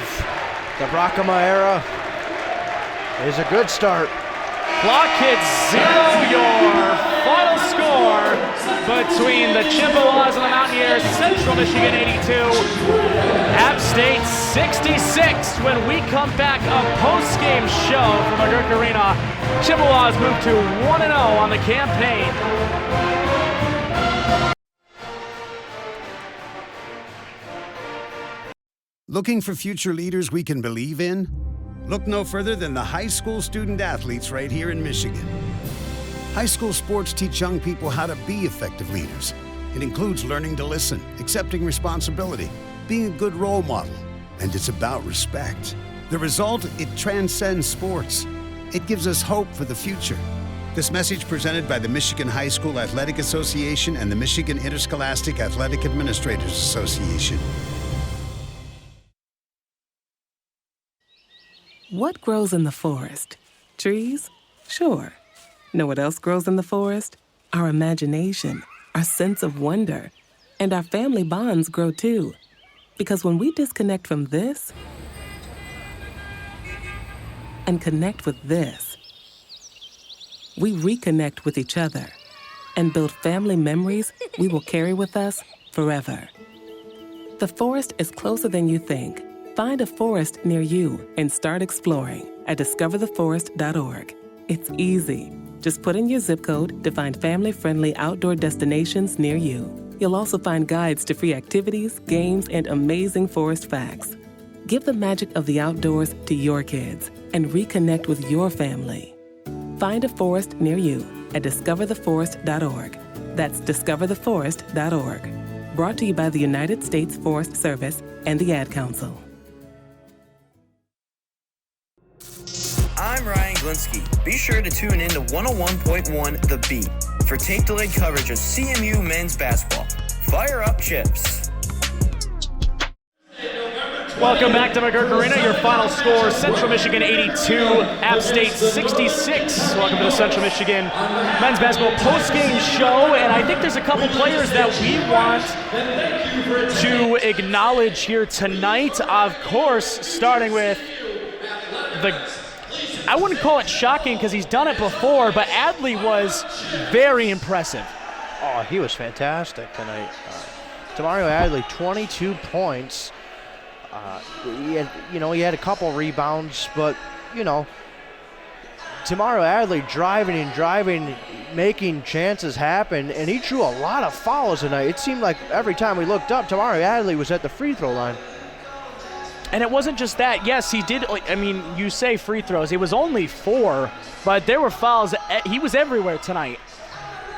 the Brockema era is a good start. Clock hits 0. Your final score between the Chippewas and the Mountaineers. Central Michigan 82, App State 66. When we come back, a post-game show from McGurk Arena. Chippewas move to 1-0 on the campaign. Looking for future leaders we can believe in? Look no further than the high school student athletes right here in Michigan. High school sports teach young people how to be effective leaders. It includes learning to listen, accepting responsibility, being a good role model, and it's about respect. The result, it transcends sports. It gives us hope for the future. This message presented by the Michigan High School Athletic Association and the Michigan Interscholastic Athletic Administrators Association. What grows in the forest? Trees? Sure. Know what else grows in the forest? Our imagination, our sense of wonder, and our family bonds grow too. Because when we disconnect from this and connect with this, we reconnect with each other and build family memories we will carry with us forever. The forest is closer than you think. Find a forest near you and start exploring at discovertheforest.org. It's easy. Just put in your zip code to find family-friendly outdoor destinations near you. You'll also find guides to free activities, games, and amazing forest facts. Give the magic of the outdoors to your kids and reconnect with your family. Find a forest near you at discovertheforest.org. That's discovertheforest.org. Brought to you by the United States Forest Service and the Ad Council. I'm Ryan Glinsky. Be sure to tune in to 101.1 The Beat for tape-delayed coverage of CMU men's basketball. Fire up, Chips. Welcome back to McGurk Arena. Your final score, Central Michigan 82, App State 66. Welcome to the Central Michigan men's basketball post-game show. And I think there's a couple players that we want to acknowledge here tonight. Of course, starting with I wouldn't call it shocking because he's done it before, but Adley was very impressive. Oh, he was fantastic tonight. Demario Adley, 22 points. He had a couple rebounds, but, Tamaro Adley driving, making chances happen, and he drew a lot of fouls tonight. It seemed like every time we looked up, Tamaro Adley was at the free throw line. And it wasn't just that. Yes, he did. I mean, you say free throws. It was only 4, but there were fouls. He was everywhere tonight.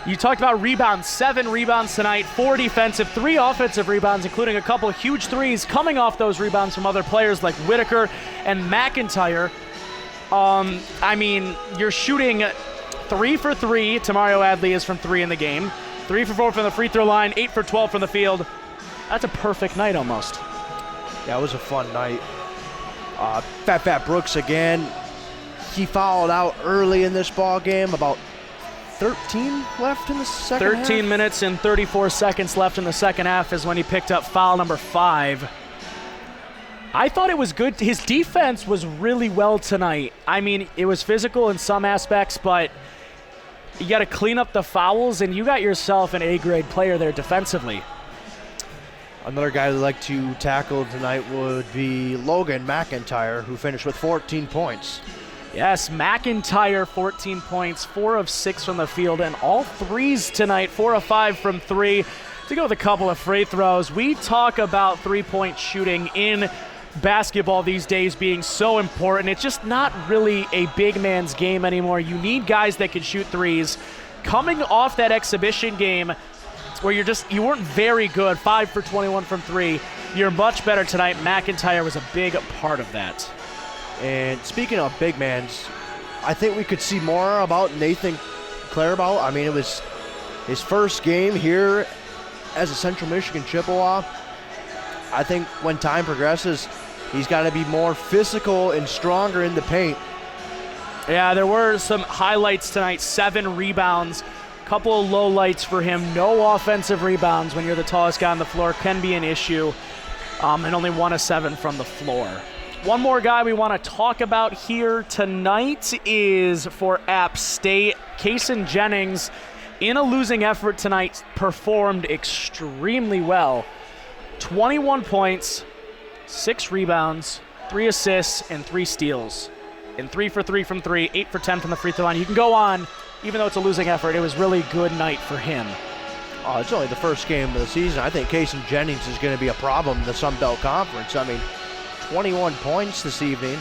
You talked about rebounds. 7 rebounds tonight, 4 defensive, 3 offensive rebounds, including a couple of huge threes coming off those rebounds from other players like Whitaker and McIntyre. I mean, you're shooting 3 for 3. Tamario Adley is from 3 in the game. 3 for 4 from the free throw line, 8 for 12 from the field. That's a perfect night almost. Yeah, it was a fun night. Fat Brooks again. He fouled out early in this ball game. About 13 left in the second half. 13 minutes and 34 seconds left in the second half is when he picked up foul number 5. I thought it was good. His defense was really well tonight. I mean, it was physical in some aspects, but you got to clean up the fouls, and you got yourself an A-grade player there defensively. Another guy I'd like to tackle tonight would be Logan McIntyre, who finished with 14 points. Yes, McIntyre, 14 points, 4 of 6 from the field, and all threes tonight, 4 of 5 from 3. To go with a couple of free throws, we talk about three-point shooting in basketball these days being so important. It's just not really a big man's game anymore. You need guys that can shoot threes. Coming off that exhibition game where you weren't very good, 5 for 21 from 3, you're much better tonight. McIntyre was a big part of that. And speaking of big mans, I think we could see more about Nathan Clairbout. I mean, it was his first game here as a Central Michigan Chippewa. I think when time progresses, he's got to be more physical and stronger in the paint. Yeah, there were some highlights tonight. 7 rebounds, couple of lowlights for him. No offensive rebounds when you're the tallest guy on the floor can be an issue, and only 1 of 7 from the floor. One more guy we want to talk about here tonight is for App State. Kaysen Jennings, in a losing effort tonight, performed extremely well. 21 points, 6 rebounds, 3 assists, and 3 steals. And 3 for 3 from 3, 8 for 10 from the free throw line. You can go on, even though it's a losing effort. It was really good night for him. It's only the first game of the season. I think Kaysen Jennings is going to be a problem in the Sun Belt Conference. I mean, 21 points this evening.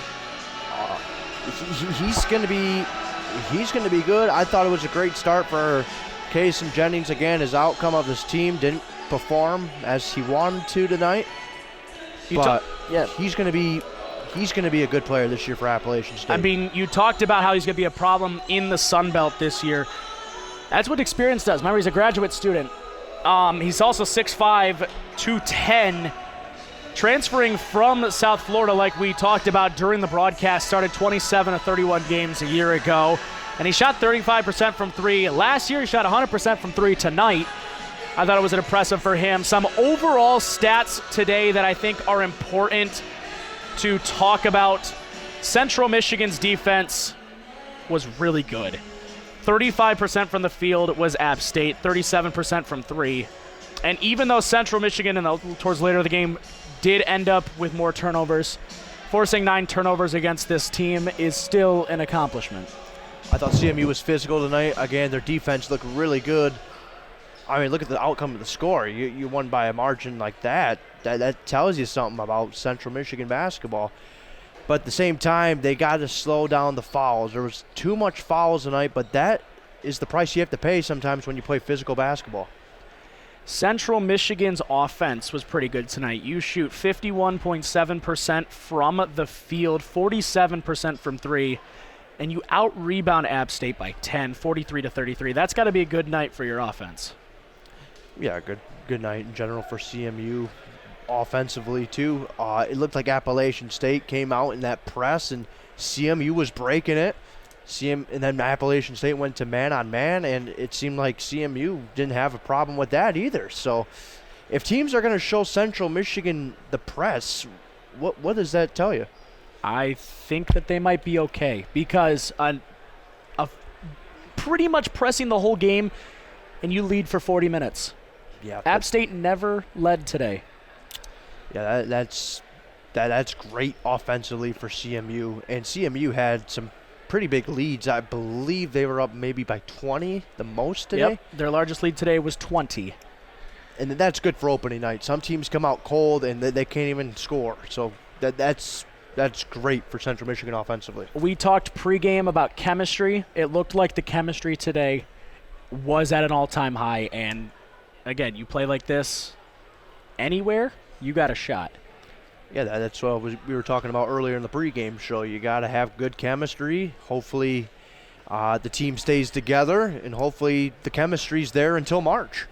He's going to be good. I thought it was a great start for Kaysen Jennings. Again, his outcome of his team didn't perform as he wanted to tonight. But he's going to be a good player this year for Appalachian State. I mean, you talked about how he's going to be a problem in the Sun Belt this year. That's what experience does. Remember, he's a graduate student. He's also 6'5", 210. Transferring from South Florida, like we talked about during the broadcast, started 27 of 31 games a year ago, and he shot 35% from 3. Last year, he shot 100% from 3 tonight. I thought it was impressive for him. Some overall stats today that I think are important to talk about. Central Michigan's defense was really good. 35% from the field was App State, 37% from 3. And even though Central Michigan, towards later in the game, did end up with more turnovers, forcing 9 turnovers against this team is still an accomplishment. I thought CMU was physical tonight. Again, their defense looked really good. I mean, look at the outcome of the score. You won by a margin like that. That tells you something about Central Michigan basketball. But at the same time, they got to slow down the fouls. There was too much fouls tonight, but that is the price you have to pay sometimes when you play physical basketball. Central Michigan's offense was pretty good tonight. You shoot 51.7% from the field, 47% from 3, and you out-rebound App State by 10, 43-33. That's got to be a good night for your offense. Yeah, good night in general for CMU offensively, too. It looked like Appalachian State came out in that press, and CMU was breaking it. And then Appalachian State went to man-on-man, and it seemed like CMU didn't have a problem with that either. So if teams are going to show Central Michigan the press, what does that tell you? I think that they might be okay because of pretty much pressing the whole game, and you lead for 40 minutes. Yeah, App State never led today. Yeah, that's great offensively for CMU, and CMU had some pretty big leads. I believe they were up maybe by 20, the most today. Yep, their largest lead today was 20. And that's good for opening night. Some teams come out cold and they can't even score. So that's great for Central Michigan offensively. We talked pregame about chemistry. It looked like the chemistry today was at an all-time high. And, again, you play like this anywhere, you got a shot. Yeah, that's what we were talking about earlier in the pregame show. You got to have good chemistry. Hopefully the team stays together, and hopefully the chemistry's there until March.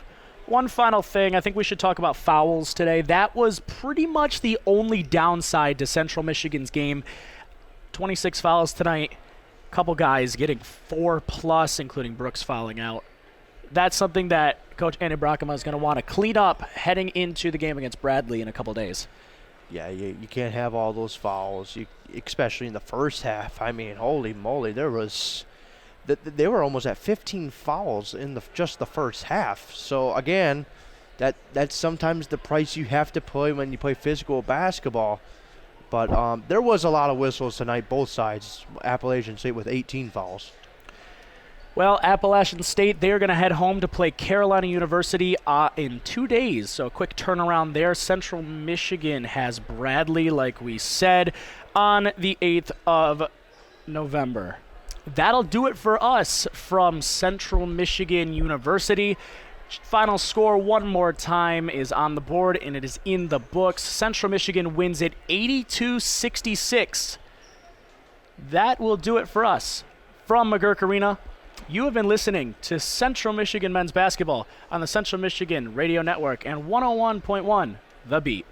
One final thing, I think we should talk about fouls today. That was pretty much the only downside to Central Michigan's game. 26 fouls tonight. A couple guys getting 4+, including Brooks fouling out. That's something that Coach Andy Brockema is going to want to clean up heading into the game against Bradley in a couple days. Yeah, you can't have all those fouls, especially in the first half. I mean, holy moly, they were almost at 15 fouls in just the first half. So again, that's sometimes the price you have to pay when you play physical basketball. But there was a lot of whistles tonight, both sides. Appalachian State with 18 fouls. Well, Appalachian State, they're going to head home to play Carolina University in 2 days. So a quick turnaround there. Central Michigan has Bradley, like we said, on the 8th of November. That'll do it for us from Central Michigan University. Final score one more time is on the board, and it is in the books. Central Michigan wins it 82-66. That will do it for us. From McGurk Arena, you have been listening to Central Michigan men's basketball on the Central Michigan Radio Network and 101.1 The Beat.